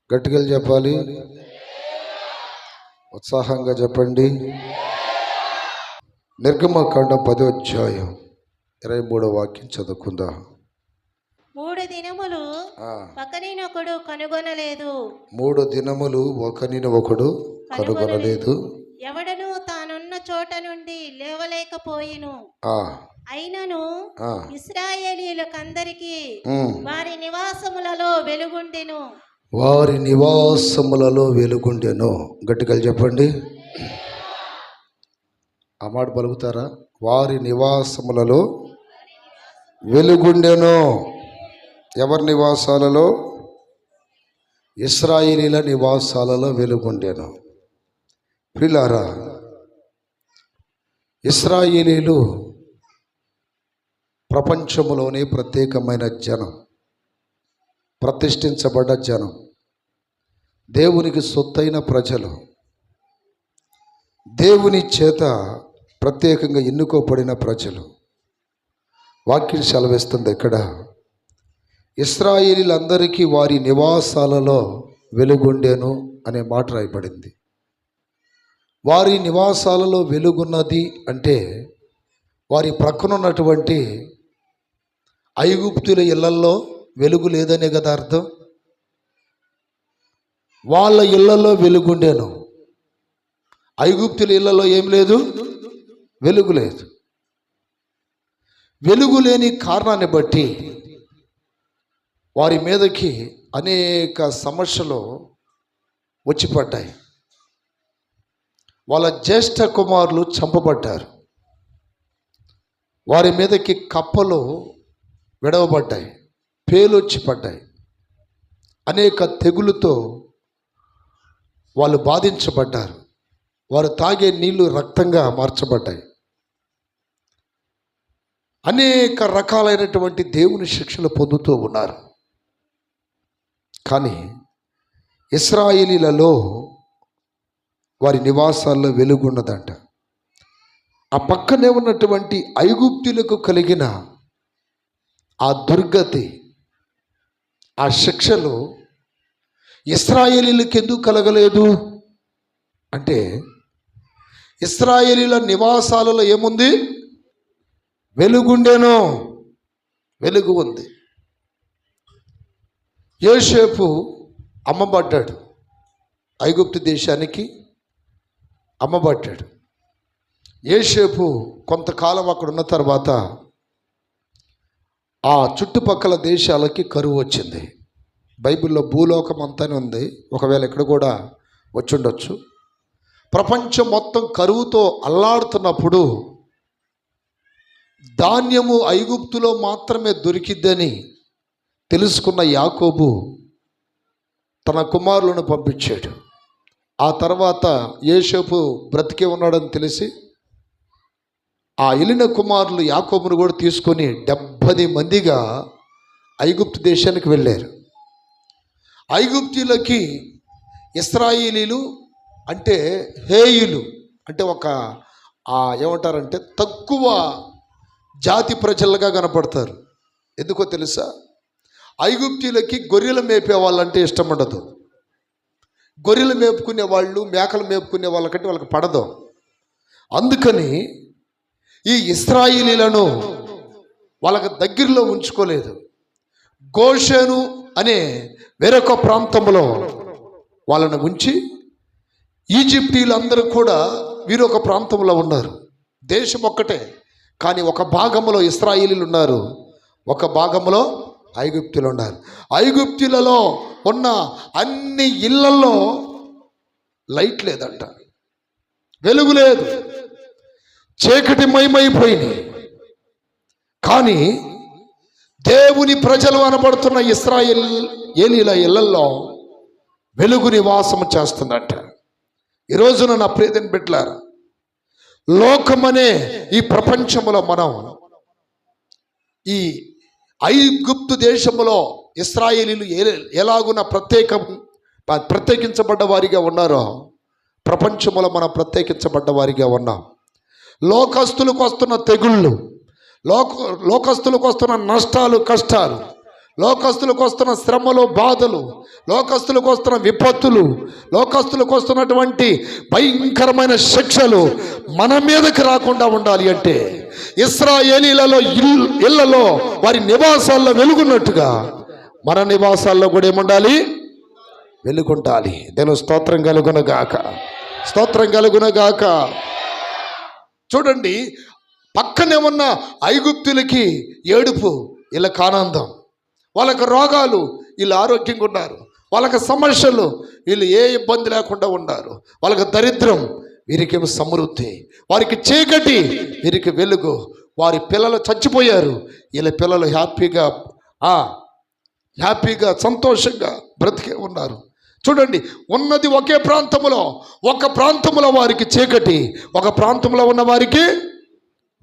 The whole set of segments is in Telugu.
గట్టిగా చెప్పాలి, ఉత్సాహంగా చెప్పండి. నిర్గమకాండం 10వ అధ్యాయం 23వ వాక్యం చదువుకుందా. 3 దినములు ఒకరినొకడు కనుగొనలేదు. 3 దినములు ఒకరినొకడు కనుగొనలేదు. ఎవడను తానున్న చోట నుండి లేవలేకపోయిను. అయినను ఇశ్రాయేలీయులకందరికీ వారి నివాసములలో వెలుగుండెను. వారి నివాసములలో వెలుగుండెను. గట్టిగా చెప్పండి. ఆ మాట పలుకుతారా? వారి నివాసములలో వెలుగుండెను. ఎవరి నివాసాలలో? ఇశ్రాయేలీల నివాసాలలో వెలుగుండెను. ప్రియులారా, ఇశ్రాయేలీలు ప్రపంచములోనే ప్రత్యేకమైన జనం, ప్రతిష్ఠించబడ్డ జనం, దేవునికి సొత్తైన ప్రజలు, దేవుని చేత ప్రత్యేకంగా ఎన్నుకోబడిన ప్రజలు. వాక్యం సెలవిస్తుంది ఇక్కడ, ఇశ్రాయేలీలందరికీ వారి నివాసాలలో వెలుగుండెను అనే మాట రాయబడింది. వారి నివాసాలలో వెలుగున్నది అంటే వారి ప్రక్కన ఉన్నటువంటి ఐగుప్తుల ఇళ్లల్లో వెలుగు లేదనే కదా అర్థం. వాళ్ళ ఇళ్లలో వెలుగుండేను, ఐగుప్తుల ఇళ్లలో ఏం లేదు, వెలుగు లేదు. వెలుగు లేని కారణాన్ని బట్టి వారి మీదకి అనేక సమస్యలు వచ్చి పడ్డాయి. వాళ్ళ జ్యేష్ఠ కుమారులు చంపబడ్డారు. వారి మీదకి కప్పలు విడవబడ్డాయి, పేలొచ్చి పడ్డాయి. అనేక తెగులుతో వాళ్ళు బాధించబడ్డారు. వారు తాగే నీళ్లు రక్తంగా మార్చబడ్డాయి. అనేక రకాలైనటువంటి దేవుని శిక్షలు పొందుతూ ఉన్నారు. కానీ ఇశ్రాయేలీలలో వారి నివాసాల్లో వెలుగున్నదంట. ఆ పక్కనే ఉన్నటువంటి ఐగుప్తులకు కలిగిన ఆ దుర్గతి, ఆ శిక్షలు ఇశ్రాయేలీలకు ఎందుకు కలగలేదు అంటే, ఇశ్రాయేలీల నివాసాలలో ఏముంది? వెలుగుండెను. వెలుగు ఉంది. యోసేపు అమ్మబడ్డాడు, ఐగుప్తు దేశానికి అమ్మబడ్డాడు. యోసేపు కొంతకాలం అక్కడ ఉన్న తర్వాత ఆ చుట్టుపక్కల దేశాలకి కరువు వచ్చింది. బైబిల్లో భూలోకం అంతానే ఉంది, ఒకవేళ ఇక్కడ కూడా వచ్చుండొచ్చు. ప్రపంచం మొత్తం కరువుతో అల్లాడుతున్నప్పుడు ధాన్యము ఐగుప్తులో మాత్రమే దొరికిద్దని తెలుసుకున్న యాకోబు తన కుమారులను పంపించాడు. ఆ తర్వాత యోసేపు బ్రతికే ఉన్నాడని తెలిసి ఆ వెళ్ళిన కుమారులు యాకోబును కూడా తీసుకొని 70 మందిగా ఐగుప్తు దేశానికి వెళ్ళారు. ఐగుప్తులకి ఇశ్రాయేలీలు అంటే హేయులు, అంటే ఒక ఏమంటారంటే తక్కువ జాతి ప్రజలుగా కనపడతారు. ఎందుకో తెలుసా? ఐగుప్తులకి గొర్రెలు మేపే వాళ్ళంటే ఇష్టం ఉండదు. గొర్రెలు మేపుకునే వాళ్ళు, మేకలు మేపుకునే వాళ్ళకంటే వాళ్ళకి పడదు. అందుకని ఈ ఇశ్రాయేలీలను వాళ్ళకి దగ్గరలో ఉంచుకోలేదు. గోషెను అనే వేరొక ప్రాంతంలో వాళ్ళను ఉంచి, ఈజిప్టీలందరూ కూడా వీరొక ప్రాంతంలో ఉన్నారు. దేశం ఒక్కటే, కానీ ఒక భాగంలో ఇశ్రాయేలీలు ఉన్నారు, ఒక భాగంలో ఐగుప్తులు ఉన్నారు. ఐగుప్తులలో ఉన్న అన్ని ఇళ్లలో లైట్ లేదంట, వెలుగు లేదు, చీకటి మయమైపోయినాయి. కానీ దేవుని ప్రజలు అనబడుతున్న ఇశ్రాయేలీల ఇళ్లలో వెలుగు నివాసం చేస్తుందంట. ఈరోజున నా ప్రియమైన బిడ్డలారా, లోకమనే ఈ ప్రపంచంలో మనం ఈ ఐగుప్తు దేశంలో ఇశ్రాయేలీలు ఎలాగున ప్రత్యేకించబడ్డ వారిగా ఉన్నారో, ప్రపంచంలో మనం ప్రత్యేకించబడ్డ వారిగా ఉన్నాం. లోకస్తులకు వస్తున్న తెగుళ్ళు, లోకస్తులకు వస్తున్న నష్టాలు, కష్టాలు, లోకస్తులకు వస్తున్న శ్రమలు, బాధలు, లోకస్తులకు వస్తున్న విపత్తులు, లోకస్తులకు వస్తున్నటువంటి భయంకరమైన శిక్షలు మన మీదకి రాకుండా ఉండాలి అంటే ఇశ్రాయేలీలలో ఇళ్లలో వారి నివాసాల్లో వెలుగున్నట్టుగా మన నివాసాల్లో కూడా ఏముండాలి? వెలుగుండాలి. దేవుని స్తోత్రం కలుగునగాక, స్తోత్రం కలుగునగాక. చూడండి, పక్కనే ఉన్న ఐగుప్తులకి ఏడుపు, వీళ్ళకి ఆనందం. వాళ్ళకి రోగాలు, వీళ్ళు ఆరోగ్యంగా ఉన్నారు. వాళ్ళకి సమస్యలు, వీళ్ళు ఏ ఇబ్బంది లేకుండా ఉన్నారు. వాళ్ళకి దరిద్రం, వీరికేమో సమృద్ధి. వారికి చీకటి, వీరికి వెలుగు. వారి పిల్లలు చచ్చిపోయారు, వీళ్ళ పిల్లలు హ్యాపీగా సంతోషంగా బ్రతికే ఉన్నారు. చూడండి, ఉన్నది ఒకే ప్రాంతంలో, ఒక ప్రాంతంలో వారికి చీకటి, ఒక ప్రాంతంలో ఉన్న వారికి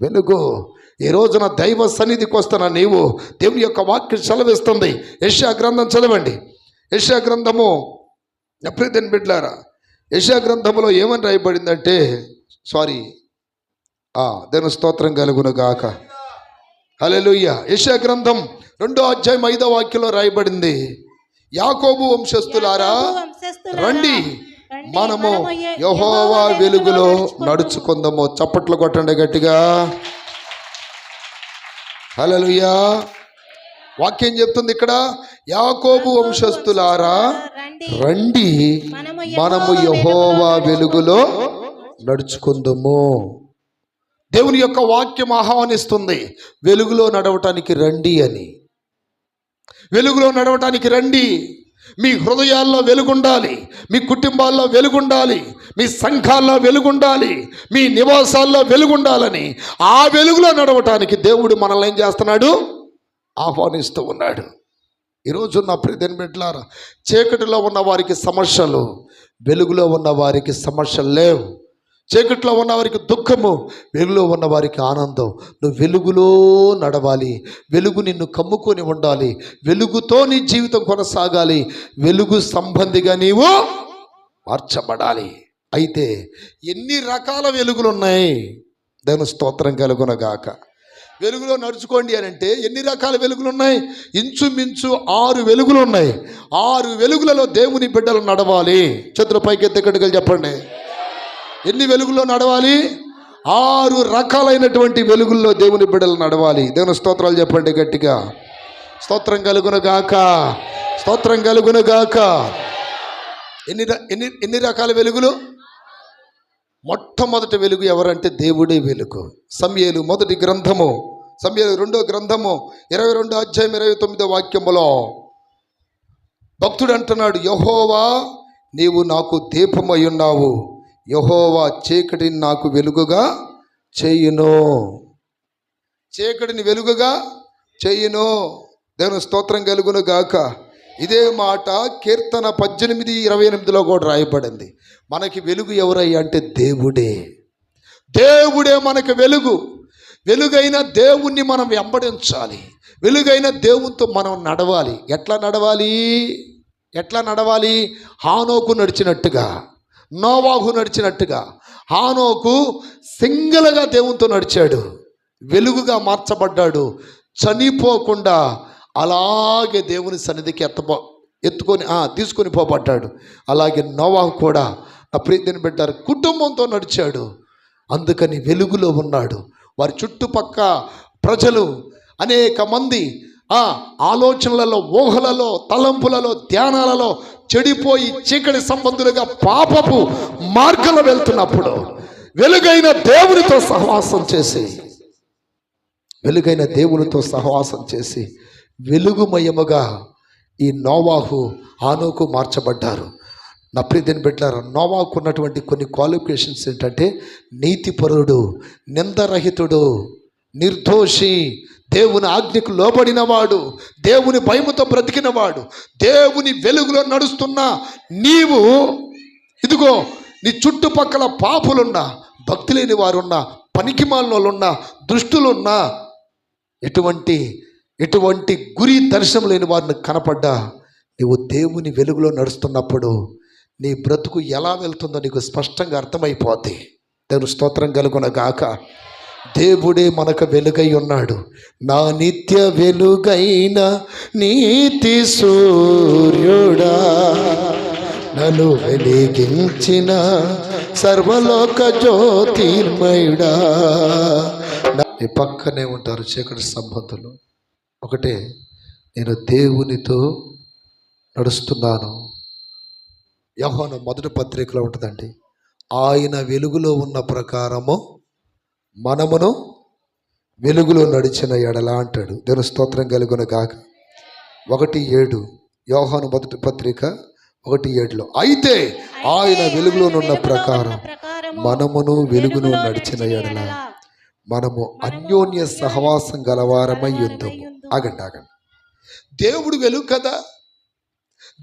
వెలుగు. ఈ రోజున దైవ సన్నిధికి వస్తున్న నీవు, దేవుని యొక్క వాక్యం సెలవిస్తుంది. యెషయా గ్రంథం చదవండి. యెషయా గ్రంథము, ఎప్పుడైతే బిడ్డలారా, యెషయా గ్రంథములో ఏమని రాయబడిందంటే, దేవుని స్తోత్రం కలుగునుగాక, హల్లెలూయా. యెషయా గ్రంథం 2వ అధ్యాయం 5వ వాక్యంలో రాయబడింది, యాకోబు వంశస్థులారా రండి, మనము యెహోవా వెలుగులో నడుచుకుందాము. చప్పట్లు కొట్టండి గట్టిగా, హల్లెలూయా. వాక్యం చెప్తుంది ఇక్కడ, యాకోబు వంశస్థులారా రండి, మనము యెహోవా వెలుగులో నడుచుకుందాము. దేవుని యొక్క వాక్యం ఆహ్వానిస్తుంది, వెలుగులో నడవటానికి రండి అని. వెలుగులో నడవటానికి రండి. మీ హృదయాల్లో వెలుగుండాలి, మీ కుటుంబాల్లో వెలుగుండాలి, మీ సంఘాల్లో వెలుగుండాలి, మీ నివాసాల్లో వెలుగుండాలని ఆ వెలుగులో నడవటానికి దేవుడు మనల్ని ఏం చేస్తున్నాడు? ఆహ్వానిస్తూ ఉన్నాడు. ఈరోజు నా ప్రియమైన బిడ్డలారా, చీకటిలో ఉన్న వారికి సమస్యలు, వెలుగులో ఉన్న వారికి సమస్యలు లేవు. చీకట్లో ఉన్న వారికి దుఃఖము, వెలుగులో ఉన్న వారికి ఆనందం. నువ్వు వెలుగులో నడవాలి, వెలుగు నిన్ను కమ్ముకొని ఉండాలి, వెలుగుతో నీ జీవితం కొనసాగాలి, వెలుగు సంబంధిగా నీవు మార్చబడాలి. అయితే ఎన్ని రకాల వెలుగులు ఉన్నాయి? దేవుని స్తోత్రం కలుగునగాక. వెలుగులో నడుచుకోండి అని అంటే ఎన్ని రకాల వెలుగులు ఉన్నాయి? ఇంచుమించు 6 వెలుగులు ఉన్నాయి. 6 వెలుగులలో దేవుని బిడ్డలు నడవాలి. చేతుల పైకి ఎత్తి చెప్పండి, ఎన్ని వెలుగుల్లో నడవాలి? 6 రకాలైనటువంటి వెలుగుల్లో దేవుని బిడ్డలు నడవాలి. దేవుని స్తోత్రాలు చెప్పండి గట్టిగా, స్తోత్రం కలుగునగాక, స్తోత్రం కలుగునగాక. ఎన్ని రకాల వెలుగులు? మొట్టమొదటి వెలుగు ఎవరంటే దేవుడే వెలుగు. సమూయేలు మొదటి గ్రంథము, సమూయేలు 2వ గ్రంథము 22వ అధ్యాయం 29వ వాక్యములో భక్తుడు అంటున్నాడు, యెహోవా నీవు నాకు దీపమై ఉన్నావు, యెహోవా చీకటిని నాకు వెలుగుగా చేయును, చీకటిని వెలుగుగా చేయును. దేవుని స్తోత్రం కలుగును గాక. ఇదే మాట కీర్తన 18:28లో కూడా రాయబడింది. మనకి వెలుగు ఎవరయ్యా అంటే దేవుడే. దేవుడే మనకి వెలుగు. వెలుగైన దేవుణ్ణి మనం వెంబడించాలి, వెలుగైన దేవునితో మనం నడవాలి. ఎట్లా నడవాలి? ఎట్లా నడవాలి? హానోకు నడిచినట్టుగా, నోవాహు నడిచినట్టుగా. హానోకు సింగిల్గా దేవునితో నడిచాడు, వెలుగుగా మార్చబడ్డాడు, చనిపోకుండా అలాగే దేవుని సన్నిధికి తీసుకొని పోబడ్డాడు. అలాగే నోవాహు కూడా నా ప్రియతని పెట్టారు, కుటుంబంతో నడిచాడు, అందుకని వెలుగులో ఉన్నాడు. వారి చుట్టుపక్క ప్రజలు అనేక మంది ఆలోచనలలో, ఊహలలో, తలంపులలో, ధ్యానాలలో చెడిపోయి చీకటి సంబంధులుగా పాపపు మార్గంలో వెళ్తున్నప్పుడు వెలుగైన దేవునితో సహవాసం చేసి, వెలుగైన దేవునితో సహవాసం చేసి వెలుగుమయముగా ఈ నోవాహు, హానోకు మార్చబడ్డారు. నా ప్రియని బిడ్డలారా, నోవాహుకు ఉన్నటువంటి కొన్ని క్వాలిఫికేషన్స్ ఏంటంటే నీతిపరుడు, నిందరహితుడు, నిర్దోషి, దేవుని ఆజ్ఞకు లోబడినవాడు, దేవుని భయముతో బ్రతికినవాడు. దేవుని వెలుగులో నడుస్తున్న నీవు, ఇదిగో నీ చుట్టుపక్కల పాపులున్నా, భక్తి లేని వారున్నా, పనికిమాలినోళ్ళున్నా, దుష్టులున్నా, ఎటువంటి గురి దర్శనం లేని వారిని కనపడ్డా, నీవు దేవుని వెలుగులో నడుస్తున్నప్పుడు నీ బ్రతుకు ఎలా వెళ్తుందో నీకు స్పష్టంగా అర్థమైపోద్ది. దేవుని స్తోత్రం కలుగునగాక. దేవుడే మనకు వెలుగై ఉన్నాడు. నా నిత్య వెలుగైన నీతి సూర్యుడా, నన్ను వెలిగించిన సర్వలోక జ్యోతిర్మయుడా. ఈ పక్కనే ఉంటారు చీకటి సంబంధులు. ఒకటే, నేను దేవునితో నడుస్తున్నాను. యోహాను మొదటి పత్రికలో ఉంటుందండి, ఆయన వెలుగులో ఉన్న ప్రకారము మనమును వెలుగులో నడిచిన ఎడల అంటాడు. దేవుని స్తోత్రం కలుగును గాక. 1:7 యోహాను మొదటి పత్రిక 1:7లో, అయితే ఆయన వెలుగులోనున్న ప్రకారం మనమును వెలుగును నడిచిన ఎడల మనము అన్యోన్య సహవాసం గలవారమై ఉందాము. ఆగండి. దేవుడు వెలుగు కదా.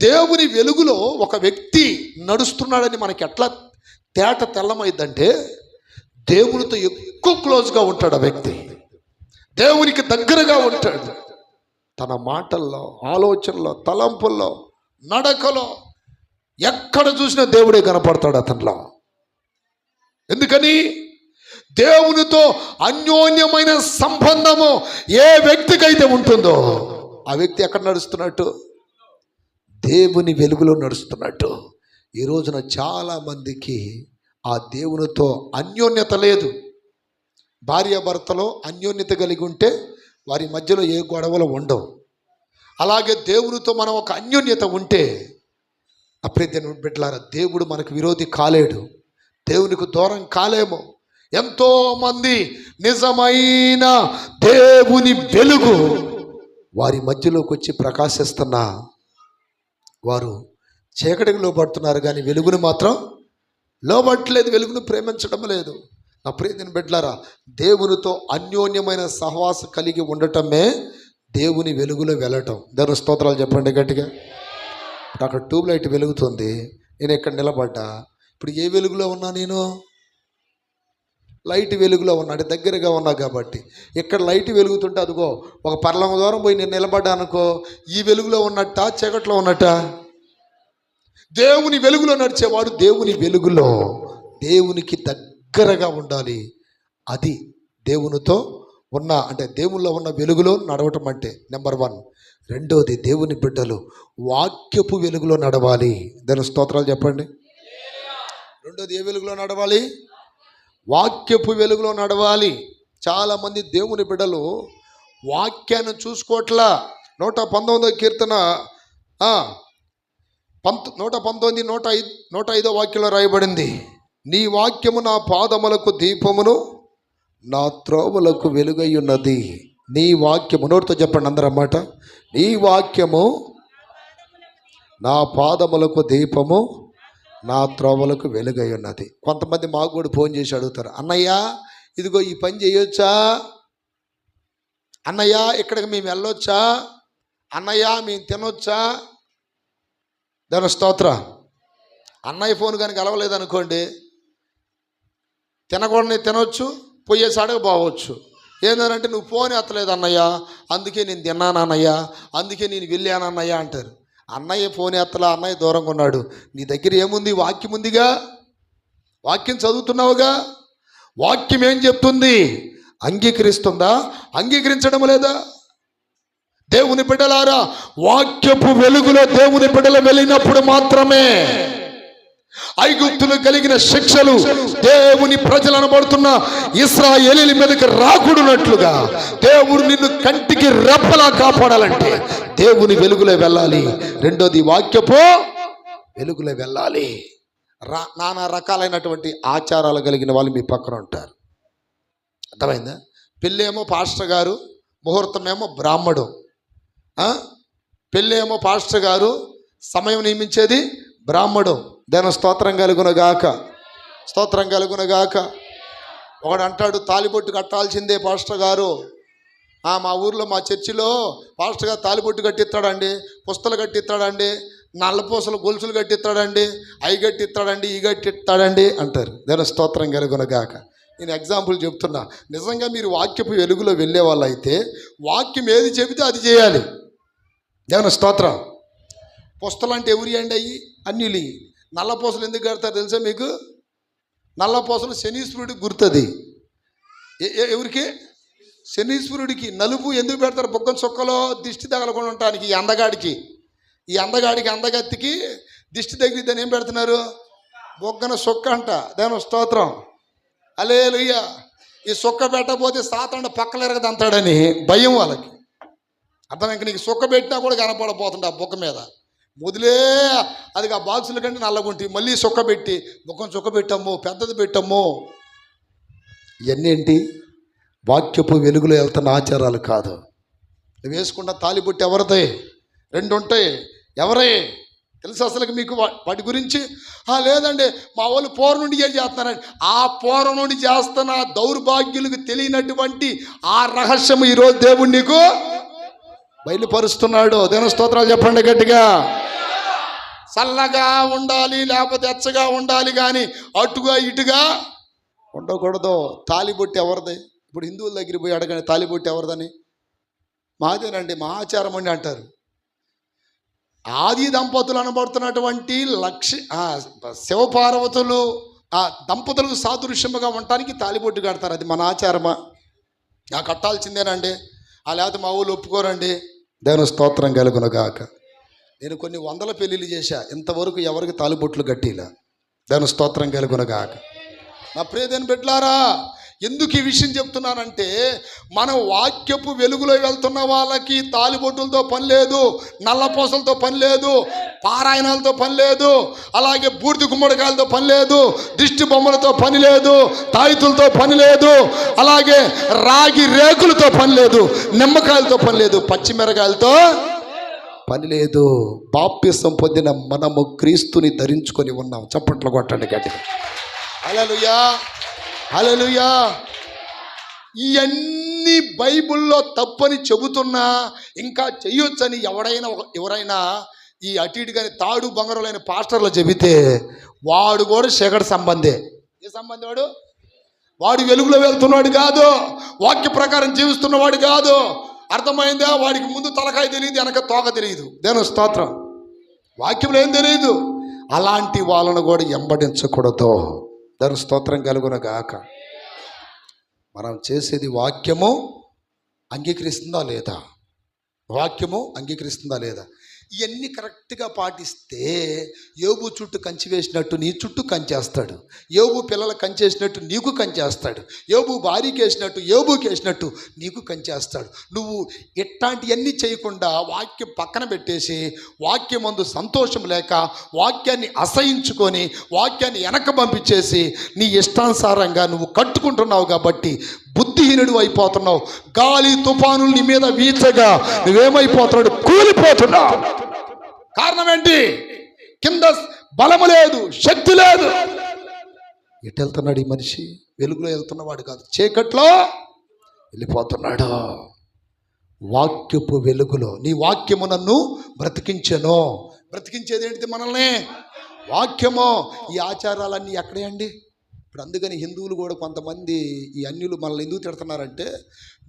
దేవుని వెలుగులో ఒక వ్యక్తి నడుస్తున్నాడని మనకి ఎట్లా తేట తెల్లమైందంటే, దేవునితో ఎక్కువ క్లోజ్గా ఉంటాడు ఆ వ్యక్తి, దేవునికి దగ్గరగా ఉంటాడు. తన మాటల్లో, ఆలోచనలో, తలంపుల్లో, నడకలో ఎక్కడ చూసినా దేవుడే కనపడతాడు అతనిలో. ఎందుకని? దేవునితో అన్యోన్యమైన సంబంధము ఏ వ్యక్తికైతే ఉంటుందో ఆ వ్యక్తి ఎక్కడ నడుస్తున్నట్టు? దేవుని వెలుగులో నడుస్తున్నట్టు. ఈ రోజున చాలామందికి ఆ దేవునితో అన్యోన్యత లేదు. భార్యాభర్తలో అన్యోన్యత కలిగి ఉంటే వారి మధ్యలో ఏ గొడవలు ఉండవు. అలాగే దేవునితో మనం ఒక అన్యోన్యత ఉంటే, అప్రియమైన బిడ్డలారా, దేవుడు మనకు విరోధి కాలేడు, దేవునికి దూరం కాలేము. ఎంతోమంది నిజమైన దేవుని వెలుగు వారి మధ్యలోకి వచ్చి ప్రకాశిస్తున్నా వారు చీకటికి లోబడుతున్నారు, కానీ వెలుగును మాత్రం లోబట్టలేదు, వెలుగును ప్రేమించడం లేదు. నా ప్రియమైన బిడ్డలారా, దేవునితో అన్యోన్యమైన సహవాసం కలిగి ఉండటమే దేవుని వెలుగులో వెళ్ళటం. దేవుని స్తోత్రాలు చెప్పండి గట్టిగా. ఇప్పుడు అక్కడ ట్యూబ్ లైట్ వెలుగుతుంది, నేను ఇక్కడ నిలబడ్డా. ఇప్పుడు ఏ వెలుగులో ఉన్నా? నేను లైట్ వెలుగులో ఉన్నా, అంటే దగ్గరగా ఉన్నా కాబట్టి. ఇక్కడ లైట్ వెలుగుతుంటే అదిగో ఒక పర్లంగ దూరం పోయి నేను నిలబడ్డా అనుకో, ఈ వెలుగులో ఉన్నట్ట చీకట్లో ఉన్నట్ట? దేవుని వెలుగులో నడిచేవాడు దేవుని వెలుగులో దేవునికి దగ్గరగా ఉండాలి. అది దేవునితో ఉన్న, అంటే దేవుల్లో ఉన్న వెలుగులో నడవటం అంటే నెంబర్ 1. రెండోది, దేవుని బిడ్డలు వాక్యపు వెలుగులో నడవాలి. దాని స్తోత్రాలు చెప్పండి. రెండోది ఏ వెలుగులో నడవాలి? వాక్యపు వెలుగులో నడవాలి. చాలామంది దేవుని బిడ్డలు వాక్యాన్ని చూసుకోవట్లా. 119వ కీర్తన 119:105 వాక్యంలో రాయబడింది, నీ వాక్యము నా పాదములకు దీపమును నా త్రోవలకు వెలుగై ఉన్నది. నీ వాక్యము, నోటితో చెప్పండి అందరన్నమాట, నీ వాక్యము నా పాదములకు దీపము నా త్రోవలకు వెలుగై ఉన్నది. కొంతమంది మాకు కూడా ఫోన్ చేసి అడుగుతారు, అన్నయ్య ఇదిగో ఈ పని చేయొచ్చా, అన్నయ్య ఇక్కడికి మేము వెళ్ళొచ్చా, అన్నయ్య మేము తినొచ్చా? దాని స్తోత్ర. అన్నయ్య ఫోన్ కానీ కలవలేదనుకోండి, తినకూడని తినొచ్చు, పోయేసాడకు పోవచ్చు. ఏంటంటే నువ్వు ఫోన్ ఎత్తలేదు అన్నయ్య, అందుకే నేను తిన్నాను అన్నయ్య, అందుకే నేను వెళ్ళాను అన్నయ్య అంటారు. అన్నయ్య ఫోన్ ఎత్తలా, అన్నయ్య దూరంగా ఉన్నాడు. నీ దగ్గర ఏముంది? వాక్యం ఉందిగా, వాక్యం చదువుతున్నావుగా. వాక్యం ఏం చెప్తుంది? అంగీకరిస్తుందా? అంగీకరించడం లేదా? దేవుని బిడ్డలారా, వాక్యపు వెలుగులో దేవుని బిడ్డలు వెళ్ళినప్పుడు మాత్రమే ఐగుప్తులు కలిగిన శిక్షలు దేవుని ప్రజలు అనబడుతున్న ఇశ్రాయేలీయుల మీదకి రాకూడనట్లుగా దేవుడు నిన్ను కంటికి రెప్పలా కాపాడాలంటే దేవుని వెలుగులో వెళ్ళాలి. రెండోది, వాక్యపు వెలుగులో వెళ్ళాలి. నానా రకాలైనటువంటి ఆచారాలు కలిగిన వాళ్ళు మీ పక్కన ఉంటారు. అర్థమైందా? పెళ్ళేమో పాస్టర్ గారు, ముహూర్తమేమో బ్రాహ్మడు. పెళ్ళేమో పాస్టర్ గారు, సమయం నియమించేది బ్రాహ్మడు. దేని స్తోత్రం కలుగునగాక, స్తోత్రం కలుగునగాక. ఒకడు అంటాడు, తాలిబొట్టు కట్టాల్సిందే పాస్టర్ గారు. మా ఊర్లో మా చర్చిలో పాస్టర్ గారు తాలిబొట్టు కట్టిస్తాడండి, పుస్తలు కట్టిస్తాడండి, నల్లపూసలు గొలుసులు కట్టిస్తాడండి, అవి కట్టిస్తాడండి, ఈ కట్టిస్తాడండి అంటారు. దేని స్తోత్రం కలుగునగాక. నేను ఎగ్జాంపుల్ చెప్తున్నా. నిజంగా మీరు వాక్యపు వెలుగులో వెళ్ళే వాళ్ళు అయితే వాక్యం ఏది చెబితే అది చేయాలి. దేవుని స్తోత్రం. పుస్తలు అంటే ఎవరి అండి? అయ్యి అన్యులి. నల్లపూసలు ఎందుకు కడతారు తెలుసా మీకు? నల్లపూసలు శనీశ్వరుడికి గుర్తుంది. ఎవరికి? శనీశ్వరుడికి. నలుపు ఎందుకు పెడతారు? బొగ్గన చొక్కలో దిష్టి తగలకుండా ఉండటానికి. ఈ అందగాడికి అందగత్తికి దిష్టి తగిలిద్దని ఏం పెడుతున్నారు? బొగ్గన సొక్క అంట. దాని స్తోత్రం. హల్లెలూయా. ఈ సొక్క పెట్టకపోతే సాతాను పక్కల ఎరగదంతాడని భయం వాళ్ళకి. అర్థం. ఇంక నీకు సొక్క పెట్టినా కూడా కనపడపోతుండే ఆ బొక్క మీద. మొదలే అది ఆ బాక్సుల కంటే నల్లగుంటి, మళ్ళీ సొక్క పెట్టి బొక్కన చొక్క పెట్టమ్మో, పెద్దది పెట్టమ్మో. ఇవన్నీ ఏంటి? వాక్యపు వెలుగులో వెళ్తున్న ఆచారాలు కాదు. నువ్వు వేసుకున్న తాలిబొట్టు ఎవరిదే? 2 ఉంటాయి. ఎవరే తెలుసు అసలుకి మీకు వాటి గురించి? లేదండి మా వాళ్ళు పూర్వం నుండి ఏం చేస్తున్నారండి. ఆ పూర్వం నుండి చేస్తున్న దౌర్భాగ్యులకు తెలియనటువంటి ఆ రహస్యం ఈరోజు దేవుడు నీకు బయలుపరుస్తున్నాడు. దేవుని స్తోత్రాలు చెప్పండి గట్టిగా. చల్లగా ఉండాలి, లేకపోతే ఎచ్చగా ఉండాలి, కానీ అటుగా ఇటుగా ఉండకూడదు. తాలిబొట్టు ఎవరిది? ఇప్పుడు హిందువుల దగ్గర పోయి అడగండి, తాలిబొట్టు ఎవరిదని. మాదేనండి, మా ఆచారం అండి అంటారు. ఆది దంపతులు అనబడుతున్నటువంటి శివపార్వతులు ఆ దంపతులకు సాదృశ్యముగా ఉండటానికి తాలిబొట్టు కడతారు. అది మన ఆచారమా? నాకు కట్టాల్సిందేనండి. లేకపోతే మా ఊళ్ళు ఒప్పుకోరండి. దేవుని స్తోత్రం కలుగునుగాక. నేను కొన్ని 100 పెళ్ళిళ్ళు చేశా, ఇంతవరకు ఎవరికి తాలిబొట్లు కట్టిలా. దేవుని స్తోత్రం కలుగునుగాక. నా ప్రియదేని బిడ్డలారా, ఎందుకు ఈ విషయం చెప్తున్నానంటే, మనం వాక్యపు వెలుగులో వెళ్తున్న వాళ్ళకి తాలిబొట్టులతో పని లేదు, నల్లపూసలతో పని లేదు, పారాయణాలతో పని లేదు, అలాగే బూడిద గుమ్మడికాయలతో పని లేదు, దిష్టి బొమ్మలతో పని లేదు, తాయితులతో పని లేదు, అలాగే రాగి రేకులతో పని లేదు, నిమ్మకాయలతో పని లేదు, పచ్చిమిరకాయలతో పని లేదు. బాప్తిసం పొందిన మనము క్రీస్తుని ధరించుకొని ఉన్నాం. చప్పట్లు కొట్టండి గట్టిగా. హల్లెలూయా, హల్లెలూయా. ఇవన్నీ బైబిల్లో తప్పని చెబుతున్నా ఇంకా చెయ్యొచ్చని ఎవరైనా ఈ అటు ఇటు కానీ తాడు బంగారులైన పాస్టర్లు చెబితే వాడు కూడా శేఖర్ సంబంధే. ఏ సంబంధం? వాడు వెలుగులో వెళ్తున్నాడు కాదు, వాక్య ప్రకారం జీవిస్తున్నవాడు కాదు. అర్థమైందా? వాడికి ముందు తలకాయ తెలియదు, వెనక తోక తెలియదు. దేవుని స్తోత్రం. వాక్యంలో ఏం తెలియదు. అలాంటి వాళ్ళను కూడా ఎంబడించకూడదు. దేవుని స్తోత్రం కలుగునుగాక. మనం చేసేది వాక్యము అంగీకరిస్తుందా లేదా? వాక్యము అంగీకరిస్తుందా లేదా? ఇవన్నీ కరెక్ట్గా పాటిస్తే యోబు చుట్టూ కంచి వేసినట్టు నీ చుట్టూ కంచేస్తాడు. యోబు పిల్లల కంచేసినట్టు నీకు కంచేస్తాడు. యోబు భార్యకి వేసినట్టు యోబుకి వేసినట్టు నీకు కంచేస్తాడు. నువ్వు ఇట్లాంటివన్నీ చేయకుండా వాక్యం పక్కన పెట్టేసి వాక్యమందు సంతోషం లేక వాక్యాన్ని అసహించుకొని వాక్యాన్ని వెనక పంపించేసి నీ ఇష్టానుసారంగా నువ్వు కట్టుకుంటున్నావు కాబట్టి బుద్ధిహీనుడు అయిపోతున్నావు. గాలి తుఫానులు నీ మీద వీచగా నువ్వేమైపోతున్నాడు? కూలిపోతున్నావు. కారణం ఏంటి? కింద బలము లేదు, శక్తి లేదు. ఎటు వెళ్తున్నాడు ఈ మనిషి? వెలుగులో వెళ్తున్నవాడు కాదు, చీకట్లో వెళ్ళిపోతున్నాడు. వాక్యపు వెలుగులో నీ వాక్యము నన్ను బ్రతికించెను. బ్రతికించేది ఏంటిది? మనల్ని వాక్యము. ఈ ఆచారాలన్నీ ఎక్కడే అండి? ఇప్పుడు అందుకని హిందువులు కూడా కొంతమంది ఈ అన్యులు మనల్ని ఎందుకు తిడుతున్నారంటే,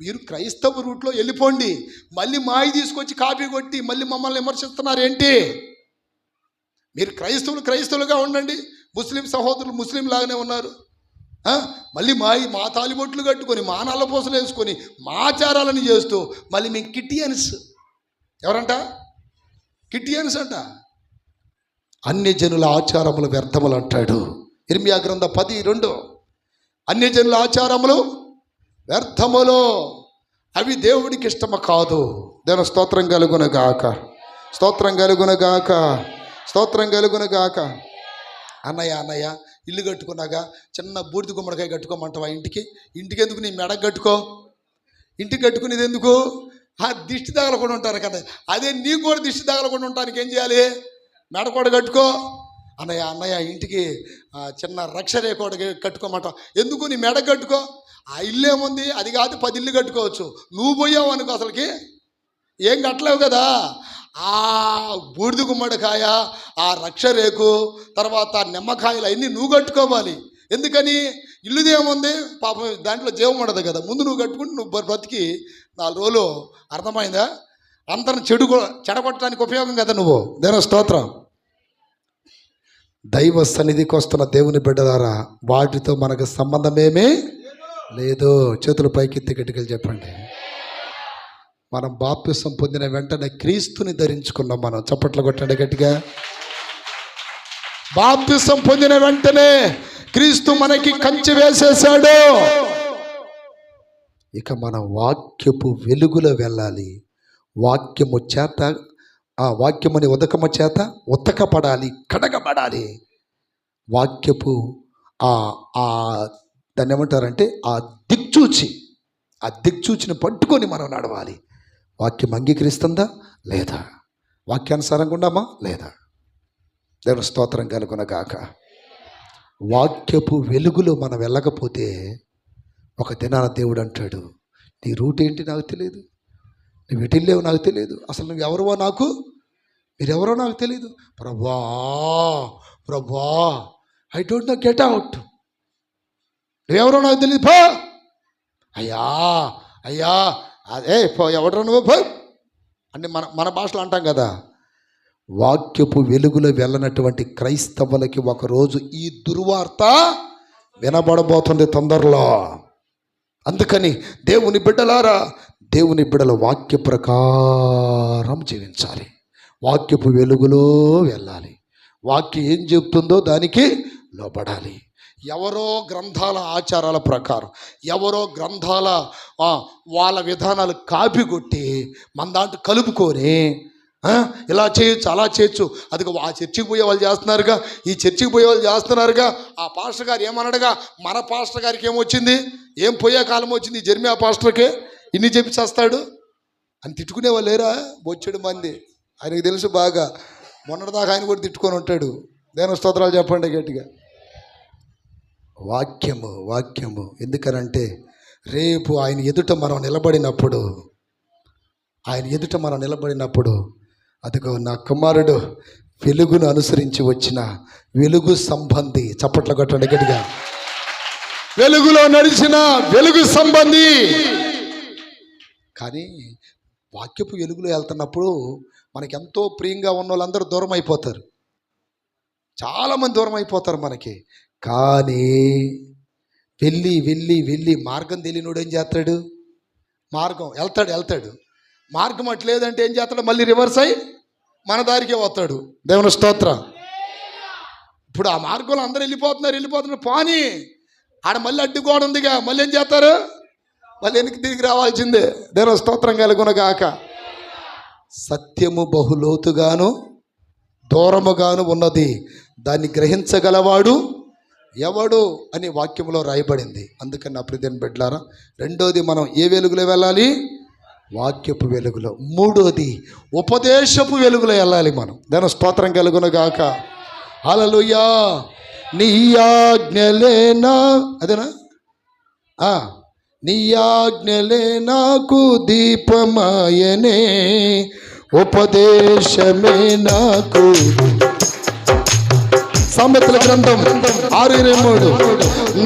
మీరు క్రైస్తవ రూట్లో వెళ్ళిపోండి, మళ్ళీ మాయి తీసుకొచ్చి కాపీ కొట్టి మళ్ళీ మమ్మల్ని విమర్శిస్తున్నారు ఏంటి? మీరు క్రైస్తవులుగా ఉండండి, ముస్లిం సహోదరులు ముస్లిం లాగానే ఉన్నారు. మళ్ళీ మా తాలిబొట్లు కట్టుకొని మా నల్లపూసలు వేసుకొని మా ఆచారాలని చేస్తూ మళ్ళీ మేము కిటియన్స్. ఎవరంట? కిటియన్స్ అంట. అన్ని జనుల ఆచారములు వ్యర్థములు అంటాడు ఇర్మియా గ్రంథం 10:2. అన్యజనుల ఆచారములు వ్యర్థములు, అవి దేవుడికి ఇష్టము కాదు. దేవుని స్తోత్రం కలుగునుగాక. స్తోత్రం కలుగునుగాక. స్తోత్రం కలుగునుగాక. అన్నయ్య ఇల్లు కట్టుకున్నాగా చిన్న బూడిద గుమ్మడికాయ కట్టుకోమంటావా? ఇంటికి ఎందుకు? నీ మెడ కట్టుకో. ఇంటికి కట్టుకునేది ఎందుకు? దిష్టి తగలకుండా ఉంటారు కదా. అదే నీకు కూడా దిష్టి తగలకుండా ఉండటానికి ఏం చేయాలి? మెడ కూడా కట్టుకో. అన్నయ్య ఇంటికి చిన్న రక్షరేఖ కట్టుకోమంట. ఎందుకు? నీ మెడ కట్టుకో. ఆ ఇల్లు ఏముంది? అది కాదు 10 ఇల్లు కట్టుకోవచ్చు. నువ్వు పోయావు అనుకో, అసలుకి ఏం కట్టలేవు కదా. ఆ బూడిద గుమ్మడికాయ, ఆ రక్షరేకు, తర్వాత నిమ్మకాయలు అవన్నీ నువ్వు కట్టుకోవాలి. ఎందుకని? ఇల్లుదేముంది పాపం, దాంట్లో జీవం ఉండదు కదా. ముందు నువ్వు కట్టుకుంటే నువ్వు బ్రతికి 4 రోజులు. అర్థమైందా? అందరిని చెడగొట్టడానికి ఉపయోగం కదా నువ్వు. దేవుని స్తోత్రం. దైవ సన్నిధికి వస్తున్న దేవుని బిడ్డలారా, వాటితో మనకు సంబంధమేమీ లేదు. చేతులు పైకెత్తి గట్టిగా చెప్పండి. మనం బాప్తిసం పొందిన వెంటనే క్రీస్తుని ధరించుకున్నాం. మనం చప్పట్లు కొట్టండి గట్టిగా. బాప్తిసం పొందిన వెంటనే క్రీస్తు మనకి కంచె వేసేసాడు. ఇక మన వాక్యపు వెలుగులో వెళ్ళాలి. వాక్యము చేత, ఆ వాక్యముని ఉదకము చేత ఉతకపడాలి, కడగబడాలి. వాక్యపు దాన్ని ఏమంటారంటే ఆ దిక్చూచిని పట్టుకొని మనం నడవాలి. వాక్యం అంగీకరిస్తుందా లేదా? వాక్యానుసారంగా ఉన్నామా లేదా? దేవుని స్తోత్రం కలుగునగాక. వాక్యపు వెలుగులో మనం వెళ్ళకపోతే ఒక దినాన దేవుడు అంటాడు, నీ రూట్ ఏంటి నాకు తెలియదు, నువ్వు ఎటిల్లేవు నాకు తెలియదు, అసలు నువ్వు ఎవరో మీరెవరో నాకు తెలియదు. ప్రభా I don't know, get out. నువ్వెవరో నాకు తెలియదు, పో. అయ్యా అదే పో, ఎవడో నువ్వు పో అంటే మన భాషలో అంటాం కదా. వాక్యపు వెలుగులో వెళ్ళనటువంటి క్రైస్తవులకి ఒకరోజు ఈ దుర్వార్త వినబడబోతుంది తొందరలో. అందుకని దేవుని బిడ్డల వాక్య ప్రకారం జీవించాలి. వాక్యపు వెలుగులో వెళ్ళాలి. వాక్యం ఏం చెప్తుందో దానికి లోబడాలి. ఎవరో గ్రంథాల ఆచారాల ప్రకారం, ఎవరో గ్రంథాల వాళ్ళ విధానాలు కాపీ కొట్టి మన దాంట్లో కలుపుకొని ఇలా చేయొచ్చు, అలా చేయొచ్చు. అది ఆ చర్చికి పోయే వాళ్ళు చేస్తున్నారుగా, ఈ చర్చికి పోయే వాళ్ళు చేస్తున్నారుగా. ఆ పాస్టర్ గారు ఏమన్నాడుగా, మన పాస్టర్ గారికి ఏమొచ్చింది, ఏం పోయే కాలం వచ్చింది జెర్మియా పాస్టర్కే, ఇన్ని చెప్పి చేస్తాడు అని తిట్టుకునే వాళ్ళు లేరా? బొచ్చెడు మంది. ఆయనకు తెలుసు బాగా. మొన్నటిదాకా ఆయన కూడా తిట్టుకొని ఉంటాడు. దేవుని స్తోత్రాలు చెప్పండి గట్టిగా. వాక్యము ఎందుకనంటే రేపు ఆయన ఎదుట మనం నిలబడినప్పుడు అదిగో నా కుమారుడు వెలుగును అనుసరించి వచ్చిన వెలుగు సంబంధి. చప్పట్లు కొట్టండి గట్టిగా. వెలుగులో నడిచిన వెలుగు సంబంధి. కానీ వాక్యపు వెలుగులో వెళ్తున్నప్పుడు మనకి ఎంతో ప్రియంగా ఉన్న వాళ్ళందరూ దూరం అయిపోతారు. చాలామంది దూరం అయిపోతారు మనకి. కానీ వెళ్ళి మార్గం తెలియనోడు ఏం చేస్తాడు? వెళ్తాడు. మార్గం అట్లేదంటే ఏం చేస్తాడు? మళ్ళీ రివర్స్ అయ్యి మన దారికే వస్తాడు. దేవుని స్తోత్రం. ఇప్పుడు ఆ మార్గంలో అందరూ వెళ్ళిపోతున్నారు. పాని ఆడ మళ్ళీ అడ్డుకోవడం ఉందిగా, మళ్ళీ ఏం చేస్తారు? మళ్ళీ వెనక్కి తిరిగి రావాల్సిందే. దేవుని స్తోత్రం కలుగునగాక. సత్యము బహులోతుగాను దూరముగాను ఉన్నది, దాన్ని గ్రహించగలవాడు ఎవడు అని వాక్యంలో రాయబడింది. అందుకని నా ప్రియమైన బిడ్డలారా, రెండోది మనం ఏ వెలుగులో వెళ్ళాలి? వాక్యపు వెలుగులో. మూడోది ఉపదేశపు వెలుగులో వెళ్ళాలి మనం. దాని స్తోత్రం కలుగునగాక. హల్లెలూయా. నీ ఆజ్ఞలేనా, అదేనా? నీ ఆజ్ఞలే నాకు దీపమాయనే, ఉపదేశమే నాకు. సామెతల గ్రంథం 6:23.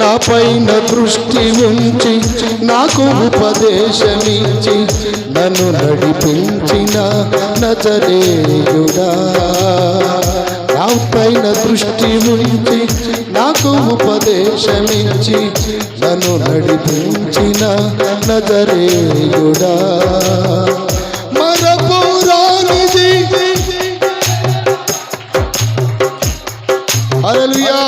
నా పైన దృష్టి ఉంచి నాకు ఉపదేశమిచ్చి నన్ను నడిపించిన నజరేయుడా. నా పైన దృష్టి ఉంచి నాకు ఉపదేశమిచ్చి నన్ను నడిపించిన నజరేయుడా. మరపురానిది. హల్లెలూయా.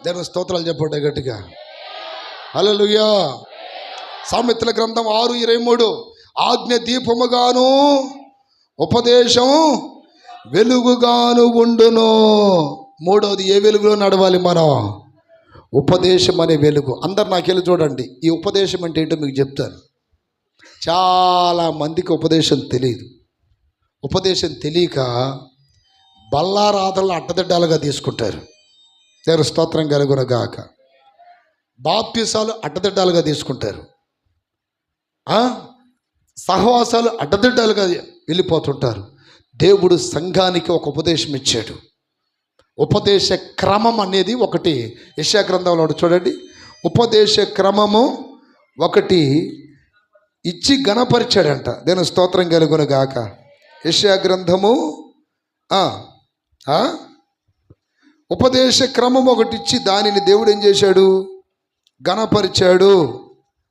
దేవుని స్తోత్రాలు చెప్పండి గట్టిగా. హల్లెలూయా. సామెతల గ్రంథం 6:23. ఆజ్ఞ దీపముగాను ఉపదేశం వెలుగుగాను ఉండును. మూడవది ఏ వెలుగులో నడవాలి మనం? ఉపదేశం అనే వెలుగు. అందరు నాకెళ్ళి చూడండి. ఈ ఉపదేశం అంటే ఏంటో మీకు చెప్తాను. చాలా మందికి ఉపదేశం తెలియదు. ఉపదేశం తెలియక బల్లారాధనలు అడ్డదిడ్డాలుగా తీసుకుంటారు. దేవుని స్తోత్రం కలుగునగాక. బాప్తిసాలు అడ్డదిడ్డాలుగా తీసుకుంటారు. సహవాసాలు అడ్డదిడ్డాలుగా వెళ్ళిపోతుంటారు. దేవుడు సంఘానికి ఒక ఉపదేశం ఇచ్చాడు. ఉపదేశ క్రమం అనేది ఒకటి యెషయా గ్రంథంలో చూడండి. ఉపదేశ క్రమము ఒకటి ఇచ్చి గణపరిచాడంట. దేవుని స్తోత్రం కలుగునగాక. యెషయా గ్రంథము ఉపదేశ క్రమం ఒకటి ఇచ్చి దానిని దేవుడు ఏం చేశాడు? ఘనపరిచాడు.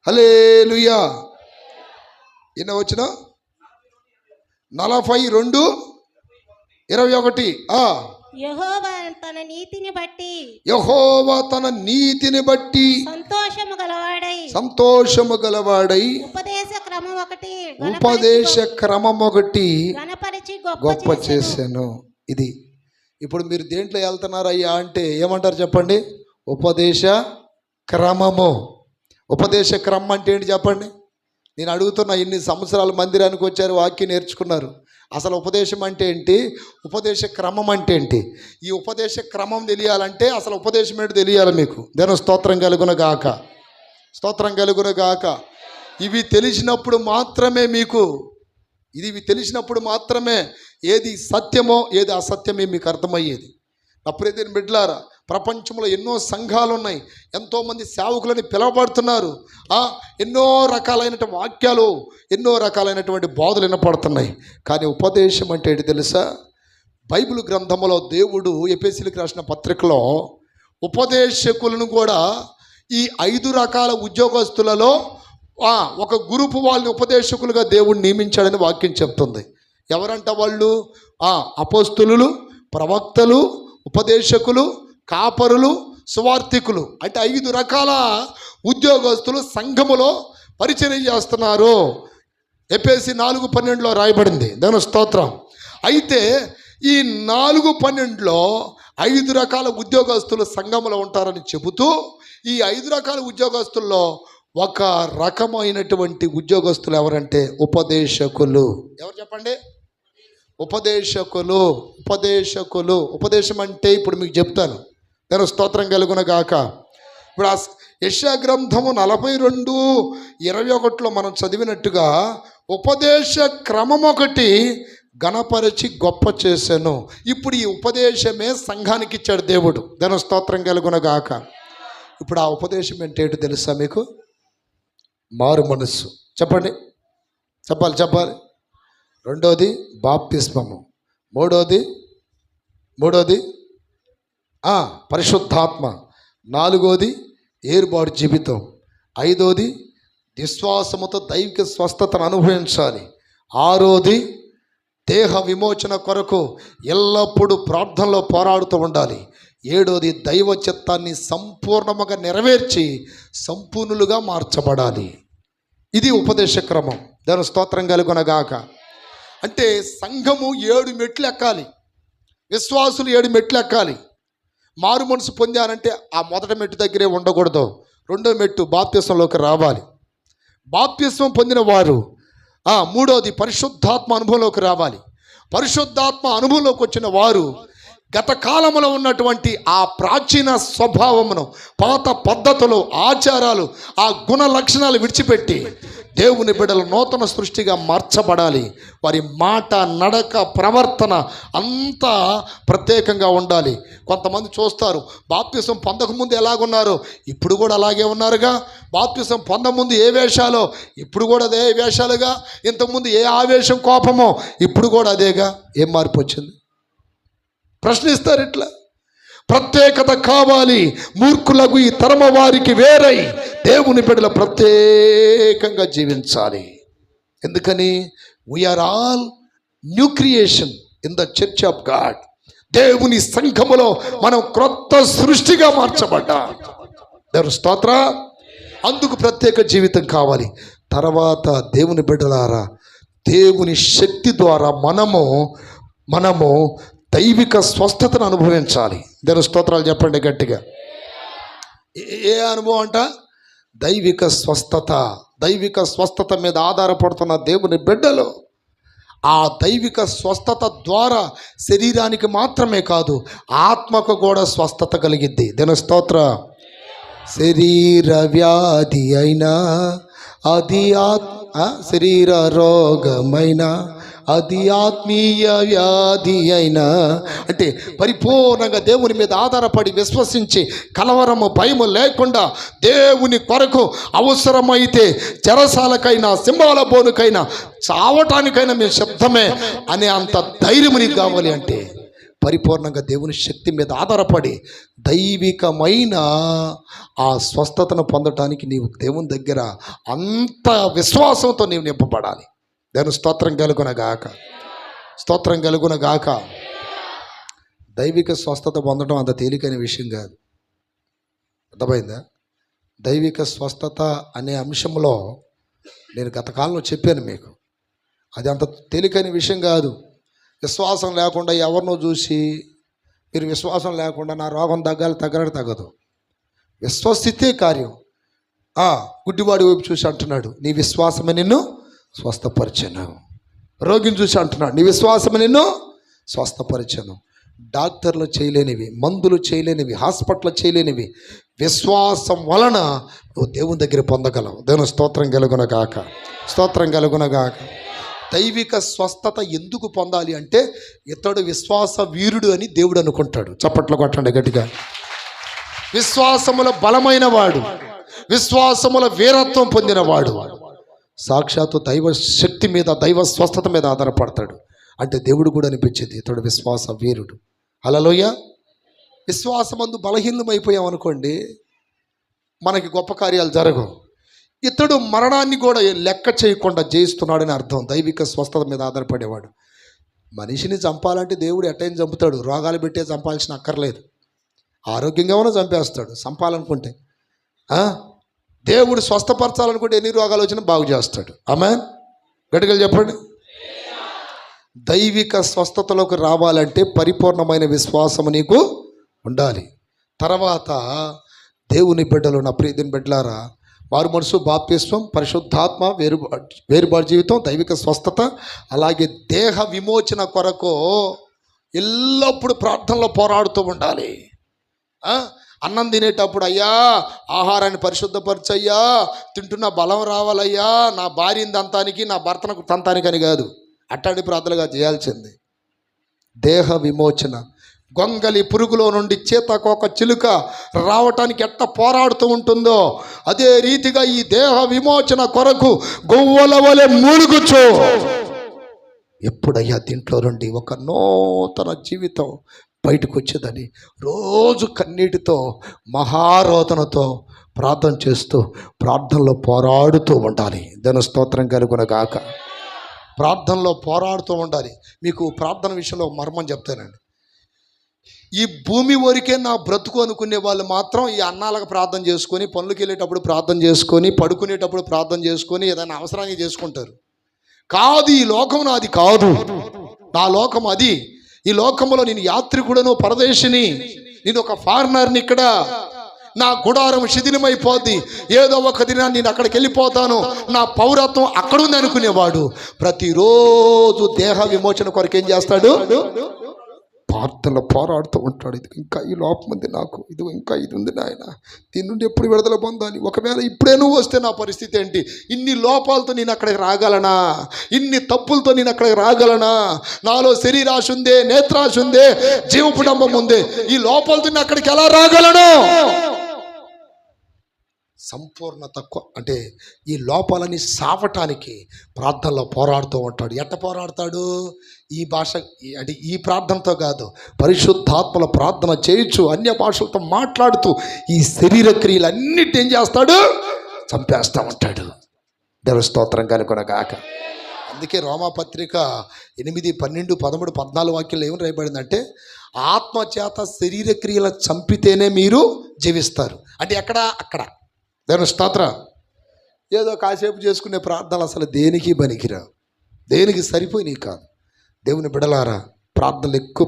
హల్లెలూయా. ఎన్న వచ్చిన 42:21. యెహోవా తన నీతిని బట్టి యెహోవా తన నీతిని బట్టి సంతోషము గలవాడై ఉపదేశ క్రమం ఒకటి గొప్ప చేశాను. ఇది ఇప్పుడు మీరు దేంట్లో వెళ్తున్నారయ్యా అంటే ఏమంటారు చెప్పండి? ఉపదేశ క్రమము. ఉపదేశ క్రమం అంటే ఏంటి చెప్పండి? నేను అడుగుతున్నా, ఇన్ని సంవత్సరాలు మందిరానికి వచ్చారు, వాక్యం నేర్చుకున్నారు, అసలు ఉపదేశం అంటే ఏంటి? ఉపదేశ క్రమం అంటే ఏంటి? ఈ ఉపదేశ క్రమం తెలియాలంటే అసలు ఉపదేశం ఏంటి తెలియాలి మీకు. దేని స్తోత్రం కలుగున గాక, స్తోత్రం కలుగున గాక. ఇవి తెలిసినప్పుడు మాత్రమే మీకు ఇవి తెలిసినప్పుడు మాత్రమే ఏది సత్యమో ఏది అసత్యమే మీకు అర్థమయ్యేది. నా ప్రియమైన బిడ్డలారా, ప్రపంచంలో ఎన్నో సంఘాలు ఉన్నాయి, ఎంతోమంది సేవకులని పిలువబడుతున్నారు, ఎన్నో రకాలైనటువంటి వాక్యాలు, ఎన్నో రకాలైనటువంటి బోధలు వినపడుతున్నాయి. కానీ ఉపదేశం అంటే ఏంటి తెలుసా? బైబిల్ గ్రంథంలో దేవుడు ఎఫెసీయులకు రాసిన పత్రికలో ఉపదేశకులను కూడా ఈ 5 రకాల ఉద్యోగస్తులలో ఒక గ్రూపు వాళ్ళని ఉపదేశకులుగా దేవుడు నియమించాడని వాక్యం చెప్తుంది. ఎవరంట వాళ్ళు? అపోస్తులు, ప్రవక్తలు, ఉపదేశకులు, కాపరులు, సువార్థికులు. అంటే 5 రకాల ఉద్యోగస్తులు సంఘములో పరిచర్య చేస్తున్నారు. ఎఫెసీ 4:12 రాయబడింది. దాని స్తోత్రం. అయితే ఈ 4:12 5 రకాల ఉద్యోగస్తులు సంఘములో ఉంటారని చెబుతూ ఈ 5 రకాల ఉద్యోగస్తుల్లో ఒక రకమైనటువంటి ఉద్యోగస్తులు ఎవరంటే ఉపదేశకులు. ఎవరు చెప్పండి? ఉపదేశకులు. ఉపదేశకులు. ఉపదేశం అంటే ఇప్పుడు మీకు చెప్తాను. నేను స్తోత్రం కలుగున గాక. ఇప్పుడు యెషయా గ్రంథము 42:21 మనం చదివినట్టుగా ఉపదేశ క్రమం ఒకటి ఘనపరిచి గొప్ప చేశాను. ఇప్పుడు ఈ ఉపదేశమే సంఘానికి ఇచ్చాడు దేవుడు. దాని స్తోత్రం కలుగున గాక. ఇప్పుడు ఆ ఉపదేశం అంటే ఏంటో తెలుసా మీకు? మారు మనస్సు. చెప్పండి, చెప్పాలి. రెండోది బాప్తిస్మము. మూడోది పరిశుద్ధాత్మ. నాలుగోది ఏర్పాటు జీవితం. ఐదోది విశ్వాసముతో దైవిక స్వస్థతను అనుభవించాలి. ఆరోది దేహ విమోచన కొరకు ఎల్లప్పుడూ ప్రార్థనలో పోరాడుతూ ఉండాలి. ఏడోది దైవ చిత్తాన్ని సంపూర్ణముగా నెరవేర్చి సంపూర్ణులుగా మార్చబడాలి. ఇది ఉపదేశ క్రమం. దాని స్తోత్రం కలుగునగాక. అంటే సంఘము 7 మెట్లు ఎక్కాలి, విశ్వాసులు 7 మెట్లు ఎక్కాలి. మారు మనసు పొందారంటే ఆ మొదటి మెట్టు దగ్గరే ఉండకూడదు. రెండో మెట్టు బాప్తిస్మంలోకి రావాలి. బాప్తిస్మం పొందిన వారు మూడోది పరిశుద్ధాత్మ అనుభవంలోకి రావాలి. పరిశుద్ధాత్మ అనుభవంలోకి వచ్చిన వారు గత కాలంలో ఉన్నటువంటి ఆ ప్రాచీన స్వభావమును, పాత పద్ధతులు, ఆచారాలు, ఆ గుణ లక్షణాలు విడిచిపెట్టి దేవుని బిడ్డలు నూతన సృష్టిగా మార్చబడాలి. వారి మాట, నడక, ప్రవర్తన అంతా ప్రత్యేకంగా ఉండాలి. కొంతమంది చూస్తారు బాప్తిసం పొందకముందు ఎలాగున్నారు, ఇప్పుడు కూడా అలాగే ఉన్నారుగా. బాప్తిసం పొందముందు ఏ వేషాలో ఇప్పుడు కూడా అదే వేషాలుగా. ఇంతకుముందు ఏ ఆవేశం, కోపమో ఇప్పుడు కూడా అదేగా. ఏం మార్పు వచ్చింది? ప్రశ్నిస్తారు. ఇట్లా ప్రత్యేకత కావాలి. మూర్ఖులకు ఈ తరమ వారికి వేరై దేవుని బిడ్డల ప్రత్యేకంగా జీవించాలి. ఎందుకని? We're all new creation in the church of God. దేవుని సంఘములో మనం క్రొత్త సృష్టిగా మార్చబడ్డాం. దేవుని స్తోత్ర. అందుకు ప్రత్యేక జీవితం కావాలి. తర్వాత దేవుని బిడ్డలారా, దేవుని శక్తి ద్వారా మనము దైవిక స్వస్థతను అనుభవించాలి. దేవుని స్తోత్రాలు చెప్పండి గట్టిగా. ఏ అనుభవం అంట? దైవిక స్వస్థత. దైవిక స్వస్థత మీద ఆధారపడుతున్న దేవుని బిడ్డలు ఆ దైవిక స్వస్థత ద్వారా శరీరానికి మాత్రమే కాదు, ఆత్మకు కూడా స్వస్థత కలిగిద్ది. దేవుని స్తోత్ర. శరీర వ్యాధి అయినా అది శరీర రోగమైనా అది ఆత్మీయ వ్యాధి అయినా, అంటే పరిపూర్ణంగా దేవుని మీద ఆధారపడి విశ్వసించి కలవరము, భయము లేకుండా దేవుని కొరకు అవసరమైతే చెరసాలకైనా, సింహాల బోనుకైనా, చావటానికైనా మేము సిద్ధమే అనే అంత ధైర్యం నీకు కావాలి. అంటే పరిపూర్ణంగా దేవుని శక్తి మీద ఆధారపడి దైవికమైన ఆ స్వస్థతను పొందటానికి నీవు దేవుని దగ్గర అంత విశ్వాసంతో నీవు నింపబడాలి. దేవుని స్తోత్రం కలుగునగాక, స్తోత్రం కలుగునగాక. దైవిక స్వస్థత పొందడం అంత తేలికైన విషయం కాదు. అర్థమైందా? దైవిక స్వస్థత అనే అంశంలో నేను గత కాలంలో చెప్పాను మీకు, అది అంత తేలికైన విషయం కాదు. విశ్వాసం లేకుండా ఎవరినో చూసి మీరు విశ్వాసం లేకుండా నా రోగం తగ్గని తగ్గదు. విశ్వసితే కార్యం. గుడ్డివాడి వైపు చూసి అంటున్నాడు, నీ విశ్వాసమే నిన్ను స్వస్థపరిచను. రోగిని చూసి అంటున్నాడు, నీ విశ్వాసమే నిన్ను స్వస్థపరిచను. డాక్టర్లు చేయలేనివి, మందులు చేయలేనివి, హాస్పిటల్ చేయలేనివి విశ్వాసం వలన నువ్వు దేవుని దగ్గర పొందగలవు. దేవుని స్తోత్రం కలుగునగాక, స్తోత్రం కలుగునగాక. దైవిక స్వస్థత ఎందుకు పొందాలి అంటే ఇతడు విశ్వాస వీరుడు అని దేవుడు అనుకుంటాడు. చప్పట్లు కొట్టండి గట్టిగా. విశ్వాసముల బలమైన వాడు, విశ్వాసముల వీరత్వం పొందినవాడు సాక్షాత్తు దైవ శక్తి మీద, దైవ స్వస్థత మీద ఆధారపడతాడు. అంటే దేవుడు కూడా అనిపించేది ఇతడు విశ్వాస వీరుడు. హల్లెలూయా. విశ్వాసమందు బలహీనమైపోయాం అనుకోండి, మనకి గొప్ప కార్యాలు జరగవు. ఇతడు మరణాన్ని కూడా లెక్క చేయకుండా జయిస్తున్నాడని అర్థం. దైవిక స్వస్థత మీద ఆధారపడేవాడు. మనిషిని చంపాలంటే దేవుడు ఎట్టయినా చంపుతాడు, రోగాలు పెట్టే చంపాల్సిన అక్కర్లేదు. ఆరోగ్యంగా ఉన్న చంపేస్తాడు చంపాలనుకుంటే. దేవుడు స్వస్థపరచాలనుకుంటే ఎన్ని రోగాలు వచ్చినా బాగు చేస్తాడు. ఆమేన్. గట్టిగా చెప్పండి. దైవిక స్వస్థతలోకి రావాలంటే పరిపూర్ణమైన విశ్వాసం నీకు ఉండాలి. తర్వాత దేవుని బిడ్డలు, నా ప్రియమైన బిడ్డలారా, వారు మనసు బాప్తిస్వం, పరిశుద్ధాత్మ, వేరుబాటు జీవితం, దైవిక స్వస్థత, అలాగే దేహ విమోచన కొరకు ఎల్లప్పుడూ ప్రార్థనలో పోరాడుతూ ఉండాలి. అన్నం తినేటప్పుడు అయ్యా ఆహారాన్ని పరిశుద్ధపరచయ్యా, తింటున్న బలం రావాలయ్యా, నా భార్యని దంతానికి నా భర్తను తంతానికి అని కాదు, అట్టాడి ప్రార్థనగా చేయాల్సింది. దేహ విమోచన, గొంగలి పురుగులో నుండి చేతకొక చిలుక రావటానికి ఎట్ట పోరాడుతూ ఉంటుందో అదే రీతిగా ఈ దేహ విమోచన కొరకు గొవ్వల వలె మూలుగుచు ఎప్పుడయ్యా దీంట్లో నుండి ఒక నూతన జీవితం బయటకు వచ్చేదని రోజు కన్నీటితో మహారోదనతో ప్రార్థన చేస్తూ ప్రార్థనలో పోరాడుతూ ఉండాలి. దేవుని స్తోత్రం కలుగునగాక. ప్రార్థనలో పోరాడుతూ ఉండాలి. మీకు ప్రార్థన విషయంలో మర్మం చెప్తానండి. ఈ భూమి వరకే నా బ్రతుకు అనుకునే వాళ్ళు మాత్రం ఈ అన్నాలకు ప్రార్థన చేసుకొని, పనులకు వెళ్ళేటప్పుడు ప్రార్థన చేసుకొని, పడుకునేటప్పుడు ప్రార్థన చేసుకొని, ఏదైనా అవసరానికి చేసుకుంటారు. కాదు, ఈ లోకం నాది కాదు, నా లోకం అది. ఈ లోకంలో నేను యాత్రికుడను, పరదేశిని, నేను ఒక ఫారినర్ని. ఇక్కడ నా గుడారం శిథిలమైపోద్ది, ఏదో ఒక దినాన్ని నేను అక్కడికి వెళ్ళిపోతాను, నా పౌరత్వం అక్కడుంది అనుకునేవాడు ప్రతిరోజు దేహ విమోచన కొరకు ఏం చేస్తాడు? ప్రార్థనలో పోరాడుతూ ఉంటాడు. ఇది ఇంకా ఈ లోపం ఉంది నాకు, ఇది ఇంకా ఇది ఉంది నాయన, దీని నుండి ఎప్పుడు విడుదల పొందాలి, ఒకవేళ ఇప్పుడే నువ్వు వస్తే నా పరిస్థితి ఏంటి, ఇన్ని లోపాలతో నేను అక్కడికి రాగలనా, ఇన్ని తప్పులతో నేను అక్కడికి రాగలనా, నాలో శరీరాశ ఉందే, నేత్రాశ ఉందే, జీవపుడంబం ఉందే, ఈ లోపాలతో నేను అక్కడికి ఎలా రాగలను? సంపూర్ణత అంటే ఈ లోపాలని సావటానికి ప్రార్థనలో పోరాడుతూ ఉంటాడు. ఎట్ట పోరాడతాడు? ఈ భాష అంటే ఈ ప్రార్థనతో కాదు, పరిశుద్ధాత్మల ప్రార్థన చేయొచ్చు, అన్య భాషలతో మాట్లాడుతూ ఈ శరీర క్రియలన్నిటి ఏం చేస్తాడు? చంపేస్తూ ఉంటాడు. దేవుని స్తోత్రం కలుగునగాక. అందుకే రోమాపత్రిక 8, 12, 13, 14 వాక్యాలు ఏమని రాయబడిందంటే, ఆత్మ చేత శరీర క్రియల చంపితేనే మీరు జీవిస్తారు. అంటే ఎక్కడ? అక్కడ. దేవుని స్తోత్రం. ఏదో కాసేపు చేసుకునే ప్రార్థనలు అసలు దేనికి పనికిరా, దేనికి సరిపోయినాయి కాదు. దేవుని బిడలారా, ప్రార్థనలు ఎక్కువ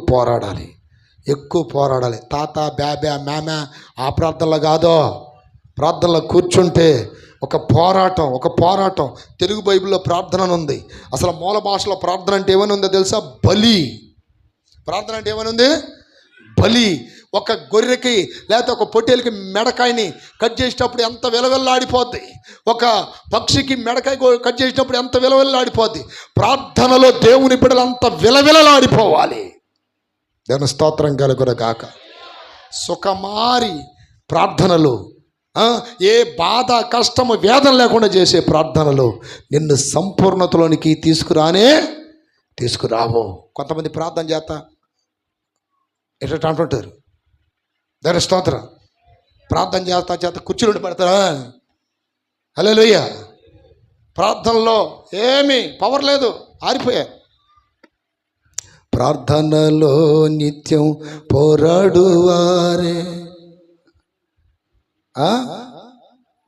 పోరాడాలి. తాత బ్యాబ్యా మేమా ఆ ప్రార్థనలో కాదో, ప్రార్థనలో కూర్చుంటే ఒక పోరాటం. తెలుగు బైబిల్లో ప్రార్థన ఉంది. అసలు మూల భాషలో ప్రార్థన అంటే ఏమని ఉందో తెలుసా? బలి. ప్రార్థన అంటే ఏమని ఉంది? బలి. ఒక గొర్రెకి లేకపోతే ఒక పొట్టేలుకి మెడకాయని కట్ చేసేటప్పుడు ఎంత విలవిల్లాడిపోద్ది, ఒక పక్షికి మెడకాయ కట్ చేసేటప్పుడు ఎంత విలవిల్లాడిపోద్ది. ప్రార్థనలో దేవుని బిడ్డలు అంత విలవిలలాడిపోవాలి. దేవుని స్తోత్రం కలుగునగాక. సుఖమారి ప్రార్థనలు, ఏ బాధ, కష్టము, వేదన లేకుండా చేసే ప్రార్థనలు నిన్ను సంపూర్ణతలోనికి తీసుకురావు. కొంతమంది ప్రార్థన చేస్తా ఎట్లా అంటుంటారు. దాని స్తోత్రం. ప్రార్థన చేత కుర్చీలు పెడతారా? హల్లెలూయా. ప్రార్థనలో ఏమీ పవర్ లేదు, ఆరిపోయాయి. ప్రార్థనలో నిత్యం పోరాడువారే.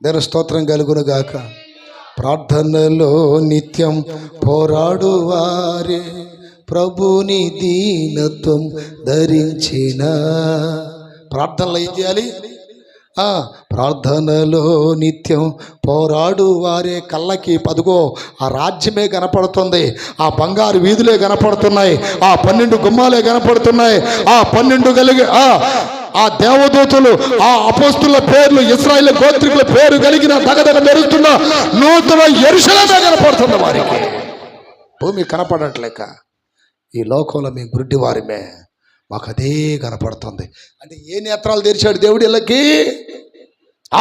దాని స్తోత్రం కలుగును గాక. ప్రార్థనలో నిత్యం పోరాడువారే ప్రభుని దీనత్వం ధరించిన. ప్రార్థనలో ఏం చేయాలి? ప్రార్థనలో నిత్యం పోరాడు వారే. కళ్ళకి పదుగో ఆ రాజ్యమే కనపడుతుంది, ఆ బంగారు వీధులే కనపడుతున్నాయి, ఆ 12 గుమ్మాలే కనపడుతున్నాయి, ఆ 12 కలిగి ఆ దేవదూతలు, ఆ అపోస్తుల పేర్లు, ఇశ్రాయేలు గోత్రికుల పేరు కలిగిన దగదగ మెరుస్తున్న నూతన యెరూషలేమే కనపడుతుంది వారికి. భూమి కనపడట్లేక ఈ లోకంలో మీ గుడ్డి వారిమే, మాకు అదే కనపడుతుంది. అంటే ఏ నేత్రాలు తెరిచాడు దేవుడు? వీళ్ళకి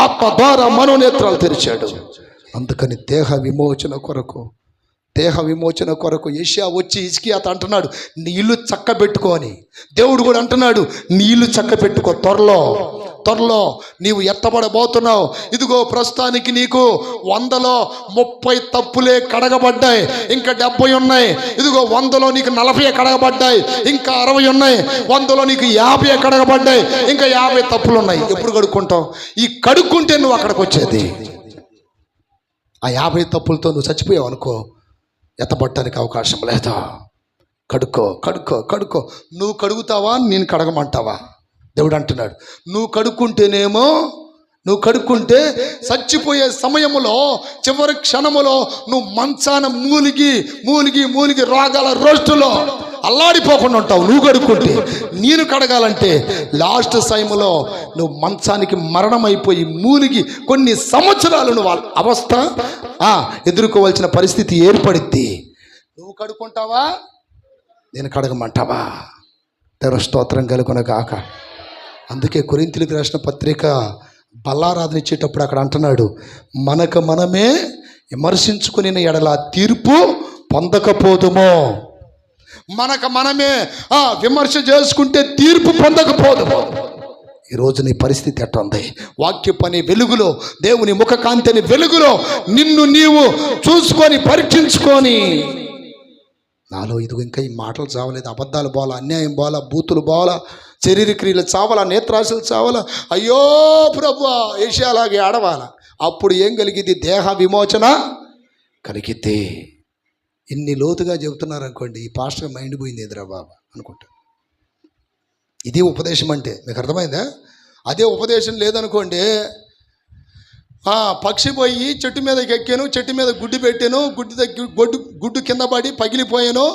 ఆత్మ ద్వారా మనోనేత్రాలు తెరిచాడు. అందుకని దేహ విమోచన కొరకు యెషయా వచ్చి హిజ్కియాతో అంటున్నాడు, నీ ఇల్లు చక్క పెట్టుకొని. దేవుడు కూడా అంటున్నాడు, నీ ఇల్లు చక్క పెట్టుకో, త్వరలో నీవు ఎత్తబడబోతున్నావు. ఇదిగో ప్రస్తుతానికి నీకు 100లో 30 తప్పులే కడగబడ్డాయి, ఇంకా 70 ఉన్నాయి. ఇదిగో 100లో నీకు 40 కడగబడ్డాయి, ఇంకా 60 ఉన్నాయి. 100లో నీకు 50 కడగబడ్డాయి, ఇంకా 50 తప్పులు ఉన్నాయి. ఎప్పుడు కడుక్కుంటావు? ఈ కడుక్కుంటే నువ్వు అక్కడికి వచ్చేది. ఆ 50 తప్పులతో నువ్వు చచ్చిపోయావు అనుకో, ఎత్తబట్టడానికి అవకాశం లేదా. కడుక్కో. నువ్వు కడుగుతావా, నేను కడగమంటావా? దేవుడు అంటున్నాడు, నువ్వు కడుక్కుంటే చచ్చిపోయే సమయములో, చివరి క్షణములో నువ్వు మంచాన మూలిగి రోగాల రోస్టులో అల్లాడిపోకుండా ఉంటావు. నువ్వు కడుక్కుంటే. నేను కడగాలంటే లాస్ట్ టైంలో నువ్వు మంచానికి మరణమైపోయి మూలిగి కొన్ని సంవత్సరాలు నువ్వు అవస్థ ఎదుర్కోవాల్సిన పరిస్థితి ఏర్పడిద్ది. నువ్వు కడుక్కుంటావా, నేను కడగమంటావా? దేవుని స్తోత్రం కలుగును గాక. అందుకే కొరింథీయులకు రాసిన పత్రిక బల్లారాధన ఇచ్చేటప్పుడు అక్కడ అంటున్నాడు, మనకు మనమే విమర్శించుకుని ఎడల తీర్పు పొందకపోదుమో. మనకు మనమే విమర్శ చేసుకుంటే తీర్పు పొందకపోదుమో. ఈరోజు నీ పరిస్థితి ఎట్లా ఉంది? వాక్య పని వెలుగులో, దేవుని ముఖ కాంతిని వెలుగులో నిన్ను నీవు చూసుకొని పరీక్షించుకొని, నాలో ఇదిగో ఇంకా ఈ మాటలు చావలేదు, అబద్ధాలు పోవాలా, అన్యాయం పోవాలా, బూతులు పోవాలా, శరీర క్రియలు చావాలా, నేత్రాశలు చావాలా, అయ్యో ప్రభువా ఏషియాలాగే ఆడవాలా. అప్పుడు ఏం కలిగిద్ది? దేహ విమోచన కలిగిద్ది. ఇన్ని లోతుగా చెబుతున్నారు అనుకోండి, ఈ పాస్టర్ మైండ్ పోయింది ఎదురా బాబా అనుకుంటా. ఇది ఉపదేశం అంటే. మీకు అర్థమైందా? అదే ఉపదేశం లేదనుకోండి, పక్షి పోయి చెట్టు మీదకి ఎక్కాను, చెట్టు మీద గుడ్డు పెట్టాను, గుడ్డు కింద పడి పగిలిపోయాను,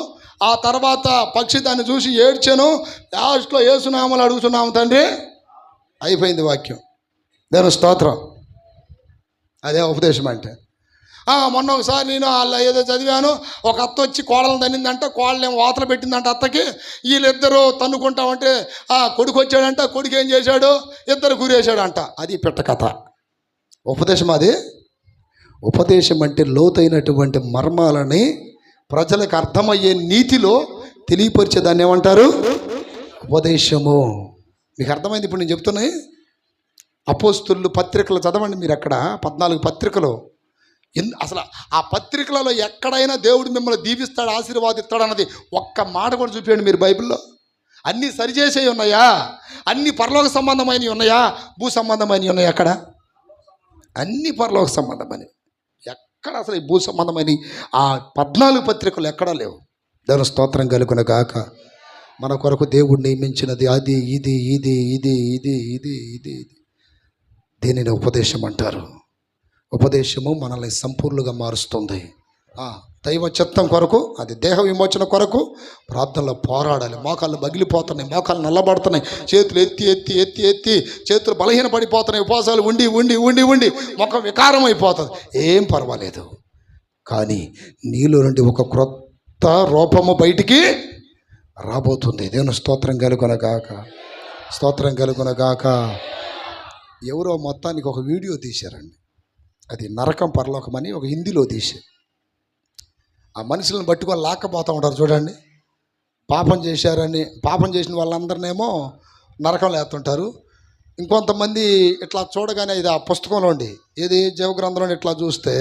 ఆ తర్వాత పక్షి దాన్ని చూసి ఏడ్చాను, లాస్ట్లో యేసునామలు అడుగుతున్నాము తండ్రి, అయిపోయింది వాక్యం. దేవుని స్తోత్రం. అదే ఉపదేశం అంటే. మొన్న ఒకసారి నేను వాళ్ళ ఏదో చదివాను, ఒక అత్త వచ్చి కోడలను తన్నిందంట, కోడలేమో వాతలు పెట్టిందంట అత్తకి. వీళ్ళిద్దరూ తన్నుకుంటామంటే కొడుకు వచ్చాడంట, కొడుకు ఏం చేశాడు? ఇద్దరు గురేశాడంట. అది పెట్ట కథ. ఉపదేశం అది. ఉపదేశం అంటే లోతైనటువంటి మర్మాలని ప్రజలకు అర్థమయ్యే నీతిలో తెలియపరిచేదాన్ని ఏమంటారు? ఉపదేశము. మీకు అర్థమైంది ఇప్పుడు నేను చెప్తున్నాయి. అపోస్తులు పత్రికలు చదవండి మీరు. అక్కడ 14 పత్రికలు. అసలు ఆ పత్రికలలో ఎక్కడైనా దేవుడు మిమ్మల్ని దీవిస్తాడు, ఆశీర్వాదిస్తాడు అన్నది ఒక్క మాట కూడా చూపించండి మీరు బైబిల్లో. అన్నీ సరిచేసేవి ఉన్నాయా? అన్నీ పరలోక సంబంధమైనవి ఉన్నాయా? భూ సంబంధమైనవి ఉన్నాయా? అక్కడ అన్ని పరలోక సంబంధమని. ఎక్కడ అసలు ఈ భూ సంబంధమైన ఆ 14 పత్రికలు ఎక్కడా లేవు. దేవుని స్తోత్రం కలుగును గాక. మన కొరకు దేవుడు నియమించినది అది, ఇది ఇది ఇది ఇది ఇది ఇది ఇది దీనిని ఉపదేశం అంటారు. ఉపదేశము మనల్ని సంపూర్ణంగా మారుస్తుంది. దైవ చిత్తం కొరకు, అది దేహ విమోచన కొరకు ప్రార్థనలో పోరాడాలి. మోకాళ్ళు పగిలిపోతున్నాయి, మోకాళ్ళు నల్లబడుతున్నాయి, చేతులు ఎత్తి ఎత్తి ఎత్తి ఎత్తి చేతులు బలహీనపడిపోతున్నాయి, ఉపవాసాలు ఉండి ఉండి ఉండి ఉండి ముఖం వికారం అయిపోతుంది. ఏం పర్వాలేదు, కానీ నీలో నుండి ఒక క్రొత్త రూపము బయటికి రాబోతుంది. దేవుని స్తోత్రం కలుగునగాక. స్తోత్రం కలుగునగాక. ఎవరో మొత్తానికి ఒక వీడియో తీశారండి. అది నరకం పరలోకం అని ఒక హిందీలో తీశారు. ఆ మనుషులను పట్టుకొని లాక్కపోతూ ఉంటారు చూడండి. పాపం చేసిన వాళ్ళందరినేమో నరకంలో వేస్తుంటారు. ఇంకొంతమంది ఇట్లా చూడగానే ఇది ఆ పుస్తకంలో ఉండి ఏది జీవగ్రంథంలో ఇట్లా చూస్తే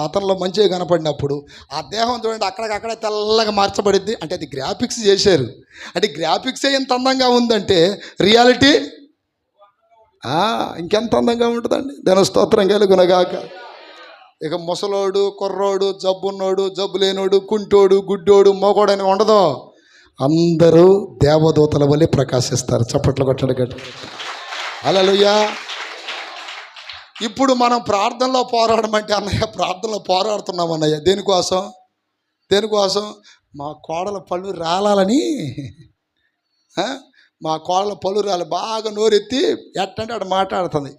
అతనిలో మంచిగా కనపడినప్పుడు ఆ దేహం చూడండి అక్కడికక్కడే తెల్లగా మార్చబడిద్ది. అంటే అది గ్రాఫిక్స్ చేశారు. అంటే గ్రాఫిక్సే ఎంత అందంగా ఉందంటే రియాలిటీ ఇంకెంత అందంగా ఉంటుందండి. దాని స్తోత్రం కలుగునగాక. ఇక ముసలోడు, కుర్రోడు, జబ్బున్నోడు, జబ్బు లేనోడు, కుంటోడు, గుడ్డోడు, మోగోడని ఉండదు. అందరూ దేవదూతల వల్లే ప్రకాశిస్తారు. చప్పట్లు కొట్టడు గట్టి. హల్లెలూయా. ఇప్పుడు మనం ప్రార్థనలో పోరాడమంటే అన్నయ్య ప్రార్థనలో పోరాడుతున్నాం అన్నయ్య. దేనికోసం మా కోడల పళ్ళు రాలని. మా కోడల పళ్ళు రాలి బాగా నోరెత్తి ఎట్టంటే అక్కడ మాట్లాడుతుంది.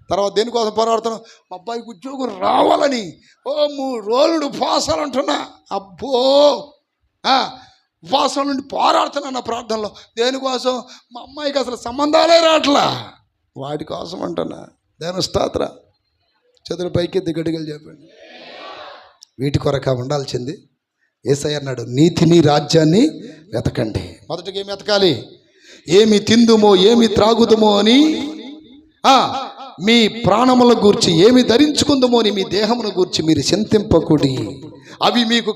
తర్వాత దేనికోసం పోరాడుతున్నాం? మా అబ్బాయికి ఉద్యోగం రావాలని. 3 రోజులు ఉపవాసాలు అంటున్నా. అబ్బో ఉపవాసం నుండి పోరాడుతున్నా నా ప్రార్థనలో. దేనికోసం? మా అమ్మాయికి అసలు సంబంధాలే రావట్లా. వాటి కోసం అంటున్నా. దేని స్తోత్ర. చేతులు పైకెత్తి గడిగలు చెప్పండి. వీటి కొరక ఉండాల్సింది. యేసయ్య అన్నాడు, నీతిని రాజ్యాన్ని వెతకండి. మొదటిగా ఏమి వెతకాలి? ఏమి తిందుమో ఏమి త్రాగుదుమో అని, మీ ప్రాణముల గూర్చి ఏమి ధరించుకుందుమో అని మీ దేహమును గూర్చి మీరు చింతింపకుడి. అవి మీకు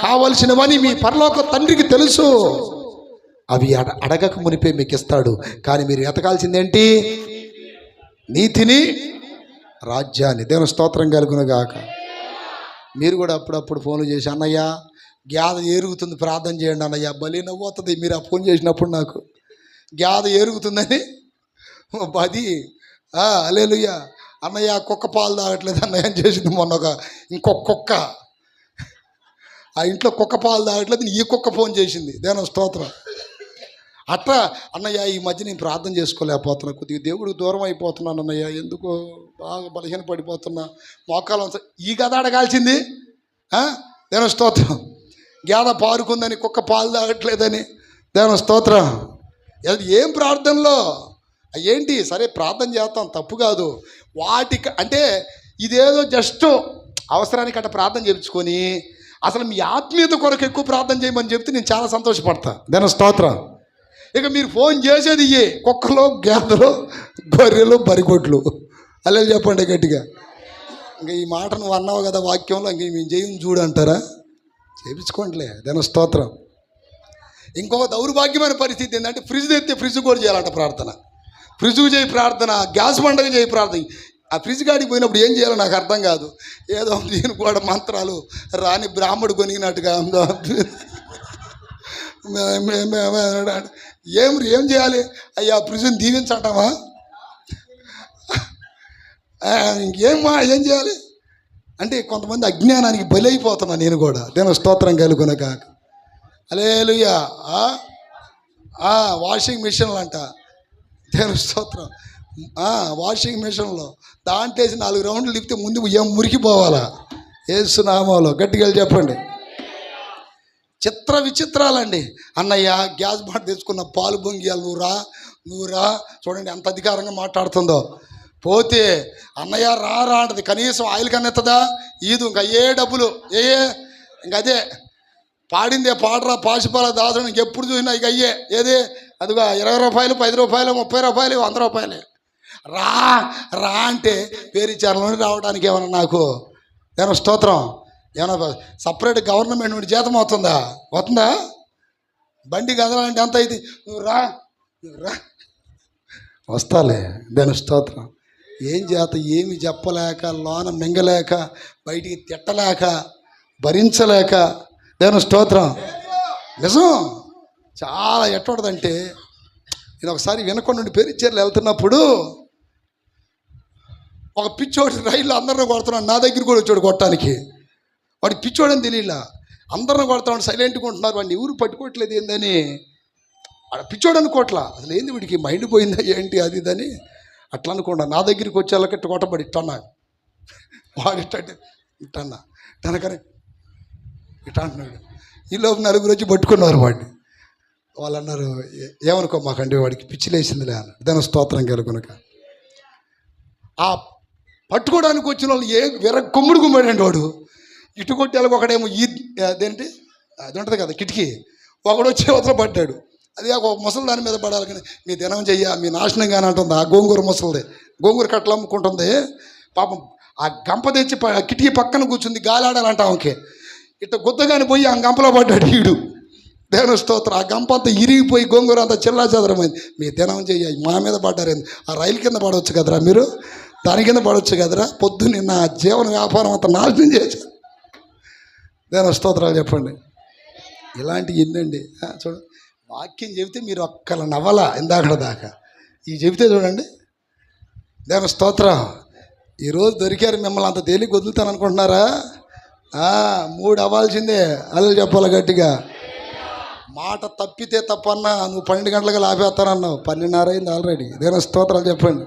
కావలసినవని మీ పరలోక తండ్రికి తెలుసు. అవి అడగక మునిపే మీకు ఇస్తాడు. కానీ మీరు వెతకాల్సిందేంటి? నీతిని రాజ్యాన్ని. దేవుని స్తోత్రం కలుగునుగాక. మీరు కూడా అప్పుడప్పుడు ఫోన్లు చేసి, అన్నయ్య గ్యాద ఏరుగుతుంది ప్రార్థన చేయండి అన్నయ్య. భలే నవ్వుతుంది మీరు ఆ ఫోన్ చేసినప్పుడు. నాకు గ్యాద ఏరుగుతుందని 10 హల్లెలూయా అన్నయ్య కుక్క పాలు తాగట్లేదు అన్నయ్య అని చేసింది మొన్న ఇంకొక కుక్క. ఆ ఇంట్లో కుక్క పాలు తాగట్లేదు, ఈ కుక్క ఫోన్ చేసింది. దేవుని స్తోత్రం. అట్లా అన్నయ్య ఈ మధ్య నేను ప్రార్థన చేసుకోలేకపోతున్నా, కొద్దిగా దేవుడికి దూరం అయిపోతున్నాను అన్నయ్య, ఎందుకో బాగా బలహీన పడిపోతున్నా, మోకాలు ఈ కథ అడగాల్సింది. దేవుని స్తోత్రం. గేద పారుకుందని కుక్క పాలు తాగట్లేదని. దేవుని స్తోత్రం. ఏం ప్రార్థనలో ఏంటి? సరే ప్రార్థన చేస్తాం, తప్పు కాదు. వాటికి అంటే ఇదేదో జస్ట్ అవసరానికి అట్లా ప్రార్థన చేయించుకొని అసలు మీ ఆత్మీయత కొరకు ఎక్కువ ప్రార్థన చేయమని చెప్తే నేను చాలా సంతోషపడతా. దేవుని స్తోత్రం. ఇక మీరు ఫోన్ చేసేది ఇయ్యే కుక్కలు, గేదెలు, గొర్రెలు, బరిగొడ్లు. అలా చెప్పండి గట్టిగా. ఇంకా ఈ మాట నువ్వు అన్నావు కదా వాక్యంలో, ఇంక మేము చేయం చూడు అంటారా? చేయించుకోండిలే. దేవుని స్తోత్రం. ఇంకొక దౌర్భాగ్యమైన పరిస్థితి ఏంటంటే ఫ్రిడ్జ్ తెస్తే ఫ్రిడ్జ్ కూడా చేయాలంట ప్రార్థన. ఫ్రిడ్జ్కు చేయి ప్రార్థన, గ్యాస్ బండకు చేయి ప్రార్థన. ఆ ఫ్రిడ్జ్ కాడికి పోయినప్పుడు ఏం చేయాలో నాకు అర్థం కాదు. ఏదో దీని కూడా మంత్రాలు రాని బ్రాహ్మడు కొనిగినట్టుగా ఉందో. ఏం చేయాలి? అయ్యా ఫ్రిడ్జ్ని దీవించటమా? ఏం చేయాలి అంటే కొంతమంది అజ్ఞానానికి బలైపోతున్నా నేను కూడా. దేవుని స్తోత్రం కలుగునగా. హల్లెలూయా. వాషింగ్ మిషన్లు అంట. దేవుని స్తోత్రం. వాషింగ్ మిషన్లో దాంటేసి 4 రౌండ్లు తిప్పితే ముందు ఏం మురికిపోవాలా? యేసు నామములో గట్టిగా చెప్పండి. చిత్ర విచిత్రాలండి. అన్నయ్య గ్యాస్ బండ తెచ్చుకున్న పాలు బొంగియాలు నువ్వు రా చూడండి ఎంత అధికారంగా మాట్లాడుతుందో. పోతే అన్నయ్య రా అంటది. కనీసం ఆయిల్ కన్నెత్తదా? ఈదు ఇంకా అయ్యే డబ్బులు ఇంకదే పాడిందే పాడరా పాసిపాల దాసడం ఇంకెప్పుడు చూసినా ఇక అయ్యే ఏది అదిగా 20 రూపాయలు, 10 రూపాయలు, 30 రూపాయలు, 100 రూపాయలు. రా అంటే పేరిచారంలోనే రావడానికి ఏమన్నా నాకు ఏమన్నా స్తోత్రం ఏమన్నా సపరేట్ గవర్నమెంట్ నుండి జీతం వస్తుందా? బండి కదలాలంటే ఎంత అయింది? నువ్వు రా వస్తాలే. దాని స్తోత్రం. ఏం చేత ఏమి చెప్పలేక, లోన మింగలేక, బయటికి తిట్టలేక, భరించలేక. దాని స్తోత్రం. నిజం చాలా ఎట్టోడదంటే, నేను ఒకసారి వినకొండ నుండి పేరిచేర్లు వెళ్తున్నప్పుడు ఒక పిచ్చోడు రైల్లో అందరిని కొడుతున్నాడు. నా దగ్గర కూడా వచ్చాడు కొట్టడానికి. వాడికి పిచ్చోడని తెలియలా. అందరిని కొడతాడు, సైలెంట్గా ఉంటున్నారు. వాడిని ఎవరు పట్టుకోవట్లేదు ఏందని. వాడు పిచ్చోడు అనుకోవట్లా. అసలు ఏంది వీడికి మైండ్ పోయిందా ఏంటి అది ఇదని అట్లా అనుకోండి. నా దగ్గరికి వచ్చేళ్ళకి ఇట్ట కొట్టబడి ఇట్టన్నాడు. వాడు ఇట్టన్నా తనకనే ఇట్ట అంటున్నాడు. ఈలోపు 4 వచ్చి పట్టుకున్నారు వాడిని. వాళ్ళు అన్నారు, ఏమనుకో మాకండి వాడికి పిచ్చిలేసిందిలే అన్నాడు. దాని స్తోత్రం కలుగునక. ఆ పట్టుకోవడానికి వచ్చిన వాళ్ళు కొమ్ముడు గుమ్మాడండి వాడు. ఇటు కొట్టేళ్ళకి ఒకడేమో అదేంటి అది ఉంటుంది కదా కిటికీ, ఒకడు వచ్చి అవతల పడ్డాడు. అది ఒక ముసలి దాని మీద పడాలి కానీ మీ దినం చెయ్య మీ నాశనం కానీ అంటుంది. ఆ గోంగూర ముసలిది గోంగూర కట్టలు అమ్ముకుంటుంది. పాపం ఆ గంప తెచ్చి ఆ కిటికీ పక్కన కూర్చుంది, గాలి ఆడాలంట ఆమెకి. ఇట్లా గుద్దగాని పోయి ఆ గంపలో పడ్డాడు ఈడు. దేవుని స్తోత్రం. ఆ గంప అంతా ఇరిగిపోయి గోంగూర అంతా చిల్లా చెదరమైంది. మీ దినం చెయ్య మా మీద పడ్డారేంది. ఆ రైలు కింద పడవచ్చు కదరా మీరు, దాని కింద పడవచ్చు కదరా. పొద్దున్న నా జీవన వ్యాపారం అంతా నాశనం చేశారు. దేవుని స్తోత్రాలు చెప్పండి. ఇలాంటివి ఎన్నండి. చూడండి, వాక్యం చెబితే మీరు ఒక్కల నవ్వాల ఇందాకడ దాకా. ఇవి చెబితే చూడండి. దేవుని స్తోత్రం. ఈరోజు దొరికారు, మిమ్మల్ని అంత తేలిక వదులుతాను అనుకుంటున్నారా? 3 అవ్వాల్సిందే. అల్లు చెప్పాలి గట్టిగా. మాట తప్పితే తప్పన్నా నువ్వు 12 గంటలకు లాపేస్తానన్నావు, 12:30 అయింది ఆల్రెడీ. దేవుని స్తోత్రాలు చెప్పండి.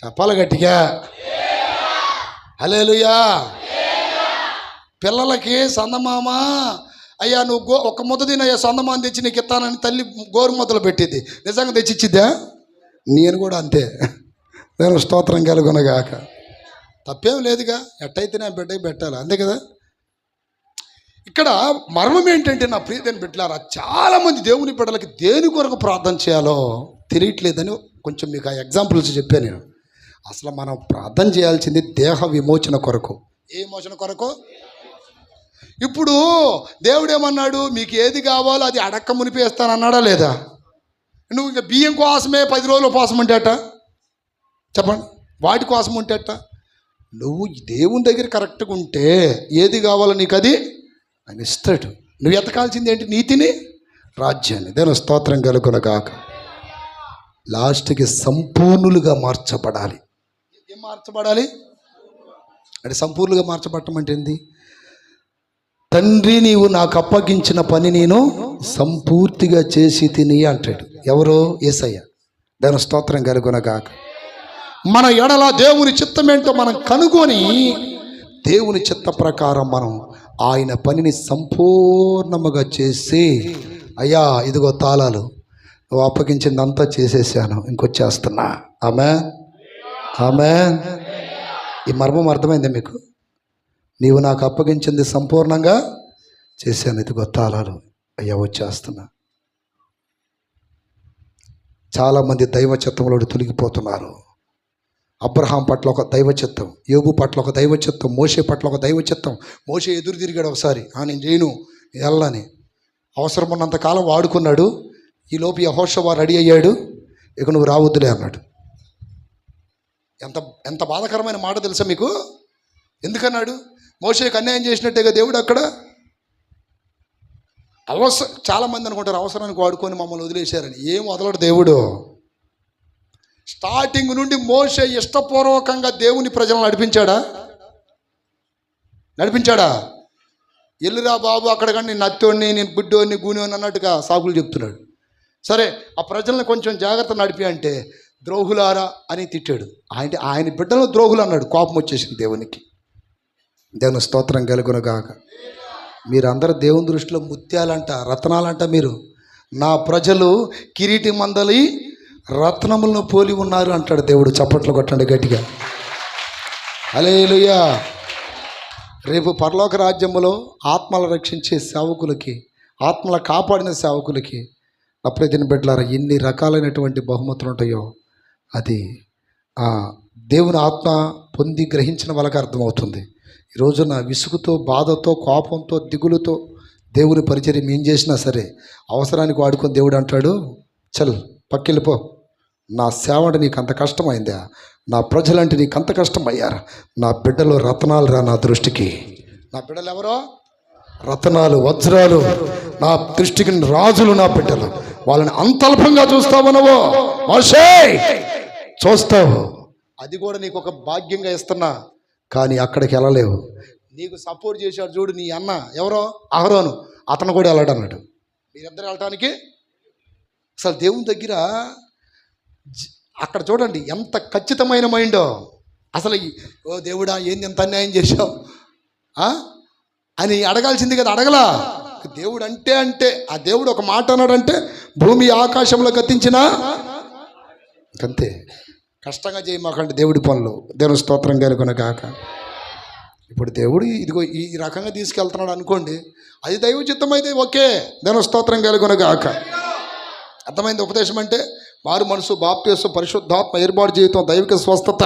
చెప్పాలి గట్టిగా. హల్లెలూయా. పిల్లలకి సందమామ అయ్యా నువ్వు ఒక ముద్ద తినయ్యా సందమామ తెచ్చి నీకు ఇస్తానని తల్లి గోరు ముద్దలు పెట్టింది. నిజంగా తెచ్చిచ్చిద్దా? నేను కూడా అంతే. నేను స్తోత్రం కలుగునగాక. తప్పేం లేదుగా, ఎట్టయితే నా బిడ్డకి పెట్టాలి, అంతే కదా. ఇక్కడ మర్మం ఏంటంటే నా ప్రియతని బిడ్డలారా, చాలామంది దేవుని బిడ్డలకి దేని కొరకు ప్రార్థన చేయాలో తెలియట్లేదని కొంచెం మీకు ఆ ఎగ్జాంపుల్స్ చెప్పాను నేను. అసలు మనం ప్రార్థన చేయాల్సింది దేహ విమోచన కొరకు. ఏ విమోచన కొరకు? ఇప్పుడు దేవుడు ఏమన్నాడు? మీకు ఏది కావాలో అది అడక్క మునిపేస్తానన్నాడా లేదా? నువ్వు ఇంకా బియ్యం కోసమే 10 రోజులు ఉపవాసం ఉంటేట చెప్పండి, వాటి కోసం ఉంటేట. నువ్వు దేవుని దగ్గర కరెక్ట్గా ఉంటే ఏది కావాలో నీకు అది ఆయన ఇస్తాడు. నువ్వు ఎతకాల్సింది ఏంటి? నీతిని, రాజ్యాన్ని. దేవుని స్తోత్రం కలుగునగాక. లాస్ట్కి సంపూర్ణులుగా మార్చబడాలి. ఏం మార్చబడాలి అంటే? సంపూర్ణంగా మార్చబడటం అంటే ఏంది? తండ్రి నీవు నాకు అప్పగించిన పని నేను సంపూర్తిగా చేసి తిని అంటాడు. ఎవరో? యేసయ్య. దేవుని స్తోత్రం కలుగునగాక. మన ఎడల దేవుని చిత్తం ఏంటో మనం కనుగొని దేవుని చిత్త ప్రకారం మనం ఆయన పనిని సంపూర్ణముగా చేసి, అయ్యా ఇదిగో తాళాలు, నువ్వు అప్పగించిందంతా చేసేసాను, ఇంకొచ్చేస్తున్నా. ఆమేన్, ఆమేన్. ఈ మర్మం అర్థమైందా మీకు? నీవు నాకు అప్పగించింది సంపూర్ణంగా చేశాను, ఇదిగో తాళాలు, అయ్యా వచ్చేస్తున్నా. చాలామంది దైవ చిత్తంలో తొలగిపోతున్నారు. అబ్రహాం పట్ల ఒక దైవ చిత్తం, యోబు పట్ల ఒక దైవ చిత్తం, మోషే పట్ల ఒక దైవ చిత్తం. మోషే ఎదురు తిరిగాడు ఒకసారి, నేను చేయను వెళ్ళని. అవసరం ఉన్నంత కాలం వాడుకున్నాడు. ఈలోపు యెహోషువ రెడీ అయ్యాడు, ఇక నువ్వు రావద్దులే అన్నాడు. ఎంత ఎంత బాధాకరమైన మాట తెలుసా మీకు? ఎందుకన్నాడు? మోషేకి అన్యాయం చేసినట్టేగా దేవుడు అక్కడ. చాలామంది అనుకుంటారు అవసరానికి వాడుకొని మమ్మల్ని వదిలేశారని. ఏం వదలడు దేవుడు. స్టార్టింగ్ నుండి మోషే ఇష్టపూర్వకంగా దేవుని ప్రజలను నడిపించాడా? ఎల్లురా బాబు అక్కడ కానీ నేను నత్తోడిని, నేను బుడ్డోడిని, గూనోని అన్నట్టుగా సాకులు చెప్తున్నాడు. సరే ఆ ప్రజల్ని కొంచెం జాగ్రత్త నడిపి అంటే ద్రోహులారా అని తిట్టాడు. ఆయన బిడ్డలు ద్రోహులు అన్నాడు. కోపం వచ్చేసింది దేవునికి. దేవుని స్తోత్రం కలుగునగాక. మీరందరూ దేవుని దృష్టిలో ముత్యాలంట, రత్నాలంట. మీరు నా ప్రజలు కిరీటి మందలి రత్నములను పోలి ఉన్నారు అంటాడు దేవుడు. చప్పట్లు కొట్టండి గట్టిగా. హల్లెలూయా. రేపు పరలోక రాజ్యములో ఆత్మలు రక్షించే సేవకులకి, ఆత్మల కాపాడిన సేవకులకి నా ప్రతిని బిడ్డలారా ఎన్ని రకాలైనటువంటి బహుమతులు ఉంటాయో అది దేవుని ఆత్మ పొంది గ్రహించిన వాళ్ళకి అర్థమవుతుంది. ఈ రోజున విసుగుతో, బాధతో, కోపంతో, దిగులుతో దేవుని పరిచర్య ఏం చేసినా సరే అవసరానికి వాడుకొని దేవుడు అంటాడు, చల్ పక్కెళ్ళిపో. నా సేవ అంటే నీకు అంత కష్టమైందా? నా ప్రజలంటే నీకు అంత కష్టమయ్యారా? నా బిడ్డలు రత్నాలు రా నా దృష్టికి. నా బిడ్డలు ఎవరో? రత్నాలు, వజ్రాలు. నా దృష్టికి రాజులు నా బిడ్డలు. వాళ్ళని అంతల్పంగా చూస్తావు నువ్వు. మోషే చూస్తావు. అది కూడా నీకు ఒక భాగ్యంగా ఇస్తున్నా, కానీ అక్కడికి వెళ్ళలేవు. నీకు సపోర్ట్ చేశాడు చూడు నీ అన్న, ఎవరో అహరోను, అతను కూడా వెళ్ళాడు అన్నాడు. మీరిద్దరు వెళ్ళటానికి అసలు దేవుని దగ్గర అక్కడ చూడండి ఎంత ఖచ్చితమైన మైండో. అసలు ఓ దేవుడా ఏంది ఎంత అన్యాయం చేశావు అని అడగాల్సింది కదా, అడగలా. దేవుడు అంటే ఆ దేవుడు ఒక మాట అన్నాడంటే భూమి ఆకాశంలో గతించినా అంతే. కష్టంగా చేయమాకండి దేవుడి పనులు. దేవుని స్తోత్రం కలుగునగాక. ఇప్పుడు దేవుడు ఇదిగో ఈ రకంగా తీసుకెళ్తున్నాడు అనుకోండి, అది దైవ చిత్తం అయితే ఓకే, దాని స్తోత్రం కలుగునగాక. అర్థమైంది? ఉపదేశం అంటే మారు మనసు, బాప్తిస్మం, పరిశుద్ధాత్మ, ఏర్పాటు జీవితం, దైవిక స్వస్థత,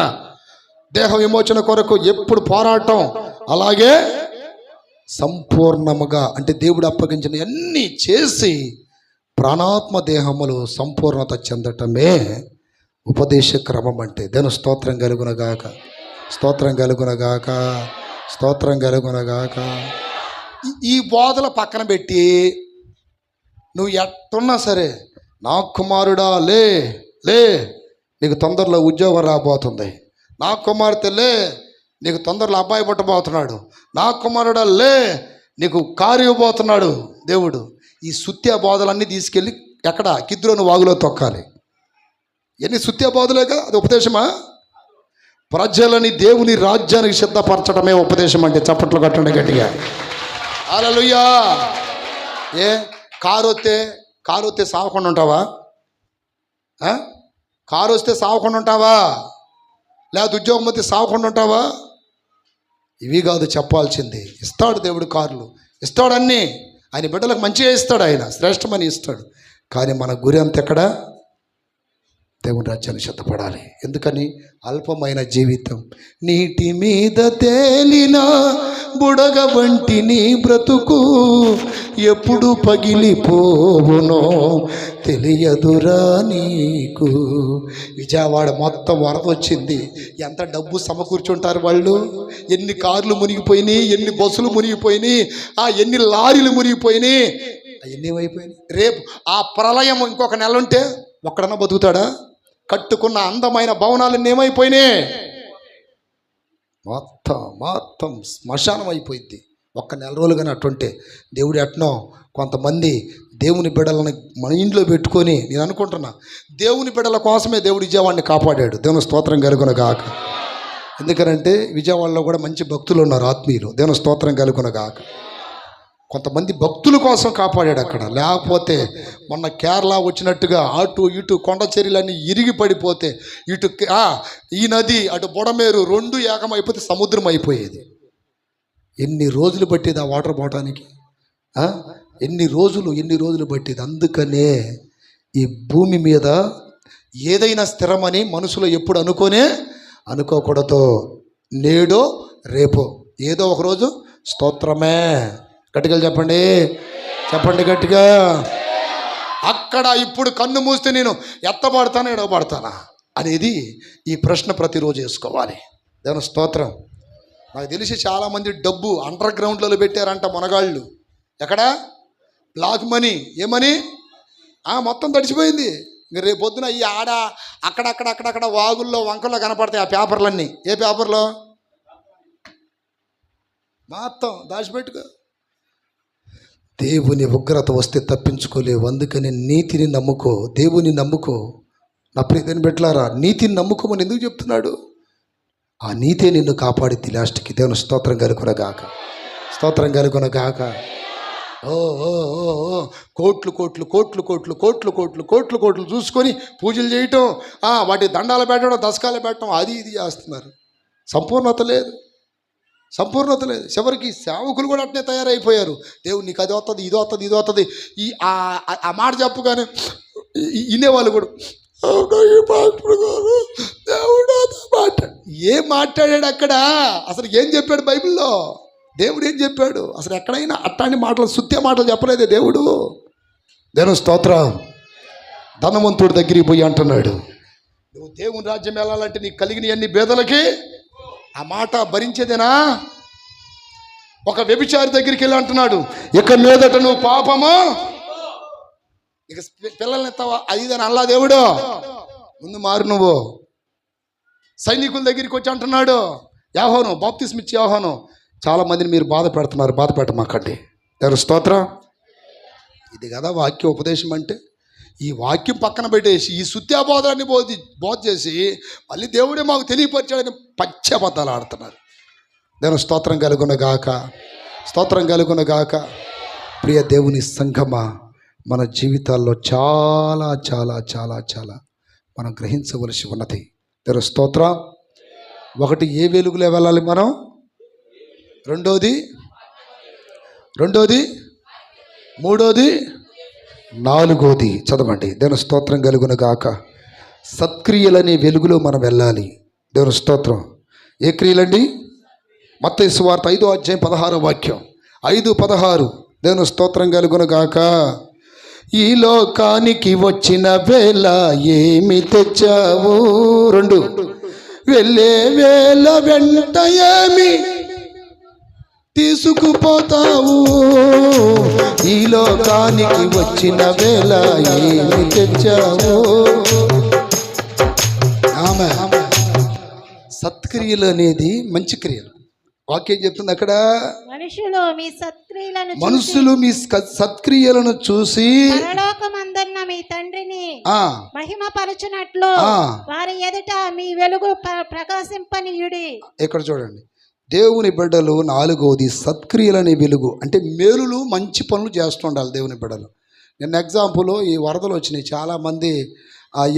దేహ విమోచన కొరకు ఎప్పుడు పోరాటం, అలాగే సంపూర్ణముగా అంటే దేవుడు అప్పగించిన అన్నీ చేసి ప్రాణాత్మ దేహములు సంపూర్ణత చెందటమే ఉపదేశ క్రమం అంటే. దేని స్తోత్రం కలుగునగాక, స్తోత్రం కలుగునగాక, స్తోత్రం కలుగునగాక. ఈ బోధల పక్కన పెట్టి నువ్వు ఎట్టున్నా సరే, నా కుమారుడా లే లే, నీకు తొందరలో ఉద్యోగం రాబోతుంది, నా కుమార్తె లే, నీకు తొందరలో అబ్బాయి పుట్టబోతున్నాడు, నా కుమారుడా లే, నీకు కారు ఇవ్వబోతున్నాడు దేవుడు. ఈ సుత్య బోధలన్నీ తీసుకెళ్ళి ఎక్కడ కిద్రోను వాగులో తొక్కాలి. ఎన్ని సుత్య బోధలేగా, అది ఉపదేశమా? ప్రజలని దేవుని రాజ్యానికి సిద్ధపరచడమే ఉపదేశం అంటే. చప్పట్లు కట్టండి గట్టిగా. హల్లెలూయా. ఏ కారు వస్తే సావకుండా ఉంటావా? కారు వస్తే సావకుండా ఉంటావా? లేదా ఉద్యోగం వస్తే సావకుండా ఉంటావా? ఇవి కాదు చెప్పాల్సింది. ఇస్తాడు దేవుడు కార్లు, ఇస్తాడు అన్నీ, ఆయన బిడ్డలకు మంచిగా ఇస్తాడు, ఆయన శ్రేష్టమని ఇస్తాడు. కానీ మన గురి అంత ఎక్కడ? దేవుని రాజ్యాన్ని సిద్ధపడాలి. ఎందుకని? అల్పమైన జీవితం, నీటి మీద తేలిన బుడగ వంటి నీ బ్రతుకు ఎప్పుడు పగిలిపోవునో తెలియదురా నీకు. విజయవాడ మొత్తం వరద వచ్చింది. ఎంత డబ్బు సమకూర్చుంటారు వాళ్ళు? ఎన్ని కార్లు మునిగిపోయినాయి, ఎన్ని బస్సులు మునిగిపోయినాయి, ఎన్ని లారీలు మునిగిపోయినాయి, అవన్నీ ఏమైపోయినాయి. రేపు ఆ ప్రళయం ఇంకొక నెల ఉంటే ఒక్కడన్నా బతుకుతాడా? కట్టుకున్న అందమైన భవనాలన్నీ ఏమైపోయినాయి? మొత్తం శ్మశానం అయిపోయింది. ఒక్క నెల రోజులు కానీ అట్టుంటే. దేవుడు ఎట్నో కొంతమంది దేవుని బిడ్డలను మన ఇంట్లో పెట్టుకొని, నేను అనుకుంటున్నా దేవుని బిడ్డల కోసమే దేవుడు విజయవాడని కాపాడాడు. దేవుని స్తోత్రం కలుగునగాక. ఎందుకనంటే విజయవాడలో కూడా మంచి భక్తులు ఉన్నారు, ఆత్మీయులు. దేవుని స్తోత్రం కలుగునగాక. కొంతమంది భక్తుల కోసం కాపాడాడు అక్కడ. లేకపోతే మొన్న కేరళ వచ్చినట్టుగా అటు ఇటు కొండ చర్యలన్నీ ఇరిగి పడిపోతే, ఇటు ఈ నది అటు బొడమేరు రెండు ఏకమైపోతే సముద్రం అయిపోయేది. ఎన్ని రోజులు పట్టేది ఆ వాటర్ పోవటానికి? ఎన్ని రోజులు పట్టేది. అందుకనే ఈ భూమి మీద ఏదైనా స్థిరమని మనసులో ఎప్పుడు అనుకోకూడదు. నేడో రేపో ఏదో ఒకరోజు స్తోత్రమే. గట్టిగా చెప్పండి గట్టిగా. అక్కడ ఇప్పుడు కన్ను మూస్తే నేను ఎత్తబడతానా ఎడవబడతానా అనేది ఈ ప్రశ్న ప్రతిరోజు వేసుకోవాలి. దేవుని స్తోత్రం. నాకు తెలిసి చాలామంది డబ్బు అండర్ గ్రౌండ్లలో పెట్టారంట మనగాళ్ళు. ఎక్కడ? Black money. ఏమని? మొత్తం తడిచిపోయింది. ఇంక రేపు పొద్దున ఈ అక్కడక్కడ వాగుల్లో వంకల్లో కనపడతాయి ఆ పేపర్లన్నీ. ఏ పేపర్లో? మొత్తం దాచిపెట్టుకో. దేవుని ఉగ్రత వస్తే తప్పించుకోలేవు. అందుకని నీతిని నమ్ముకో, దేవుని నమ్ముకో. నా ప్రియని బిడ్డలారా, నీతిని నమ్ముకోమని ఎందుకు చెప్తున్నాడు? ఆ నీతే నిన్ను కాపాడిద్ది లాస్ట్కి. దేవుని స్తోత్రం కలుగునగాక, స్తోత్రం కలుగునగాక. కోట్లు చూసుకొని పూజలు చేయటం, వాటి దండాలు పెట్టడం, దశకాలు పెట్టడం, అది ఇది చేస్తున్నారు. సంపూర్ణత లేదు. చివరికి సేవకులు కూడా అట్నే తయారైపోయారు. దేవుడు నీకు అది వస్తుంది, ఇది వస్తుంది ఆ మాట చెప్పగానే వినేవాళ్ళు కూడా దేవుడు ఏం మాట్లాడాడు అక్కడ? అసలు ఏం చెప్పాడు బైబిల్లో? దేవుడు ఏం చెప్పాడు? అసలు ఎక్కడైనా అట్లాంటి మాటలు, సుత్య మాటలు చెప్పలేదే దేవుడు. దేవుని స్తోత్రం. ధనవంతుడి దగ్గరికి పోయి అంటున్నాడు, నువ్వు దేవుని రాజ్యం వెళ్ళాలంటే నీకు కలిగిన అన్ని బేదలకి ఆ మాట భరించేదేనా? ఒక వ్యభిచారి దగ్గరికి వెళ్ళి అంటున్నాడు, ఇక మీదట నువ్వు పాపము ఇక పిల్లల్ని ఎత్తావా అది అని అల్లా దేవుడు. ముందు మారు. నువ్వు సైనికుల దగ్గరికి వచ్చి అంటున్నాడు, యోహాను బాప్తిస్మం ఇచ్చే యోహాను, చాలా మందిని మీరు బాధ పెట్టమాకండి. ఎవరు స్తోత్రం. ఇది కదా వాక్య ఉపదేశం అంటే. ఈ వాక్యం పక్కన పెట్టేసి ఈ సుత్యాబోధాన్ని బోధ చేసి మళ్ళీ దేవుడే మాకు తెలియపరిచాడని పచ్చబద్ధాలు ఆడుతున్నారు. దేవుని స్తోత్రం కలుగునగాక, స్తోత్రం కలుగునగాక. ప్రియ దేవుని సంఘమా, మన జీవితాల్లో చాలా చాలా చాలా చాలా మనం గ్రహించవలసి ఉన్నది. దేవుని స్తోత్రం. ఒకటి, ఏ వెలుగులో వెళ్ళాలి మనం? రెండోది మూడోది నాలుగోది చదవండి. దేవుని స్తోత్రం కలుగును గాక. సత్క్రియలనే వెలుగులో మనం వెళ్ళాలి. దేవుని స్తోత్రం. ఏ క్రియలండి? మత్తయి సువార్త 5వ అధ్యాయం 16వ వాక్యం. 5:16. దేవుని స్తోత్రం కలుగును గాక. ఈ లోకానికి వచ్చిన వేళ ఏమి తెచ్చావు? 2 వెళ్ళే వేళ వెంట ఏమి తీసుకుపోతావు? ఈ లోకానికి వచ్చిన వేళ ఏమి తెచ్చావు? ఆమె సత్క్రియలు అనేది మంచి క్రియలు. వాక్యం చెప్తుంది అక్కడ, మనుషులు మీ సత్క్రియలను చూసి పరలోకమందున్న మీ తండ్రిని మహిమపరచునట్లు వారి ఎదుట మీ వెలుగు ప్రకాశింపనీయుడి. ఇక్కడ చూడండి, దేవుని బిడ్డలు 4వది సత్క్రియలనే వెలుగు. అంటే మేలులు మంచి పనులు చేస్తుండాలి దేవుని బిడ్డలు. నిన్న ఎగ్జాంపుల్, ఈ వరదలు వచ్చినాయి, చాలామంది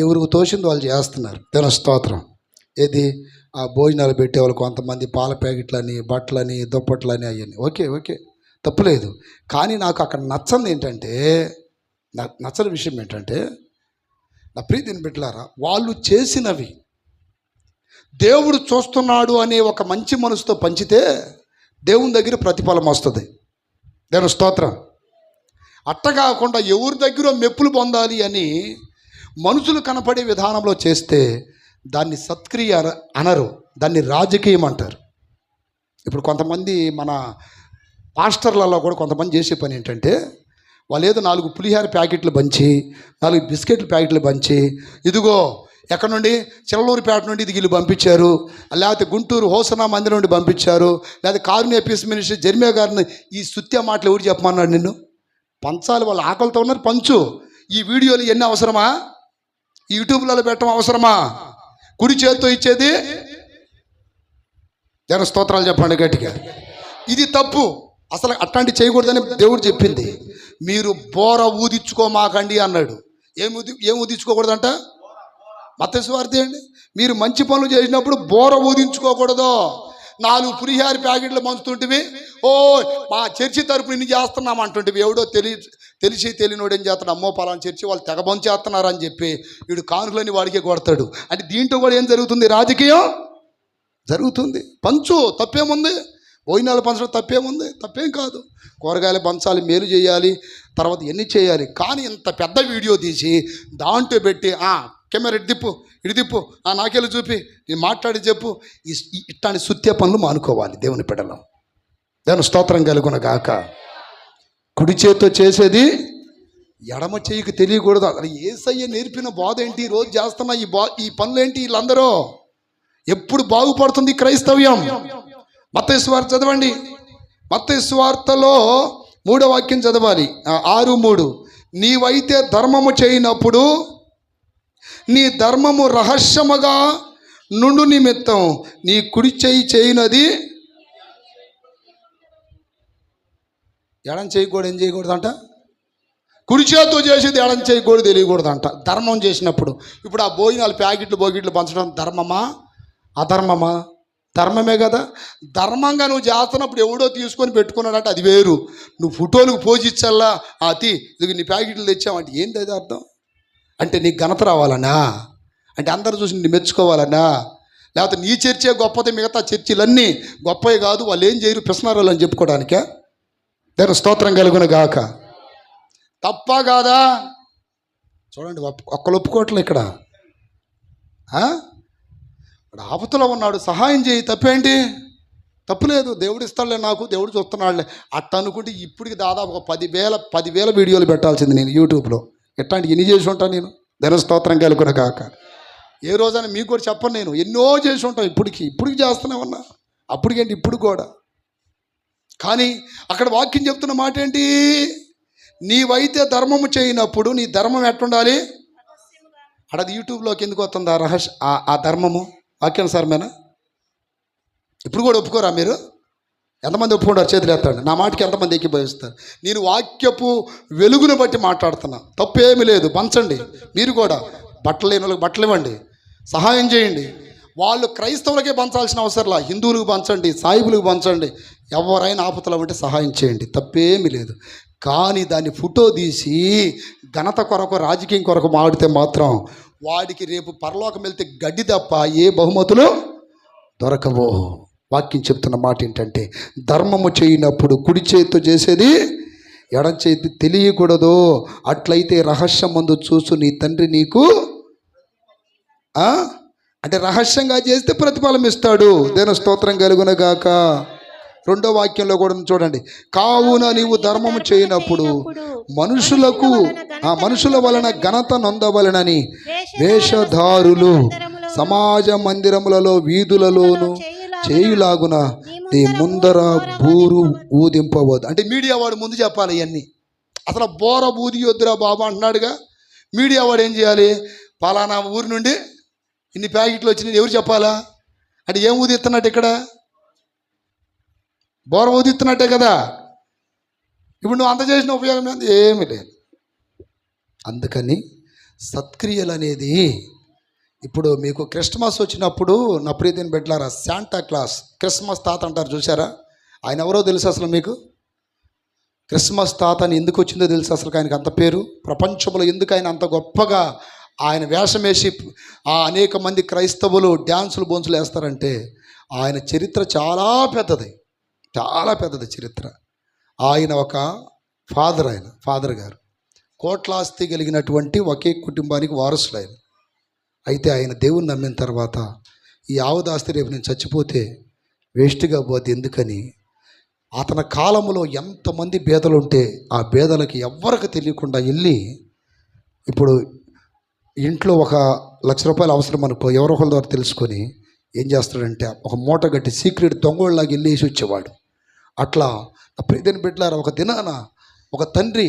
ఎవరికి తోచింది వాళ్ళు చేస్తున్నారు. దేవుని స్తోత్రం. ఏది భోజనాలు పెట్టేవాళ్ళు కొంతమంది పాల ప్యాకెట్లని, బట్టలని, దుప్పట్లని అవన్నీ. ఓకే తప్పులేదు. కానీ నాకు అక్కడ నచ్చని ఏంటంటే, నాకు నచ్చని విషయం ఏంటంటే, నా ప్రీతిని బిడ్డలారా, వాళ్ళు చేసినవి దేవుడు చూస్తున్నాడు అనే ఒక మంచి మనసుతో పంచితే దేవుని దగ్గర ప్రతిఫలం వస్తుంది. దేవుని స్తోత్రం. అట్టకాకుండా ఎవరి దగ్గర మెప్పులు పొందాలి అని మనుషులు కనపడే విధానంలో చేస్తే దాన్ని సత్క్రియ అనరు, దాన్ని రాజకీయం అంటారు. ఇప్పుడు కొంతమంది మన పాస్టర్లలో కూడా కొంతమంది చేసే పని ఏంటంటే, వాళ్ళు ఏదో 4 పులిహార ప్యాకెట్లు పంచి, 4 బిస్కెట్ల ప్యాకెట్లు పంచి, ఇదిగో ఎక్కడ నుండి చిలలూరుపేట నుండి ఇది వీళ్ళు పంపించారు, లేకపోతే గుంటూరు హోసనా మందిరం నుండి పంపించారు, లేకపోతే కారుణ్య పీస్ మినిస్టర్ జర్మియా గారిని ఈ సుత్య మాటలు ఎవరు చెప్పమన్నాడు నిన్ను? పంచాలి, వాళ్ళు ఆకలితో ఉన్నారు, పంచు. ఈ వీడియోలు ఎన్ని అవసరమా? ఈ యూట్యూబ్లలో పెట్టడం అవసరమా? కుడి చేతితో ఇచ్చేది జన స్తోత్రాలు చెప్పండి గట్టిగా. ఇది తప్పు, అసలు అట్లాంటి చేయకూడదని దేవుడు చెప్పింది. మీరు బోర ఊదించుకోమాకండి అన్నాడు. ఏం ఊదించుకోకూడదంట? మత్తయి సువార్త అండి. మీరు మంచి పనులు చేసినప్పుడు బోర ఊదించుకోకూడదు. 4 పులిహార ప్యాకెట్లు పంచుతుంటివి, ఓ మా చర్చి తరపున ఇన్ని చేస్తున్నాం అంటుంటివి. ఎవడో తెలిసి తెలియనోడు ఏం చేస్తాడు, అమ్మో పలానా చర్చి వాళ్ళు తెగ చేస్తున్నారు అని చెప్పి వీడు కానుకలని వాడికే కొడతాడు. అంటే దీంట్లో కూడా ఏం జరుగుతుంది? రాజకీయం జరుగుతుంది. పంచు, తప్పేముంది? భోజనాలు పంచడం తప్పేముంది? తప్పేం కాదు. కూరగాయలు పంచాలి, మేలు చేయాలి, తర్వాత ఎన్ని చేయాలి. కానీ ఇంత పెద్ద వీడియో తీసి దాంట్లో పెట్టి కెమెరా ఇటు తిప్పు నాకెళ్ళి చూపి, నేను మాట్లాడి చెప్పు, ఇట్లాంటి సుత్య పనులు మానుకోవాలి దేవుని బిడ్డలం. దేవుని స్తోత్రం కలుగును గాక. కుడి చేతితో చేసేది ఎడమ చేయికి తెలియకూడదు. అది యేసయ్య నేర్పిన బోధ ఏంటి? రోజు చేస్తున్న ఈ పనులేంటి? వీళ్ళందరూ ఎప్పుడు బాగుపడుతుంది క్రైస్తవ్యం? మత్తయి సువార్త చదవండి. మత్తయి సువార్తలో 3వ వాక్యం చదవాలి. 6:3. నీవైతే ధర్మము చేయనప్పుడు నీ ధర్మము రహస్యముగా నుండు నిమిత్తం నీ కుడి చేయి చేయనది ఎడం చేయకూడదు. ఏం చేయకూడదంట? కుడి చేతితో చేసేది ఎడం చేయకూడదు, తెలియకూడదంట ధర్మం చేసినప్పుడు. ఇప్పుడు ఆ భోజనాలు ప్యాకెట్లు పంచడం ధర్మమా అధర్మమా? ధర్మమే కదా. ధర్మంగా నువ్వు చేస్తున్నప్పుడు ఎవడో తీసుకొని పెట్టుకున్నాడంటే అది వేరు. నువ్వు ఫోటోలకు పోజిచ్చల్లా ఇది నీ ప్యాకెట్లు తెచ్చావంటే ఏంది అది అర్థం? అంటే నీకు ఘనత రావాలనా? అంటే అందరూ చూసి నీ మెచ్చుకోవాలనా? లేకపోతే నీ చర్చే గొప్పది, మిగతా చర్చిలన్నీ గొప్పవి కాదు, వాళ్ళు ఏం చేయరు పిసనారోళ్ళు అని చెప్పుకోవడానికే? దేవుని స్తోత్రం కలుగును గాక. తప్ప కాదా? చూడండి, ఒక్కళ్ళు ఒప్పుకోవట్లే ఇక్కడ. ఆపదలో ఉన్నాడు, సహాయం చేయి, తప్పేంటి? తప్పులేదు, దేవుడు ఇస్తాడులే, నాకు దేవుడు చూస్తున్నాడులే అట్ట అనుకుంటే ఇప్పటికి దాదాపు ఒక 10,000 వీడియోలు పెట్టాల్సింది నేను యూట్యూబ్లో. ఎట్లాంటి ఎన్ని చేసి ఉంటాను నేను? దేవుని స్తోత్రం కలుగును గాక. ఏ రోజైనా మీకు కూడా చెప్పను, నేను ఎన్నో చేసి ఉంటాను. ఇప్పటికి చేస్తూనే ఉన్నా, అప్పటికేంటి ఇప్పుడు కూడా. కానీ అక్కడ వాక్యం చెప్తున్న మాట ఏంటి? నీవైతే ధర్మము చేయనప్పుడు నీ ధర్మం ఎట్టుండాలి? అడది యూట్యూబ్లోకి ఎందుకు వస్తుంది ఆ ధర్మము? వాక్యానుసారమేనా? ఇప్పుడు కూడా ఒప్పుకోరా మీరు? ఎంతమంది ఒప్పుకుంటారు? చేతులు ఎత్తండి. నా మాటకి ఎంతమంది ఎక్కిపోయిస్తారు? నేను వాక్యపు వెలుగును బట్టి మాట్లాడుతున్నా, తప్పు ఏమీ లేదు. పంచండి. మీరు కూడా బట్టలు లేని వాళ్ళకి బట్టలు ఇవ్వండి, సహాయం చేయండి. వాళ్ళు క్రైస్తవులకే పంచాల్సిన అవసరంలా, హిందువులకు పంచండి, సాయిబులకు పంచండి, ఎవరైనా ఆపదలో ఉంటే సహాయం చేయండి, తప్పేమీ లేదు. కానీ దాన్ని ఫోటో తీసి ఘనత కొరకు రాజకీయం కొరకు మాడితే మాత్రం వాడికి రేపు పరలోకం వెళ్తే గడ్డి తప్ప ఏ బహుమతులు దొరకవు. వాక్యం చెప్తున్న మాట ఏంటంటే, ధర్మము చేయనప్పుడు కుడి చేతితో చేసేది ఎడం చేతి తెలియకూడదు. అట్లయితే రహస్యమందు చూసు నీ తండ్రి నీకు అంటే రహస్యంగా చేస్తే ప్రతిఫలం ఇస్తాడు. దేవుని స్తోత్రం కలుగునగాక. రెండో వాక్యంలో కూడా చూడండి, కావున నీవు ధర్మము చేయనప్పుడు మనుషుల వలన ఘనత నొందవలనని వేషధారులు సమాజ మందిరములలో వీధులలోను చేయులాగున నీ ముందర బూరు ఊదింపవద్దు. అంటే మీడియా వాడు ముందు చెప్పాలి ఇవన్నీ. అసలు బోర బూది వద్దురా బాబా అంటున్నాడుగా. మీడియా వాడు ఏం చేయాలి, పలానా ఊరి నుండి ఇన్ని ప్యాకెట్లు వచ్చినాయి ఎవరు చెప్పాలా? అంటే ఏం ఊదిస్తున్నట్టు ఇక్కడ బోర ఊదిస్తున్నట్టే కదా. ఇప్పుడు నువ్వు అంత చేసిన ఉపయోగం ఏమీ లేదు. అందుకని సత్క్రియలు అనేది, ఇప్పుడు మీకు క్రిస్మస్ వచ్చినప్పుడు నా ప్రియమైన బిడ్డలారా, శాంటా క్లాస్ క్రిస్మస్ తాత అంటారు చూసారా? ఆయన ఎవరో తెలుసు అసలు మీకు? క్రిస్మస్ తాత అని ఎందుకు వచ్చిందో తెలుసు అసలు ఆయనకు అంత పేరు? ప్రపంచంలో ఎందుకు ఆయన అంత గొప్పగా ఆయన వేషం వేసి అనేక మంది క్రైస్తవులు డ్యాన్సులు బోన్సులు వేస్తారంటే, ఆయన చరిత్ర చాలా పెద్దది, చాలా పెద్దది చరిత్ర. ఆయన ఒక ఫాదర్ గారు కోట్లాస్తి కలిగినటువంటి ఒకే కుటుంబానికి వారసుడు ఆయన. అయితే ఆయన దేవుని నమ్మిన తర్వాత ఈ ఆవుదాస్తి రేపు నేను చచ్చిపోతే వేస్ట్గా పోతే ఎందుకని అతని కాలంలో ఎంతమంది బేదలు ఉంటే ఆ బేదలకి ఎవ్వరికి తెలియకుండా వెళ్ళి, ఇప్పుడు ఇంట్లో ₹1,00,000 అవసరం అనుకో, ఎవరో ఒకరి ద్వారా తెలుసుకొని ఏం చేస్తాడంటే ఒక మూట గట్టి సీక్రెట్ దొంగోళ్ళలాగా వెళ్ళి వేసి వచ్చేవాడు. అట్లా ప్రియమైన బిడ్డలారా, ఒక దినాన ఒక తండ్రి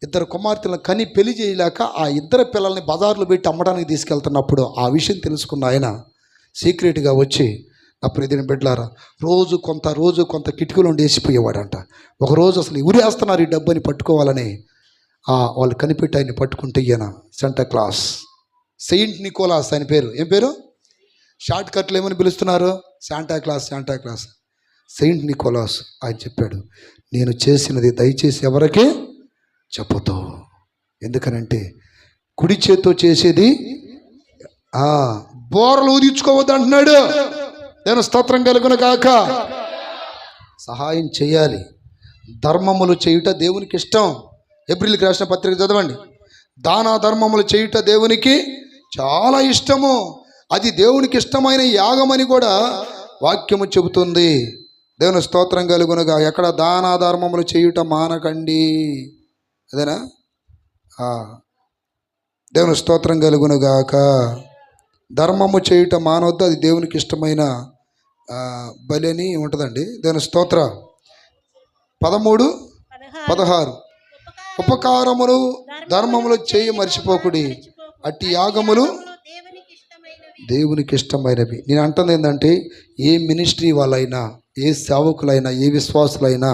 2 కుమార్తెలను కని పెళ్లి చేయలేక ఆ 2 పిల్లల్ని బజార్లో పెట్టి అమ్మడానికి తీసుకెళ్తున్నప్పుడు ఆ విషయం తెలుసుకున్న ఆయన సీక్రెట్గా వచ్చి, నా ప్రియమైన బిడ్డలారా, రోజు కొంత కిటికీలో ఉండి వేసిపోయేవాడంట. ఒకరోజు అసలు ఎవరు వేస్తున్నారు ఈ డబ్బుని పట్టుకోవాలని వాళ్ళు కనిపెట్టి ఆయన్ని పట్టుకుంటే ఈయన శాంటా క్లాస్, సెయింట్ నికోలాస్ ఆయన పేరు. ఏం పేరు? షార్ట్ కట్లు ఏమని పిలుస్తున్నారు? Santa Claus. సెయింట్ నికోలాస్ ఆయన చెప్పాడు, నేను చేసినది దయచేసి ఎవరికి చెప్పొద్దు. ఎందుకనంటే కుడి చేత్తో చేసేది బోరలు ఊదించుకోవద్దు అంటున్నాడు. నేను స్తోత్రం కలుగునగాక. సహాయం చేయాలి, ధర్మములు చేయుట దేవునికి ఇష్టం. ఏప్రిల్కి రాసిన పత్రిక చదవండి. దాన ధర్మములు చేయుట దేవునికి చాలా ఇష్టము, అది దేవునికి ఇష్టమైన యాగమని కూడా వాక్యము చెబుతుంది. దేవుని స్తోత్రం కలుగునుగా. ఎక్కడ దాన ధర్మములు చేయుట మానకండి, అదేనా? దేవుని స్తోత్రం కలుగునుగాక. ధర్మము చేయుట మానవద్దు, అది దేవునికి ఇష్టమైన బలి అని ఉంటుందండి. దేవుని స్తోత్ర 13:16 ఉపకారములు ధర్మములు చేయ మర్చిపోకుడి, అట్టి యాగములు దేవునికి ఇష్టమైనవి. నేను అంటుంది ఏంటంటే, ఏ మినిస్ట్రీ వాళ్ళైనా, ఏ సేవకులైనా, ఏ విశ్వాసులైనా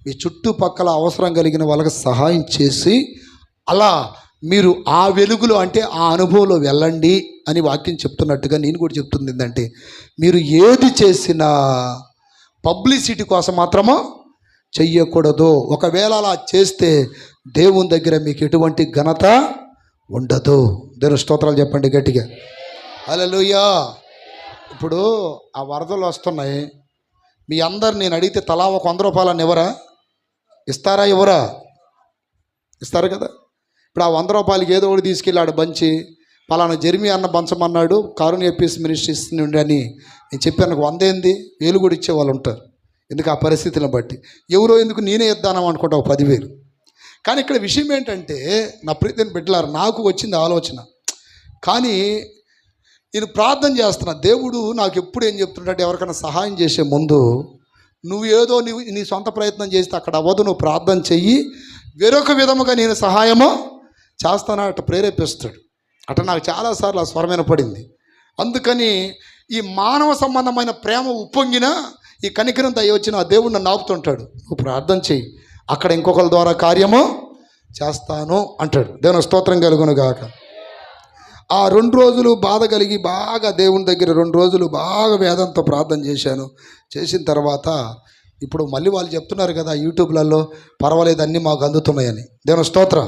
మీ చుట్టుపక్కల అవసరం కలిగిన వాళ్ళకి సహాయం చేసి అలా మీరు ఆ వెలుగులో అంటే ఆ అనుభవంలో వెళ్ళండి అని వాక్యం చెప్తున్నట్టుగా నేను కూడా చెప్తుంది ఏంటంటే, మీరు ఏది చేసినా పబ్లిసిటీ కోసం మాత్రమో చెయ్యకూడదు. ఒకవేళ అలా చేస్తే దేవుని దగ్గర మీకు ఎటువంటి ఘనత ఉండదు. దేవుని స్తోత్రాలు చెప్పండి గట్టిగా. హల్లెలూయా. ఇప్పుడు ఆ వరదలు వస్తున్నాయి, మీ అందరు నేను అడిగితే తలా ₹100 ఎవరా ఇస్తారా? ఎవరా ఇస్తారు కదా. ఇప్పుడు ఆ ₹100 ఏదో ఒకటి తీసుకెళ్ళాడు బంచి, పలానా జెర్మీ అన్న బంచమన్నాడు కారుణ్య పీస్ మినిస్ట్రీస్ నుండి అని నేను చెప్పాను. 100 ఏంది 1000 కూడా ఇచ్చేవాళ్ళు ఉంటారు. ఎందుకు ఆ పరిస్థితులను బట్టి. ఎవరో ఎందుకు నేనే ఇద్దానం అనుకుంటా 10,000. కానీ ఇక్కడ విషయం ఏంటంటే, నా ప్రియమైన బిడ్డలారా, నాకు వచ్చింది ఆలోచన. కానీ నేను ప్రార్థన చేస్తున్నా, దేవుడు నాకు ఎప్పుడు ఏం చెప్తుంటే, ఎవరికైనా సహాయం చేసే ముందు నువ్వు ఏదో నీ సొంత ప్రయత్నం చేస్తే అక్కడ అవ్వదు, నువ్వు ప్రార్థన చెయ్యి, వేరొక విధముగా నేను సహాయము చేస్తాను అట్లా ప్రేరేపిస్తాడు. అట్లా నాకు చాలాసార్లు ఆ స్వరమైన పడింది. అందుకని ఈ మానవ సంబంధమైన ప్రేమ ఉప్పొంగిన ఈ కనికరం దయ వచ్చిన ఆ దేవుడు నన్ను ఆపుతుంటాడు. నువ్వు ప్రార్థన చెయ్యి, అక్కడ ఇంకొకరి ద్వారా కార్యము చేస్తాను అంటాడు. దేవుని స్తోత్రం కలుగునుగాక. ఆ 2 రోజులు బాధ కలిగి బాగా దేవుని దగ్గర 2 రోజులు బాగా వేదంతో ప్రార్థన చేశాను. చేసిన తర్వాత ఇప్పుడు మళ్ళీ వాళ్ళు చెప్తున్నారు కదా యూట్యూబ్లలో, పర్వాలేదు అన్నీ మాకు అందుతున్నాయని. దేవుని స్తోత్రం.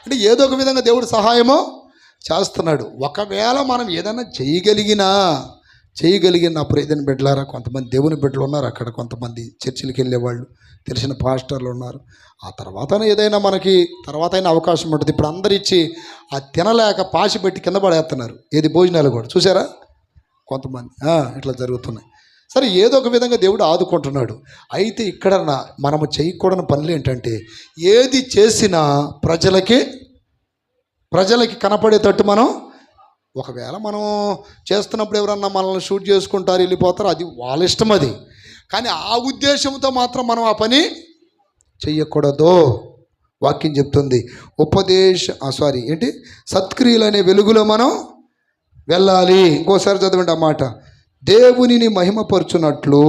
అంటే ఏదో ఒక విధంగా దేవుడు సహాయమో చేస్తున్నాడు. ఒకవేళ మనం ఏదైనా చేయగలిగినప్పుడు ఏదైనా బిడ్డలారా, కొంతమంది దేవుని బిడ్డలు ఉన్నారు అక్కడ, కొంతమంది చర్చిలకు వెళ్ళేవాళ్ళు, తెలిసిన పాస్టర్లు ఉన్నారు. ఆ తర్వాత ఏదైనా మనకి తర్వాత అయినా అవకాశం ఉంటుంది. ఇప్పుడు అందరు ఇచ్చి ఆ తినలేక పాసి పెట్టి కింద పడేస్తున్నారు. ఏది భోజనాలు కూడా చూసారా కొంతమంది, ఇట్లా జరుగుతున్నాయి. సరే, ఏదో ఒక విధంగా దేవుడు ఆదుకుంటున్నాడు. అయితే ఇక్కడ మనము చేయకూడని పనులు ఏంటంటే, ఏది చేసినా ప్రజలకి కనపడేటట్టు మనం, ఒకవేళ మనం చేస్తున్నప్పుడు ఎవరన్నా మనల్ని షూట్ చేసుకుంటారు, వెళ్ళిపోతారు, అది వాళ్ళ ఇష్టం. అది కానీ ఆ ఉద్దేశంతో మాత్రం మనం ఆ పని చెయ్యకూడదు. వాక్యం చెప్తుంది సత్క్రియలు అనే వెలుగులో మనం వెళ్ళాలి. ఇంకోసారి చదవండి ఆ మాట. దేవునిని మహిమపరచునట్లు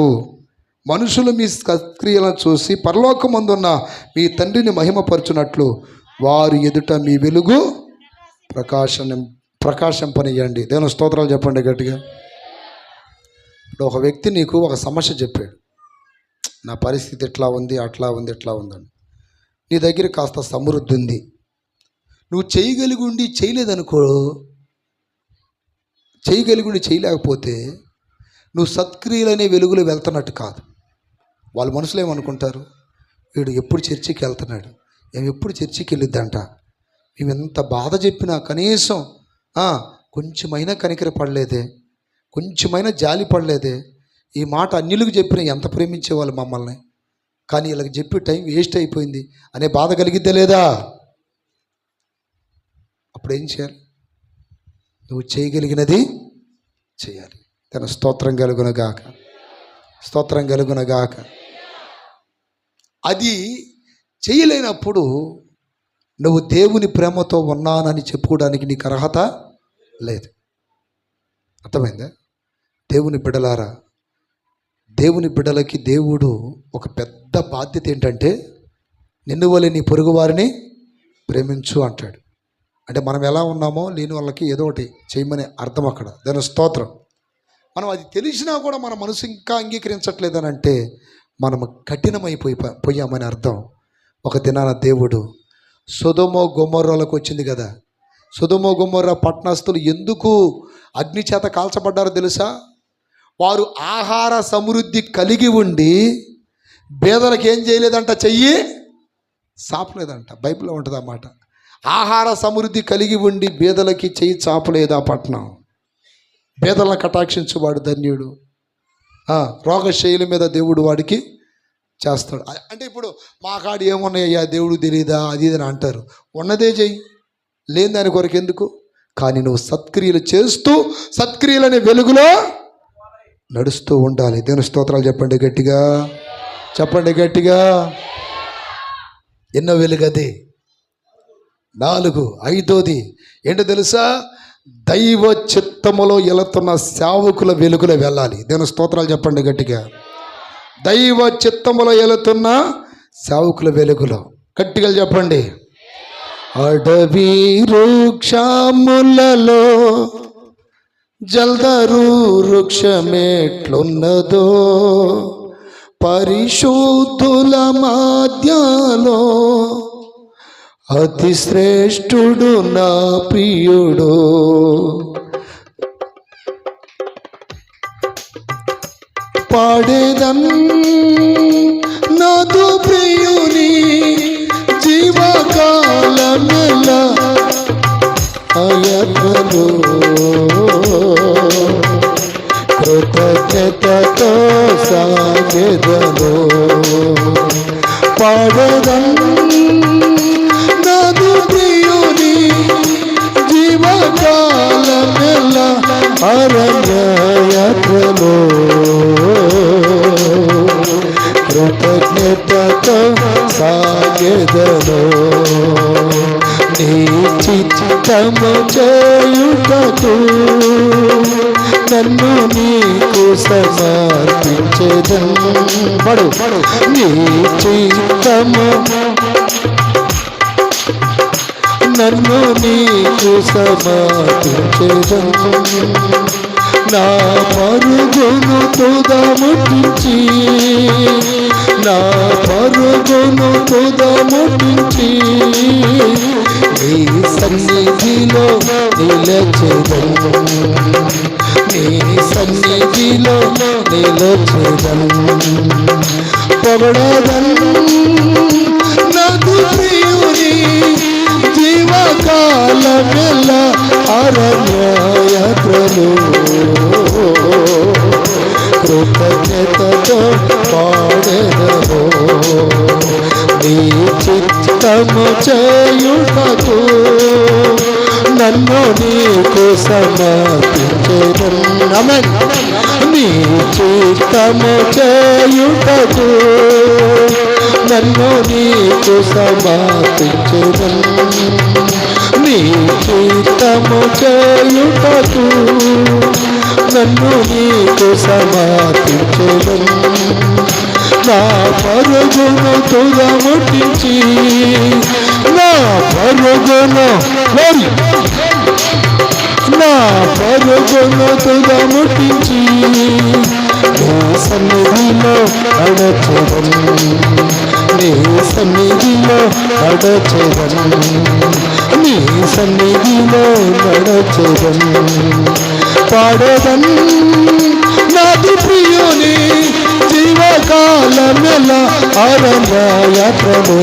మనుషులు మీ సత్క్రియలను చూసి పరలోకమందున్న మీ తండ్రిని మహిమపరచునట్లు వారు ఎదుట మీ వెలుగు ప్రకాశింపనియండి. దేవుని స్తోత్రాలు చెప్పండి గట్టిగా. ఇప్పుడు ఒక వ్యక్తి నీకు ఒక సమస్య చెప్పాడు, నా పరిస్థితి ఇట్లా ఉంది, అట్లా ఉంది, ఇట్లా ఉందని. నీ దగ్గర కాస్త సమృద్ధి ఉంది, నువ్వు చేయగలిగి చేయలేకపోతే నువ్వు సత్క్రియలనే వెలుగులో వెళ్తున్నట్టు కాదు. వాళ్ళ మనసులో ఏమనుకుంటారు, వీడు ఎప్పుడు చర్చికి వెళ్తున్నాడు, మేము ఎప్పుడు చర్చికి వెళ్ళిద్దంట, మేము ఎంత బాధ చెప్పినా కనీసం కొంచెమైనా కనికర పడలేదే, కొంచెమైనా జాలి పడలేదే. ఈ మాట అన్యులకు చెప్పినా ఎంత ప్రేమించేవాళ్ళు మమ్మల్ని, కానీ వీళ్ళకి చెప్పి టైం వేస్ట్ అయిపోయింది అనే బాధ కలిగిద్దా లేదా? అప్పుడు ఏం చేయాలి? నువ్వు చేయగలిగినది చేయాలి. తన స్తోత్రం కలుగునగాక. అది చేయలేనప్పుడు నువ్వు దేవుని ప్రేమతో ఉన్నానని చెప్పుకోవడానికి నీకు అర్హత లేదు. అర్థమైందా? దేవుని బిడ్డలారా, దేవుని బిడ్డలకి దేవుడు ఒక పెద్ద బాధ్యత ఏంటంటే, నిన్ను వలె నీ పొరుగు వారిని ప్రేమించు అంటాడు. అంటే మనం ఎలా ఉన్నామో లేని వాళ్ళకి ఏదో ఒకటి చేయమని అర్థం అక్కడ. దాని స్తోత్రం. మనం అది తెలిసినా కూడా మన మనసు ఇంకా అంగీకరించట్లేదని అంటే మనము కఠినమైపోయామని అర్థం. ఒక దినాన దేవుడు సొదొమ గొమొర్రాలకు వచ్చింది కదా. సొదొమ గొమొర్రా పట్టణస్థులు ఎందుకు అగ్ని చేత కాల్చబడ్డారో తెలుసా? వారు ఆహార సమృద్ధి కలిగి ఉండి పేదలకు ఏం చేయలేదంట, చెయ్యి చాపలేదంట. బైబిల్లో ఉంటుంది అన్నమాట. ఆహార సమృద్ధి కలిగి ఉండి పేదలకి చెయ్యి చాపలేదు ఆ పట్టణం. పేదలను కటాక్షించువాడు ధన్యుడు. రోగశైలి మీద దేవుడు వాడికి చేస్తాడు. అంటే ఇప్పుడు మా కాడు ఏమున్నాయ్యా దేవుడు తెలియదా అది ఇది అని అంటారు. ఉన్నదే చెయ్యి, లేని దాని కొరకు ఎందుకు? కానీ నువ్వు సత్క్రియలు చేస్తూ సత్క్రియలనే వెలుగులో నడుస్తూ ఉండాలి. దేవుని స్తోత్రాలు చెప్పండి గట్టిగా. ఎన్నో వెలుగు అది? 4. 5వది ఏంటో తెలుసా? దైవ చిత్తములో వెళుతున్న సేవకుల వెలుగులో వెళ్ళాలి. దేవుని స్తోత్రాలు చెప్పండి గట్టిగా. దైవ చిత్తములో వెళుతున్న సేవకుల వెలుగులో గట్టిగా చెప్పండి. అడవి వృక్షములలో జల్దరు వృక్షమెట్లున్నదో, పరిశుద్ధుల మధ్యలో అతి శ్రేష్ఠుడు నా ప్రియుడు. పాడేదన్ నాదు ప్రియుని జీవకాలమెల్ల ఆయనను కృతజ్ఞతతో సాగెదను. పాడేదన్ నాదు ప్రియుని జీవకాలమెల్ల అరణ్యయాత్రలో కృతజ్ఞతతో సాగెదను. నీ చిత్తము చేయుటకు నన్ను నీకు సమర్పించెదను. నీ చిత్తము నన్ను నీకు సమర్పించెదను. నా పరుగును తుదముట్టించి, నా పరుగును తుదముట్టించి, నీ సన్నిధిలో నిలచెదను, నీ సన్నిధిలో నిలచెదను. పొగడదను నాకు ప్రియుని జీవకాలమెల్ల అరణ్యయాత్రలు, కృతజ్ఞతతో పాడెదను నీ చిత్తము చేయుటకు, నన్ను నీకు సమర్పించెదను. ఆమేన్. నీ చిత్తము చేయుటకు, నన్ను నీకు సమర్పించెదను. నీ చిత్తము చేయుటకు, నన్ను నీకు సమర్పించెదను. నా పరుగును తుదముట్టించి, నా పరుగును నా పరుగును తుదముట్టించి, నీ సన్నిధిలో నడచెదను, నీ సన్నిధిలో నడచెదను, నీ సన్నిధిలో నడచెదను. పాడెదను నాది ప్రియుని జీవకాలమెల్ల అరణ్యయాత్రలు,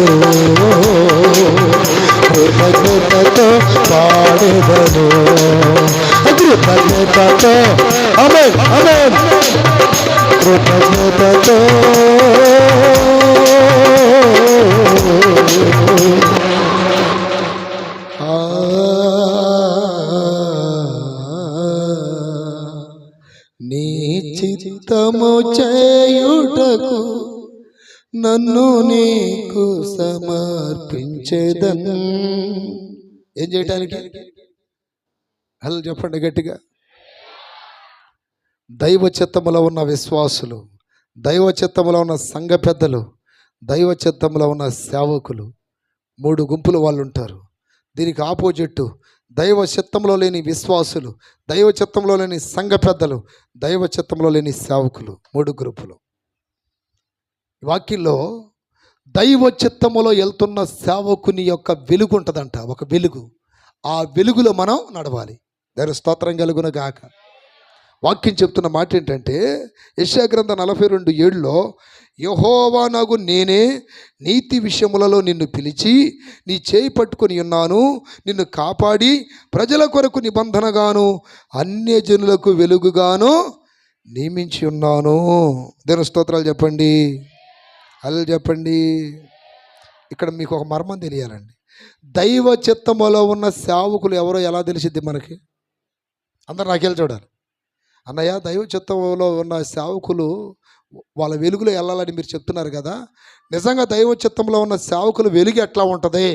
కృతజ్ఞతతో పాడెదను, కృతజ్ఞతతో. ఆమేన్, ఆమేన్. కృతజ్ఞతతో నీ చిత్తము చేయుటకు, నన్ను నీకు సమర్పించేదను. ఏం చేయటానికి? హలో చెప్పండి గట్టిగా. దైవ చిత్తములో ఉన్న విశ్వాసులు, దైవ చిత్తములో ఉన్న సంఘ పెద్దలు, దైవ చిత్తములో ఉన్న సేవకులు, 3 గుంపులు వాళ్ళు ఉంటారు. దీనికి ఆపోజిట్ దైవ చిత్తంలో లేని విశ్వాసులు, దైవ చిత్తంలో లేని సంఘ పెద్దలు, దైవ చిత్తంలో లేని సేవకులు, 3 గ్రూపులు. వాక్యంలో దైవ చిత్తములో వెళ్తున్న సేవకుని యొక్క వెలుగు ఉంటుందంట, ఒక వెలుగు. ఆ వెలుగులో మనం నడవాలి. దాని స్తోత్రం కలుగున గాక. వాక్యం చెప్తున్న మాట ఏంటంటే, యెషయా గ్రంథం 42:7లో, యెహోవా నగు నేనే నీతి విషయములలో నిన్ను పిలిచి నీ చేయి పట్టుకొని ఉన్నాను, నిన్ను కాపాడి ప్రజల కొరకు నిబంధనగాను అన్యజనులకు వెలుగుగాను నియమించి ఉన్నాను. దేవుని స్తోత్రాలు చెప్పండి, అలా చెప్పండి. ఇక్కడ మీకు ఒక మర్మం తెలియాలండి. దైవ చిత్తములో ఉన్న సేవకులు ఎవరో ఎలా తెలిసిద్ది మనకి? అందరు నాకెళ్ళి చూడాలి. అన్నయ్య, దైవ చిత్తంలో ఉన్న సేవకులు వాళ్ళ వెలుగులో వెళ్ళాలని మీరు చెప్తున్నారు కదా, నిజంగా దైవ చిత్తంలో ఉన్న సేవకులు వెలుగు ఎట్లా ఉంటుంది,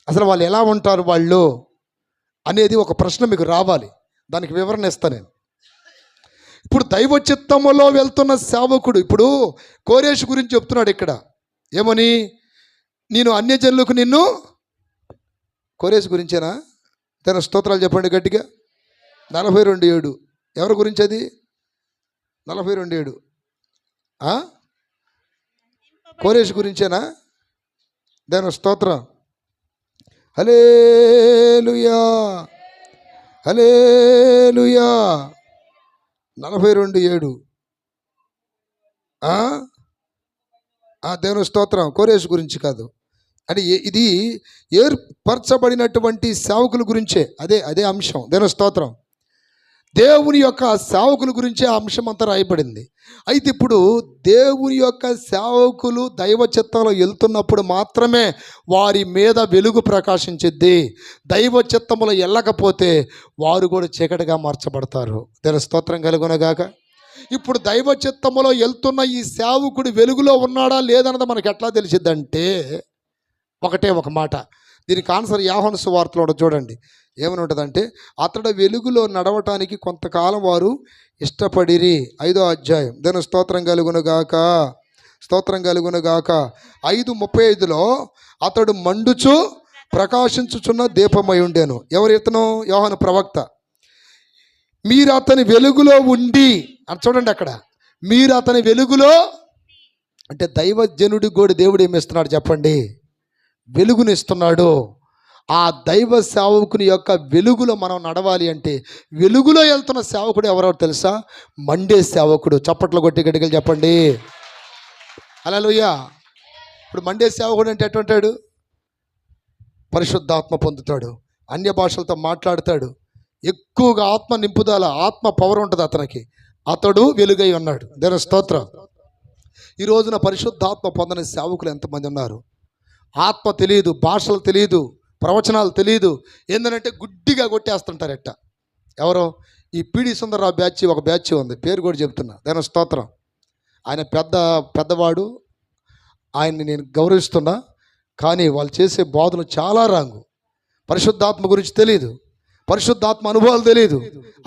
అసలు వాళ్ళు ఎలా ఉంటారు వాళ్ళు అనేది ఒక ప్రశ్న మీకు రావాలి. దానికి వివరణ ఇస్తాను నేను. ఇప్పుడు దైవ చిత్తములో వెళ్తున్న సేవకుడు, ఇప్పుడు కోరేషు గురించి చెప్తున్నాడు ఇక్కడ. ఏమని? నేను అన్యజనులకు నిన్ను, కోరేషు గురించేనా? తన స్తోత్రాలు చెప్పండి గట్టిగా. 42:7 ఎవరి గురించి అది? 42:7 కోరేషు గురించేనా? దాని స్తోత్రం. హల్లెలూయా, హల్లెలూయా. 42:7 దేవుని స్తోత్రం. కోరేషు గురించి కాదు, అంటే ఇది ఏర్పరచబడినటువంటి సేవకుల గురించే. అదే అంశం. దేవుని స్తోత్రం. దేవుని యొక్క సేవకుల గురించే ఆ అంశం అంతా రాయబడింది. అయితే ఇప్పుడు దేవుని యొక్క సేవకులు దైవ చిత్తంలో వెళ్తున్నప్పుడు మాత్రమే వారి మీద వెలుగు ప్రకాశించిద్ది. దైవ చిత్తములో వెళ్ళకపోతే వారు కూడా చీకటిగా మార్చబడతారు. దేవుని స్తోత్రం కలుగునగాక. ఇప్పుడు దైవ చిత్తములో వెళ్తున్న ఈ సేవకుడు వెలుగులో ఉన్నాడా లేదన్నది మనకు ఎట్లా తెలిసిద్దంటే, ఒకటే ఒక మాట. దీనికి ఆన్సర్ యోహాను సువార్తలో చూడండి. ఏమని ఉంటుందంటే, అతడు వెలుగులో నడవటానికి కొంతకాలం వారు ఇష్టపడిరి. 5వ అధ్యాయం. దాని స్తోత్రం కలుగునుగాక, స్తోత్రం కలుగునుగాక. 5:35లో అతడు మండుచు ప్రకాశించుచున్న దీపమై ఉండేను. ఎవరు ఇతను? యోహాను ప్రవక్త. మీరు అతని వెలుగులో ఉండి అని చూడండి అక్కడ, మీరు అతని వెలుగులో అంటే దైవజనుడికి కూడా దేవుడు ఏమి ఇస్తున్నాడు చెప్పండి? వెలుగుని ఇస్తున్నాడు. ఆ దైవ సేవకుని యొక్క వెలుగులో మనం నడవాలి అంటే వెలుగులో వెళ్తున్న సేవకుడు ఎవరో తెలుసా? మండే సేవకుడు. చప్పట్లు కొట్టి గట్టిగా చెప్పండి హల్లెలూయా. ఇప్పుడు మండే సేవకుడు అంటే ఎట్టుంటాడు? పరిశుద్ధాత్మ పొందుతాడు, అన్య భాషలతో మాట్లాడతాడు, ఎక్కువగా ఆత్మ నింపుదల, ఆత్మ పవర్ ఉంటుంది అతనికి. అతడు వెలుగై ఉన్నాడు. దేవుని స్తోత్రం. ఈ రోజున పరిశుద్ధాత్మ పొందని సేవకులు ఎంతమంది ఉన్నారు? ఆత్మ తెలియదు, భాషలు తెలియదు, ప్రవచనాలు తెలియదు, ఏంటంటే గుడ్డిగా కొట్టేస్తుంటారు. ఎట్ట ఎవరో ఈ పిడి సుందరరావు బ్యాచ్, ఒక బ్యాచ్ ఉంది, పేరు కూడా చెప్తున్నా. దేవుని స్తోత్రం. ఆయన పెద్దవాడు, ఆయన్ని నేను గౌరవిస్తున్నా, కానీ వాళ్ళు చేసే బోధనలు చాలా రాంగు. పరిశుద్ధాత్మ గురించి తెలియదు, పరిశుద్ధాత్మ అనుభవాలు తెలియదు,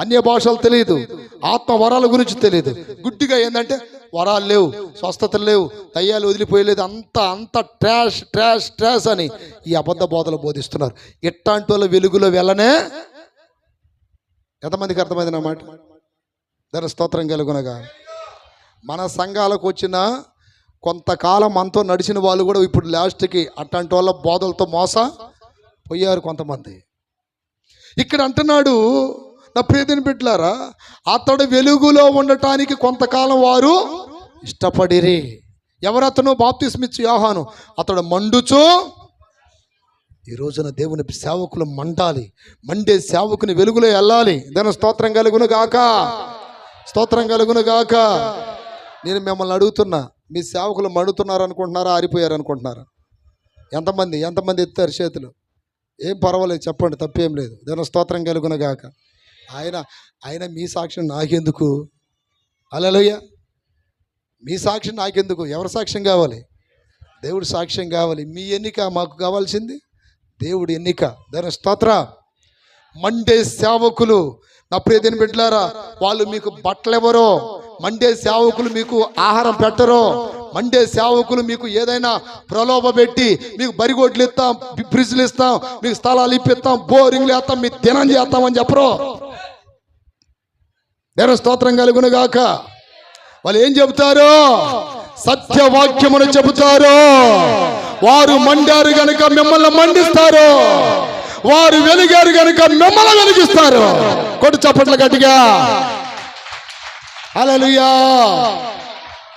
అన్య భాషలు తెలియదు, ఆత్మ వరాల గురించి తెలియదు. గుడ్డిగా ఏంటంటే వరాలు లేవు, స్వస్థతలు లేవు, దయ్యాలు వదిలిపోయలేదు, అంత ట్రాష్ ట్రాష్ ట్రాష్ అని ఈ అబద్ధ బోధలు బోధిస్తున్నారు. ఇట్లాంటి వాళ్ళ వెలుగులో వెళ్ళనే ఎంతమందికి అర్థమైంది నా మాట? దాని స్తోత్రం కలుగునగా. మన సంఘాలకు వచ్చిన కొంతకాలం మనతో నడిచిన వాళ్ళు కూడా ఇప్పుడు లాస్ట్కి అట్లాంటి వాళ్ళ బోధలతో పోయారు కొంతమంది. ఇక్కడ అంటున్నాడు, నా ప్రియని బిడ్డలారా, అతడు వెలుగులో ఉండటానికి కొంతకాలం వారు ఇష్టపడిరి. ఎవరతను? బాప్తిస్మిచ్చు యోహాను. అతడు మండుచు. ఈ రోజున దేవుని సేవకులు మండాలి, మండే సేవకుని వెలుగులో వెళ్ళాలి. దాని స్తోత్రం కలుగును గాక, స్తోత్రం కలుగును గాక. నేను మిమ్మల్ని అడుగుతున్నా, మీ సేవకులు మండుతున్నారు అనుకుంటున్నారా, ఆరిపోయారు అనుకుంటున్నారా? ఎంతమంది ఎత్తారు చేతులు? ఏం పర్వాలేదు, చెప్పండి, తప్పేం లేదు. దేవుని స్తోత్రం కలుగును గాక. ఆయన మీ సాక్ష్యం నాకెందుకు? హల్లెలూయా. మీ సాక్ష్యం నాకెందుకు? ఎవరి సాక్ష్యం కావాలి? దేవుడి సాక్ష్యం కావాలి. మీ ఎన్నిక మాకు కావాల్సింది దేవుడి ఎన్నిక. దేవుని స్తోత్రం. మండే సేవకులు, నా ప్రియదేని బిడ్డలారా, వాళ్ళు మీకు బట్టలు ఎవరో, మండే సేవకులు మీకు ఆహారం పెట్టరు, మండే సేవకులు మీకు ఏదైనా ప్రలోభ పెట్టి మీకు బరిగొడ్లు ఇస్తాం, ఫ్రిడ్జ్లు ఇస్తాం, మీకు స్థలాలు ఇప్పిస్తాం, బోరింగ్లు వేస్తాం, మీ దినం చేస్తామని చెప్పరు. దేవుని స్తోత్రం కలుగును గాక. వాళ్ళు ఏం చెబుతారు? సత్యవాక్యమును చెబుతారు. వారు మండారు గనుక మిమ్మల్ని మండిస్తారు, వారు వెలిగారు గనుక మిమ్మల్ని వెలిగిస్తారు. కొట్టు చప్పట్ల గట్టిగా హల్లెలూయా.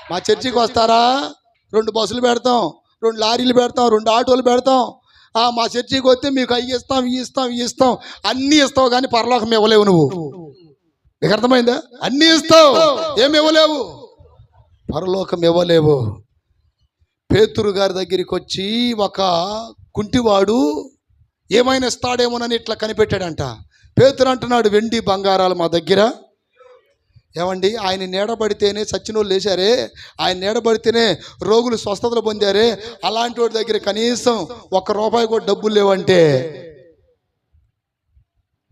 మా చర్చికి వస్తారా? 2 బస్సులు పెడతాం, 2 లారీలు పెడతాం, 2 ఆటోలు పెడతాం. మా చర్చికి వస్తే మీకు అవి ఇస్తాం, అన్నీ ఇస్తావు, కానీ పరలోకం ఇవ్వలేవు. నువ్వు, నీకు అర్థమైందా? అన్నీ ఇస్తావు, ఏమి ఇవ్వలేవు, పరలోకం ఇవ్వలేవు. పేతురు గారి దగ్గరికి వచ్చి ఒక కుంటివాడు ఏమైనా ఇస్తాడేమోనని ఇట్లా కనిపెట్టాడంట. పేతురు అంటున్నాడు, వెండి బంగారాలు మా దగ్గర. ఏమండి, ఆయన నీడబడితేనే చచ్చినోళ్ళు లేచారే, ఆయన నీడబడితేనే రోగులు స్వస్థతలు పొందారే, అలాంటి వాడి దగ్గర కనీసం ₹1 కూడా డబ్బులు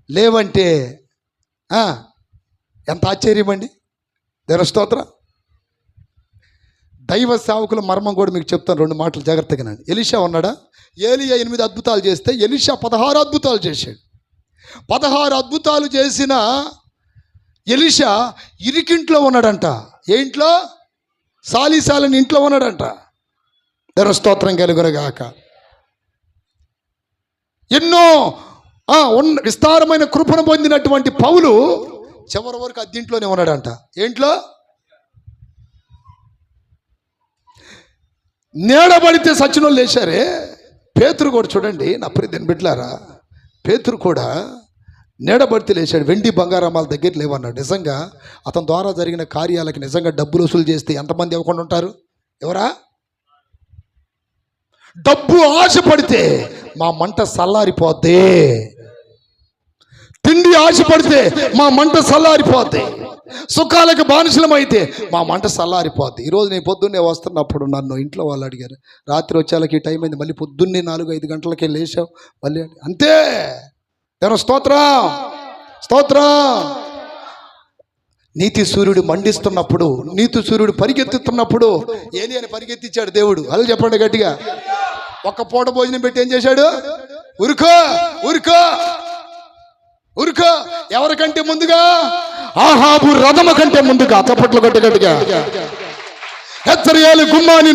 లేవంటే ఎంత ఆశ్చర్యం అండి. దేవుని స్తోత్రం. దైవ సేవకుల మర్మం కూడా మీకు చెప్తాను, 2 మాటలు జాగ్రత్తగా. ఎలీషా ఉన్నాడా? ఏలీయా 8 అద్భుతాలు చేస్తే ఎలీషా 16 అద్భుతాలు చేశాడు. 16 అద్భుతాలు చేసిన ఎలీషా ఇరికింట్లో ఉన్నాడంట. ఏ ఇంట్లో? సాలిసాలని ఇంట్లో ఉన్నాడంట. దేవుని స్తోత్రం కలుగునుగాక. ఎన్నో విస్తారమైన కృపను పొందినటువంటి పౌలు చివరి వరకు అద్దెంట్లోనే ఉన్నాడంట. ఏంట్లో? నీడబడితే సచ్చినోళ్ళు లేచారే. పేతురు కూడా చూడండి, నా ప్రియని బిడ్డలారా, పేతురు కూడా నీడబడితే లేచాడు. వెండి బంగారామాల దగ్గర లేవన్నాడు. నిజంగా అతని ద్వారా జరిగిన కార్యాలకి నిజంగా డబ్బులు వసూలు చేస్తే ఎంతమంది ఇవ్వకుండా ఉంటారు? ఎవరా? డబ్బు ఆశపడితే మా మంట చల్లారిపోద్ది, తిండి ఆశపడితే మా మంట చల్లారిపోద్ది, సుఖాలకు బానిసలమైతే మా మంట చల్లారిపోద్ది. ఈరోజు నేను పొద్దున్నే వస్తున్నప్పుడు నన్ను ఇంట్లో వాళ్ళు అడిగారు, రాత్రి వచ్చేళ్ళకి ఈ టైం అయింది, మళ్ళీ పొద్దున్నే 4-5 గంటలకే లేచావు మళ్ళీ అంతే. దేవుని స్తోత్రం, స్తోత్రం. నీతి సూర్యుడు మండిస్తున్నప్పుడు, నీతి సూర్యుడు పరిగెత్తుతున్నప్పుడు ఏలియాని పరిగెత్తించాడు దేవుడు. అలా చెప్పండి గట్టిగా. ఒక్క పూట భోజనం పెట్టి ఏం చేశాడు? ఉరుకో ఉరుకో ఉరుకో, ఎవరికంటే ముందుగా? ఆహాబు రథము కంటే ముందుగా. చప్పట్లు గట్టిగా. హెచ్చరియాలి గుమ్మాని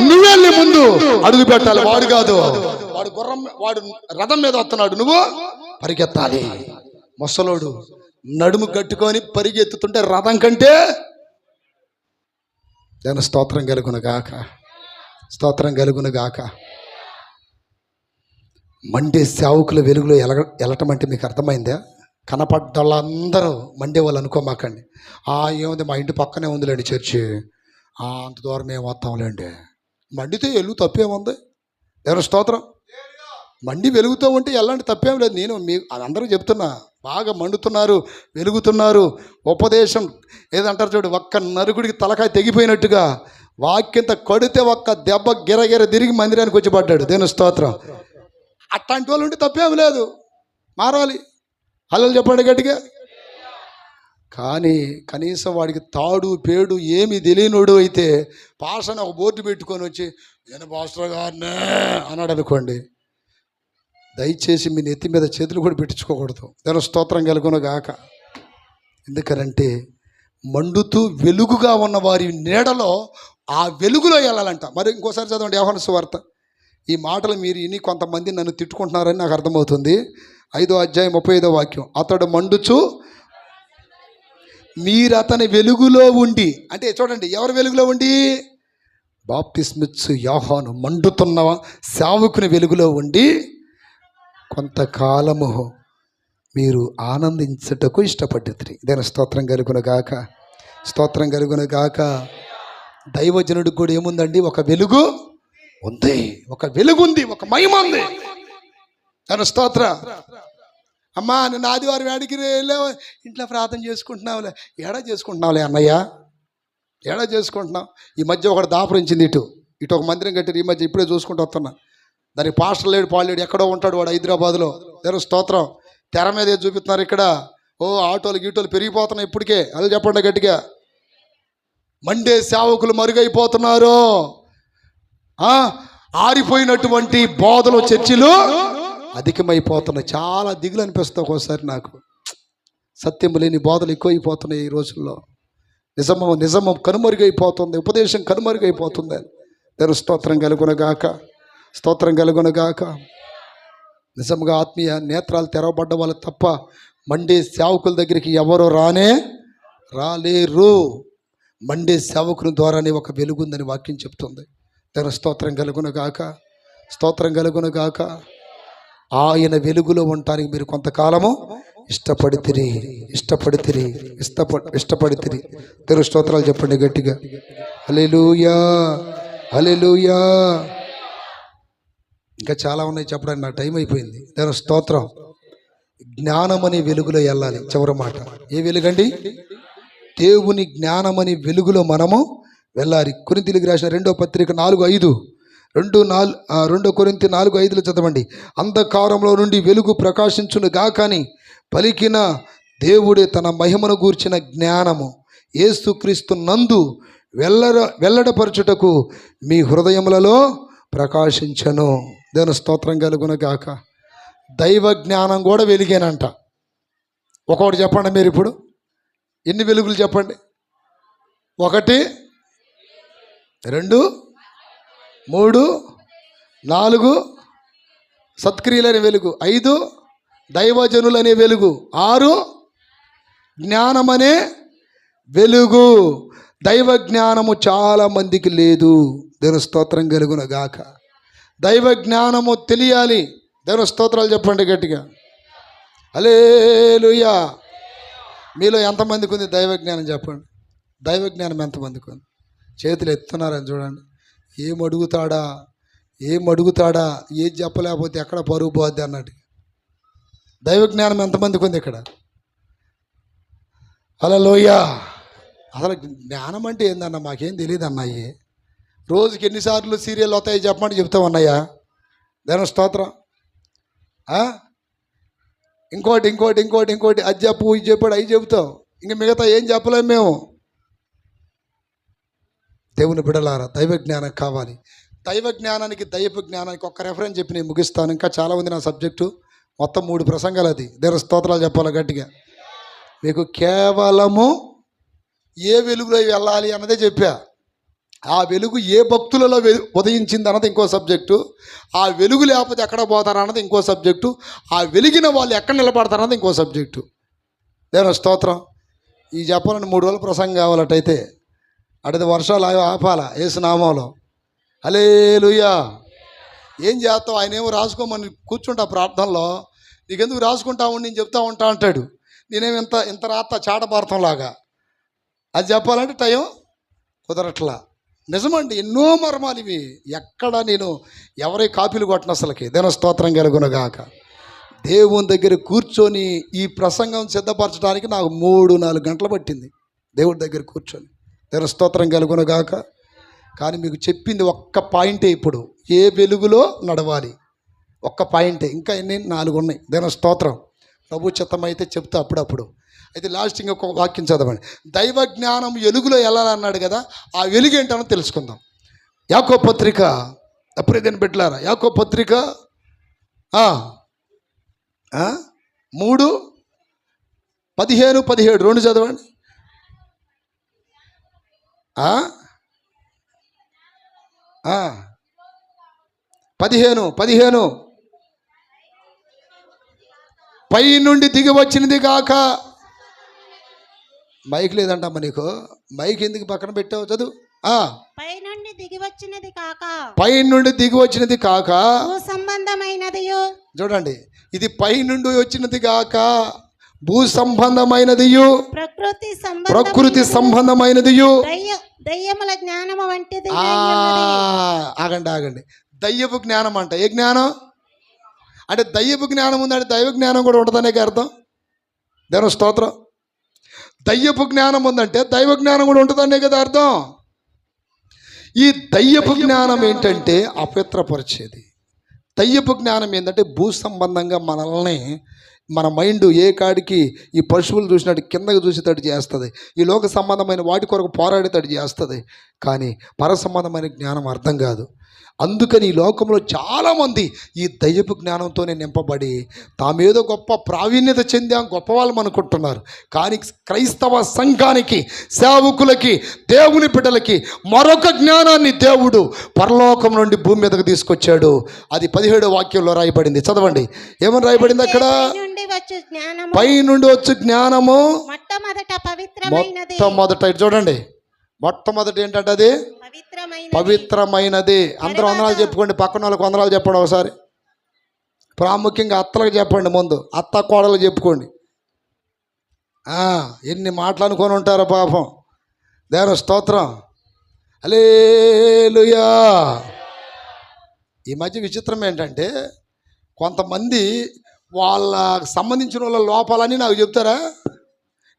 నువ్వెళ్ళి ముందు అడుగు పెట్టాలి. వాడు కాదు, వాడు రథం మీద వస్తున్నాడు, నువ్వు పరిగెత్తాలి. ముసలోడు నడుము కట్టుకొని పరిగెత్తుతుంటే రథం కంటే జన స్తోత్రం కలుగునుగాక, స్తోత్రం కలుగునుగాక. మండే సేవకుల వెలుగులో వెళ్ళటం అంటే మీకు అర్థమైందా? కనపడ్డ వాళ్ళందరూ మండే వాళ్ళు అనుకోమాకండి. ఏముంది మా ఇంటి పక్కనే ఉందిలేండి చర్చి, అంత దూరం ఏం వస్తాంలేండి. మండితే వెలుగు తప్పేముంది? ఎవరు స్తోత్రం. మండి వెలుగుతూ ఉంటే ఎలాంటి తప్పేం లేదు. నేను అందరూ చెప్తున్నా, బాగా మండుతున్నారు, వెలుగుతున్నారు. ఉపదేశం ఏదంటారు చూడు, ఒక్క నరుగుడికి తలకాయ తెగిపోయినట్టుగా వాక్యంత కొడితే ఒక్క దెబ్బ గిరగిర తిరిగి మందిరానికి వచ్చి పడ్డాడు. దేవుని స్తోత్రం. అట్లాంటి వాళ్ళు ఉంటే తప్పేం లేదు, మారాలి. హల్లెలూయా చెప్పండి గట్టిగా. కానీ కనీసం వాడికి తాడు పేడు ఏమి తెలియనోడు అయితే పాషను ఒక బోర్డు పెట్టుకొని వచ్చి నేను పాస్టర్ గారినే అన్నాడు అనుకోండి, దయచేసి మీ నెత్తి మీద చేతులు కూడా పెట్టించుకోకూడదు. దాని స్తోత్రం కలుగునుగాక. ఎందుకనంటే మండుతూ వెలుగుగా ఉన్న వారి నీడలో ఆ వెలుగులో వెళ్ళాలంట. మరి ఇంకోసారి చదవండి యోహాను సువార్త. ఈ మాటలు మీరు ఇని కొంతమంది నన్ను తిట్టుకుంటున్నారని నాకు అర్థమవుతుంది. 5వ అధ్యాయం 35వ వాక్యం. అతడు మండుచు మీరు అతని వెలుగులో ఉండి, అంటే చూడండి ఎవరు వెలుగులో ఉండి? బాప్తిస్మిచ్చు యోహాను మండుతున్న సేవకుని వెలుగులో ఉండి కొంతకాలము మీరు ఆనందించుటకు ఇష్టపడ్డది. దాని స్తోత్రం కలుగునుగాక, స్తోత్రం కలుగునుగాక. దైవజనుడికి కూడా ఏముందండి? ఒక వెలుగు ఉంది, ఒక వెలుగు ఉంది, ఒక మహిమ ఉంది. దాని స్తోత్ర. అమ్మా నేను ఆదివారం వేడికి వెళ్ళావు, ఇంట్లో ప్రార్థన చేసుకుంటున్నావులే. ఏడా చేసుకుంటున్నావులే అన్నయ్య, ఏడా చేసుకుంటున్నావు? ఈ మధ్య ఒకటి దాపురించింది, ఇటు ఒక మందిరం కట్టారు ఈ మధ్య, ఇప్పుడే చూసుకుంటూ వస్తున్నా. దానికి పాస్టర్ లేడు, పాలేడు, ఎక్కడో ఉంటాడు వాడు, హైదరాబాద్లో. దేవుని స్తోత్రం. తెర మీద చూపిస్తున్నారు ఇక్కడ. ఆటోలు గీటోలు పెరిగిపోతున్నాయి ఇప్పటికే. అది చెప్పండి గట్టిగా. మండే సేవకులు మరుగైపోతున్నారు. ఆరిపోయినటువంటి బోధలు చర్చిలు అధికమైపోతున్నాయి. చాలా దిగులు అనిపిస్తుంది ఒక్కోసారి నాకు. సత్యము లేని బోధలు ఎక్కువైపోతున్నాయి ఈ రోజుల్లో. నిజము కనుమరుగైపోతుంది, ఉపదేశం కనుమరుగైపోతుంది. దేవుని స్తోత్రం కలుగునుగాక, స్తోత్రం కలుగునుగాక. నిజంగా ఆత్మీయ నేత్రాలు తెరవబడ్డ వాళ్ళు తప్ప మండే సేవకుల దగ్గరికి ఎవరు రాలేరు. మండే సేవకుని ద్వారానే ఒక వెలుగుందని వాక్యం చెప్తుంది. దేవుని స్తోత్రం కలుగునుగాక, స్తోత్రం కలుగునుగాక. ఆయన వెలుగులో ఉండటానికి మీరు కొంతకాలము ఇష్టపడితిరి. దేవుని స్తోత్రాలు చెప్పండి గట్టిగా. హల్లెలూయా, హల్లెలూయా. ఇంకా చాలా ఉన్నాయి చెప్పడానికి, నాకు టైం అయిపోయింది. దేవుని స్తోత్రం. జ్ఞానమని వెలుగులో వెళ్ళాలి. చివరి మాట ఏ వెలుగండి? దేవుని జ్ఞానమని వెలుగులో మనము వెళ్ళాలి. కొరింథీయులకు రాసిన 2వ పత్రిక 4:5, 2 కొరింథీ 4:5 చదవండి. అంధకారంలో నుండి వెలుగు ప్రకాశించును గాకని పలికిన దేవుడే తన మహిమను గూర్చిన జ్ఞానము యేసుక్రీస్తు నందు వెల్లడపరచుటకు మీ హృదయములలో ప్రకాశించను. దేవుని స్తోత్రం కలుగునుగాక. దైవ జ్ఞానం కూడా వెలిగేనంట. ఒకటి చెప్పండి మీరు ఇప్పుడు, ఎన్ని వెలుగులు చెప్పండి? 1, 2, 3, 4 సత్క్రియలనే వెలుగు, 5 దైవజనులనే వెలుగు, 6 జ్ఞానమనే వెలుగు. దైవ జ్ఞానము చాలా మందికి లేదు. దేవుని స్తోత్రం కలుగునుగాక. దైవ జ్ఞానము తెలియాలి. దేవుని స్తోత్రాలు చెప్పండి గట్టిగా. హల్లెలూయా. మీలో ఎంతమందికి ఉంది దైవ జ్ఞానం చెప్పండి. దైవ జ్ఞానం ఎంతమందికి ఉంది? చేతులు ఎత్తున్నారని చూడండి. ఏం అడుగుతాడా, ఏది చెప్పలేకపోతే ఎక్కడ పరుగు పోద్ది అన్నట్టు. దైవ జ్ఞానం ఎంతమందికి ఉంది ఇక్కడ? హల్లెలూయా. అసలు జ్ఞానం అంటే ఏందన్నా మాకేం తెలియదు అన్నాయి. రోజుకి ఎన్నిసార్లు సీరియల్ వస్తాయి చెప్పమంటే చెప్తాం అన్నయ్యా. దేవుని స్తోత్రం. ఇంకోటి అది చెప్పు, ఇది చెప్పాడు, అవి చెబుతాం. ఇంక మిగతా ఏం చెప్పలేము మేము. దేవుని బిడలారా, దైవ జ్ఞానం కావాలి. దైవ జ్ఞానానికి ఒక్క రెఫరెన్స్ చెప్పి నేను ముగిస్తాను. ఇంకా చాలా ఉంది నా సబ్జెక్టు, మొత్తం 3 ప్రసంగాలు. అది దేవుని స్తోత్రాలు చెప్పాలి గట్టిగా. మీకు కేవలము ఏ వెలుగులో వెళ్ళాలి అన్నదే చెప్పా. ఆ వెలుగు ఏ భక్తులలో ఉదయించింది అన్నది ఇంకో సబ్జెక్టు. ఆ వెలుగు లేకపోతే ఎక్కడ పోతారన్నది ఇంకో సబ్జెక్టు. ఆ వెలిగిన వాళ్ళు ఎక్కడ నిలబడతారన్నది ఇంకో సబ్జెక్టు. దేవుని స్తోత్రం. ఈ చెప్పాలని 3 రోజులు ప్రసంగం కావాలటైతే అటు వర్షాలు ఆపాలా యేసు నామంలో. హల్లెలూయా. ఏం చేస్తావు? ఆయన ఏమో రాసుకోమని కూర్చుంటా ప్రార్థనలో. నీకెందుకు రాసుకుంటావు, నేను చెప్తా ఉంటా అంటాడు. నేనేమి ఇంత రాత్త చాటభారతంలాగా అది చెప్పాలంటే టైం కుదరట్లా. నిజమండి, ఎన్నో మర్మాలు ఇవి. ఎక్కడ నేను ఎవరి కాపీలు కొట్టను అసలుకి. దేవుని స్తోత్రం కలుగునుగాక. దేవుని దగ్గర కూర్చొని ఈ ప్రసంగం సిద్ధపరచడానికి నాకు 3-4 గంటలు పట్టింది దేవుడి దగ్గర కూర్చొని. దేవుని స్తోత్రం కలుగునుగాక. కానీ మీకు చెప్పింది ఒక్క పాయింటే. ఇప్పుడు ఏ వెలుగులో నడవాలి ఒక్క పాయింటే. ఇంకా ఎన్ని 4 ఉన్నాయి. దేవుని స్తోత్రం. ప్రభు చిత్తమైతే చెప్తా అప్పుడప్పుడు. అయితే లాస్ట్ ఇంకొక వాక్యం చదవండి. దైవ జ్ఞానం వెలుగులో వెళ్ళాలన్నాడు కదా, ఆ వెలుగు ఏంటనో తెలుసుకుందాం. యాకోబు పత్రిక, అప్పుడే దీన్ని పెట్టారా, యాకోబు పత్రిక 3:15-17 2 చదవండి. 15 పై నుండి దిగి వచ్చినది కాక. మైక్ లేదంటమ్మా నీకు. మైక్ ఎందుకు పక్కన పెట్టావు? చదువు. పై నుండి దిగి వచ్చినది కాక. పై నుండి దిగి వచ్చినది కాక. భూ సంబంధమైనది. చూడండి, ఇది పై నుండి వచ్చినది కాక భూ సంబంధమైనది, ప్రకృతి సంబంధమైనది, దయ్యముల జ్ఞానము వంటిది. ఆగండి. దయ్యపు జ్ఞానం అంట. ఏ జ్ఞానం అంటే? దయ్యపు జ్ఞానం ఉందంటే దైవ జ్ఞానం కూడా ఉంటుందనే అర్థం. దేవుని స్తోత్రం. దయ్యపు జ్ఞానం ఉందంటే దైవ జ్ఞానం కూడా ఉంటుందనే కదా అర్థం. ఈ దయ్యపు జ్ఞానం ఏంటంటే అపవిత్రపరిచేది. దయ్యపు జ్ఞానం ఏంటంటే భూ సంబంధంగా మనల్ని, మన మైండ్ ఏ కాడికి ఈ పశువులు చూసినట్టు కిందకు చూసేటట్టు చేస్తుంది. ఈ లోక సంబంధమైన వాటి కొరకు పోరాడేటట్టు చేస్తుంది. కానీ పర సంబంధమైన జ్ఞానం అర్థం కాదు. అందుకని ఈ లోకంలో చాలామంది ఈ దయ్యపు జ్ఞానంతోనే నింపబడి తామేదో గొప్ప ప్రావీణ్యత చెందాం, గొప్ప వాళ్ళం అనుకుంటున్నారు. కానీ క్రైస్తవ సంఘానికి, సేవకులకి, దేవుని బిడ్డలకి మరొక జ్ఞానాన్ని దేవుడు పరలోకం నుండి భూమి మీదకు తీసుకొచ్చాడు. అది 17వ వాక్యంలో రాయబడింది. చదవండి, ఏమని రాయబడింది అక్కడ? పై నుండి వచ్చు జ్ఞానము మొట్టమొదట చూడండి. మొట్టమొదటి ఏంటంటే అది పవిత్రమైనది. అందరూ వందనాలు చెప్పుకోండి. పక్కన వాళ్ళకి వందనాలు చెప్పండి ఒకసారి. ప్రాముఖ్యంగా అత్తలకు చెప్పండి. ముందు అత్త కోడలు చెప్పుకోండి. ఎన్ని మాటలు అనుకొని ఉంటారో పాపం. దేవుని స్తోత్రం. హల్లెలూయా. ఈ మధ్య విచిత్రం ఏంటంటే కొంతమంది వాళ్ళకి సంబంధించిన వాళ్ళ లోపాలని నాకు చెప్తారా.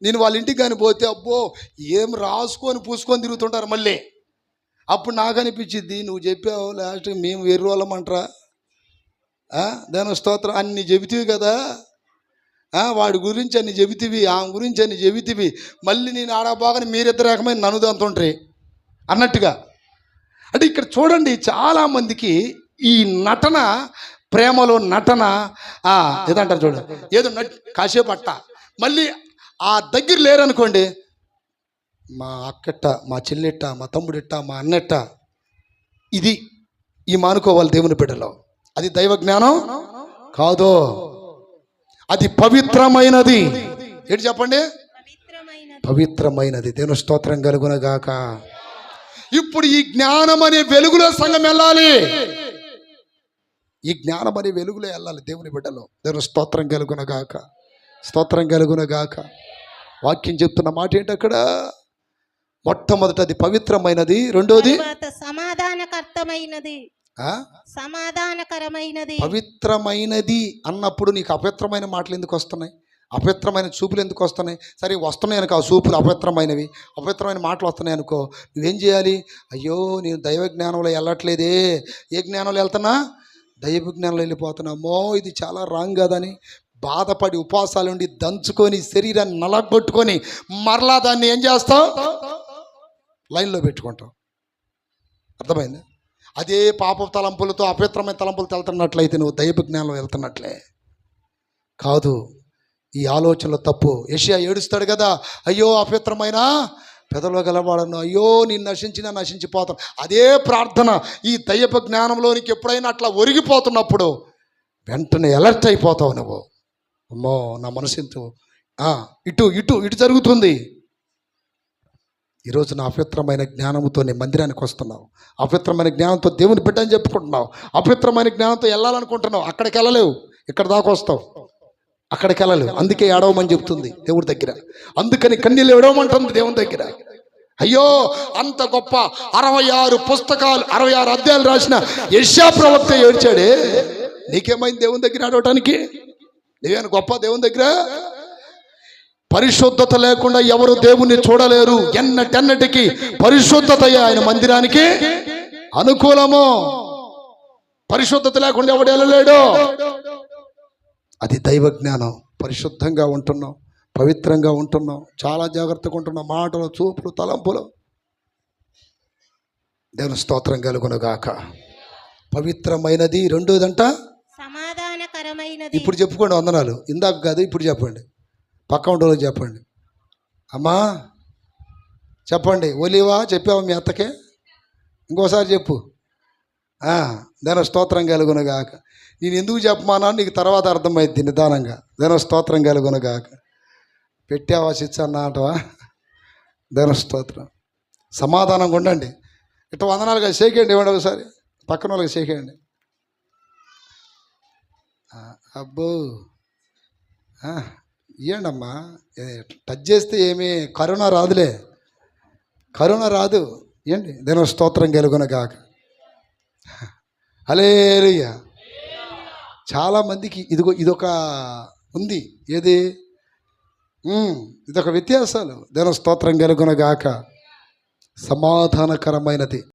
నేను వాళ్ళ ఇంటికి కానీ పోతే అబ్బో ఏం రాసుకొని పూసుకొని తిరుగుతుంటారు. మళ్ళీ అప్పుడు నాకు అనిపించింది, నువ్వు చెప్పావు లాస్ట్కి మేము వెర్రి వాళ్ళమంటారా? దాని స్తోత్రం. అన్ని చెబితివి కదా, వాడి గురించి అన్ని చెబితివి, ఆమె గురించి అన్ని చెబితివి, మళ్ళీ నేను ఆడబాగానే మీరిద్దరు రకమైన నన్ను అంటుంటారు అన్నట్టుగా. అంటే ఇక్కడ చూడండి, చాలామందికి ఈ నటన, ప్రేమలో నటన ఏదంటారు చూడండి, ఏదో కాసేపు అట్ట, మళ్ళీ ఆ దగ్గర లేరనుకోండి, మా అక్కట్ట, మా చెల్లిట్ట, మా తమ్ముడిట్ట, మా అన్నట్ట. ఇది ఈ మానుకోవాలి దేవుని బిడ్డలో. అది దైవ జ్ఞానం కాదు, అది పవిత్రమైనది. ఏంటి చెప్పండి? పవిత్రమైనది. దేవుని స్తోత్రం కలుగునగాక. ఇప్పుడు ఈ జ్ఞానం అనే వెలుగులో సంఘం వెళ్ళాలి. ఈ జ్ఞానం అనే వెలుగులో వెళ్ళాలి దేవుని బిడ్డలో. దేవుని స్తోత్రం కలుగునగాక. స్తోత్రం కలుగునగాక. వాక్యం చెప్తున్న మాట ఏంటి అక్కడ? మొట్టమొదటి అది పవిత్రమైనది, రెండోది సమాధానకరమైనది. పవిత్రమైనది అన్నప్పుడు నీకు అపవిత్రమైన మాటలు ఎందుకు వస్తున్నాయి? అపవిత్రమైన చూపులు ఎందుకు వస్తున్నాయి? సరే వస్తున్నాయి అనుకో, ఆ చూపులు అపవిత్రమైనవి, అపవిత్రమైన మాటలు వస్తున్నాయి అనుకో, నువ్వేం చేయాలి? అయ్యో నేను దైవ జ్ఞానంలో వెళ్ళట్లేదే. ఏ జ్ఞానంలో వెళ్తున్నా? దైవ జ్ఞానంలో వెళ్ళిపోతున్నామో, ఇది చాలా రాంగ్ కాదని బాధపడి ఉపవాసాలు ఉండి దంచుకొని శరీరాన్ని నలగొట్టుకొని మరలా దాన్ని ఏం చేస్తాం? లైన్లో పెట్టుకుంటాం. అర్థమైంది? అదే పాప తలంపులతో, అపవిత్రమైన తలంపులతో వెళ్తున్నట్లయితే నువ్వు దైవ జ్ఞానంలో వెళ్తున్నట్లే. కాదు, ఈ ఆలోచనలో తప్పు. యెషయా ఏడుస్తాడు కదా, అయ్యో అపవిత్రమైన పెదవులు గలవాడను, అయ్యో నేను నశించినా నశించిపోతాను. అదే ప్రార్థన ఈ దయ్యపు జ్ఞానంలోనికి ఎప్పుడైనా అట్లా ఒరిగిపోతున్నప్పుడు వెంటనే అలర్ట్ అయిపోతావు నువ్వు. అమ్మో నా మనసు ఎంతో ఇటు ఇటు ఇటు జరుగుతుంది. ఈరోజు నా అపవిత్రమైన జ్ఞానంతో నేను మందిరానికి వస్తున్నావు, అపవిత్రమైన జ్ఞానంతో దేవుని బిడ్డని చెప్పుకుంటున్నావు, అపవిత్రమైన జ్ఞానంతో వెళ్ళాలనుకుంటున్నావు, అక్కడికి వెళ్ళలేవు, ఇక్కడ దాకా వస్తావు, అక్కడికి వెళ్ళలేవు. అందుకే ఏడవమని చెప్తుంది దేవుడి దగ్గర, అందుకని కన్నీళ్ళు ఏడవమంటుంది దేవుని దగ్గర. అయ్యో అంత గొప్ప 66 పుస్తకాలు 66 అధ్యాయాలు రాసిన యెషయా ప్రవక్త ఏడ్చాడే, నీకేమైంది దేవుని దగ్గర ఆడవటానికి? నీవేనా గొప్ప దేవుని దగ్గర? పరిశుద్ధత లేకుండా ఎవరు దేవుణ్ణి చూడలేరు. ఎన్నటెన్నటికి పరిశుద్ధత ఆయన మందిరానికి అనుకూలము. పరిశుద్ధత లేకుండా ఎవడు వెళ్ళలేడు. అది దైవ జ్ఞానం. పరిశుద్ధంగా ఉంటున్నాం, పవిత్రంగా ఉంటున్నాం, చాలా జాగ్రత్తగా ఉంటున్నాం, మాటలు, చూపులు, తలంపులు. దేవుని స్తోత్రం కలుగునుగాక. పవిత్రమైనది. రెండోదంట సమాధానకరమైనది. ఇప్పుడు చెప్పుకోండి వందనాలు. ఇందాక కాదు, ఇప్పుడు చెప్పండి. పక్క ఉంటోళ్ళకి చెప్పండి. అమ్మా చెప్పండి, ఒలివా చెప్పావా మీ అత్తకే? ఇంకోసారి చెప్పు. దేన స్తోత్రం కలుగునుగాక. నేను ఎందుకు చెప్పమానా నీకు తర్వాత అర్థమైద్ది నిదానంగా. దేన స్తోత్రం కలుగునుగాక. పెట్టావా శిక్ష అన్నటవా? దేన స్తోత్రం. సమాధానంగా ఉండండి. ఇట్లా వందనాలుగా షేకేయండి, ఇవ్వండి ఒకసారి పక్కన వాళ్ళకి షేకేయండి. అబ్బో ఇవ్వండి అమ్మా. టచ్ చేస్తే ఏమీ కరోనా రాదులే, కరోనా రాదు. ఇవ్వండి. దేని స్తోత్రం కలుగునుగాక. హల్లెలూయా. చాలామందికి ఇదొక ఉంది. ఏది? ఇదొక వ్యత్యాసాలు. దేని స్తోత్రం కలుగునుగాక. సమాధానకరమైనది.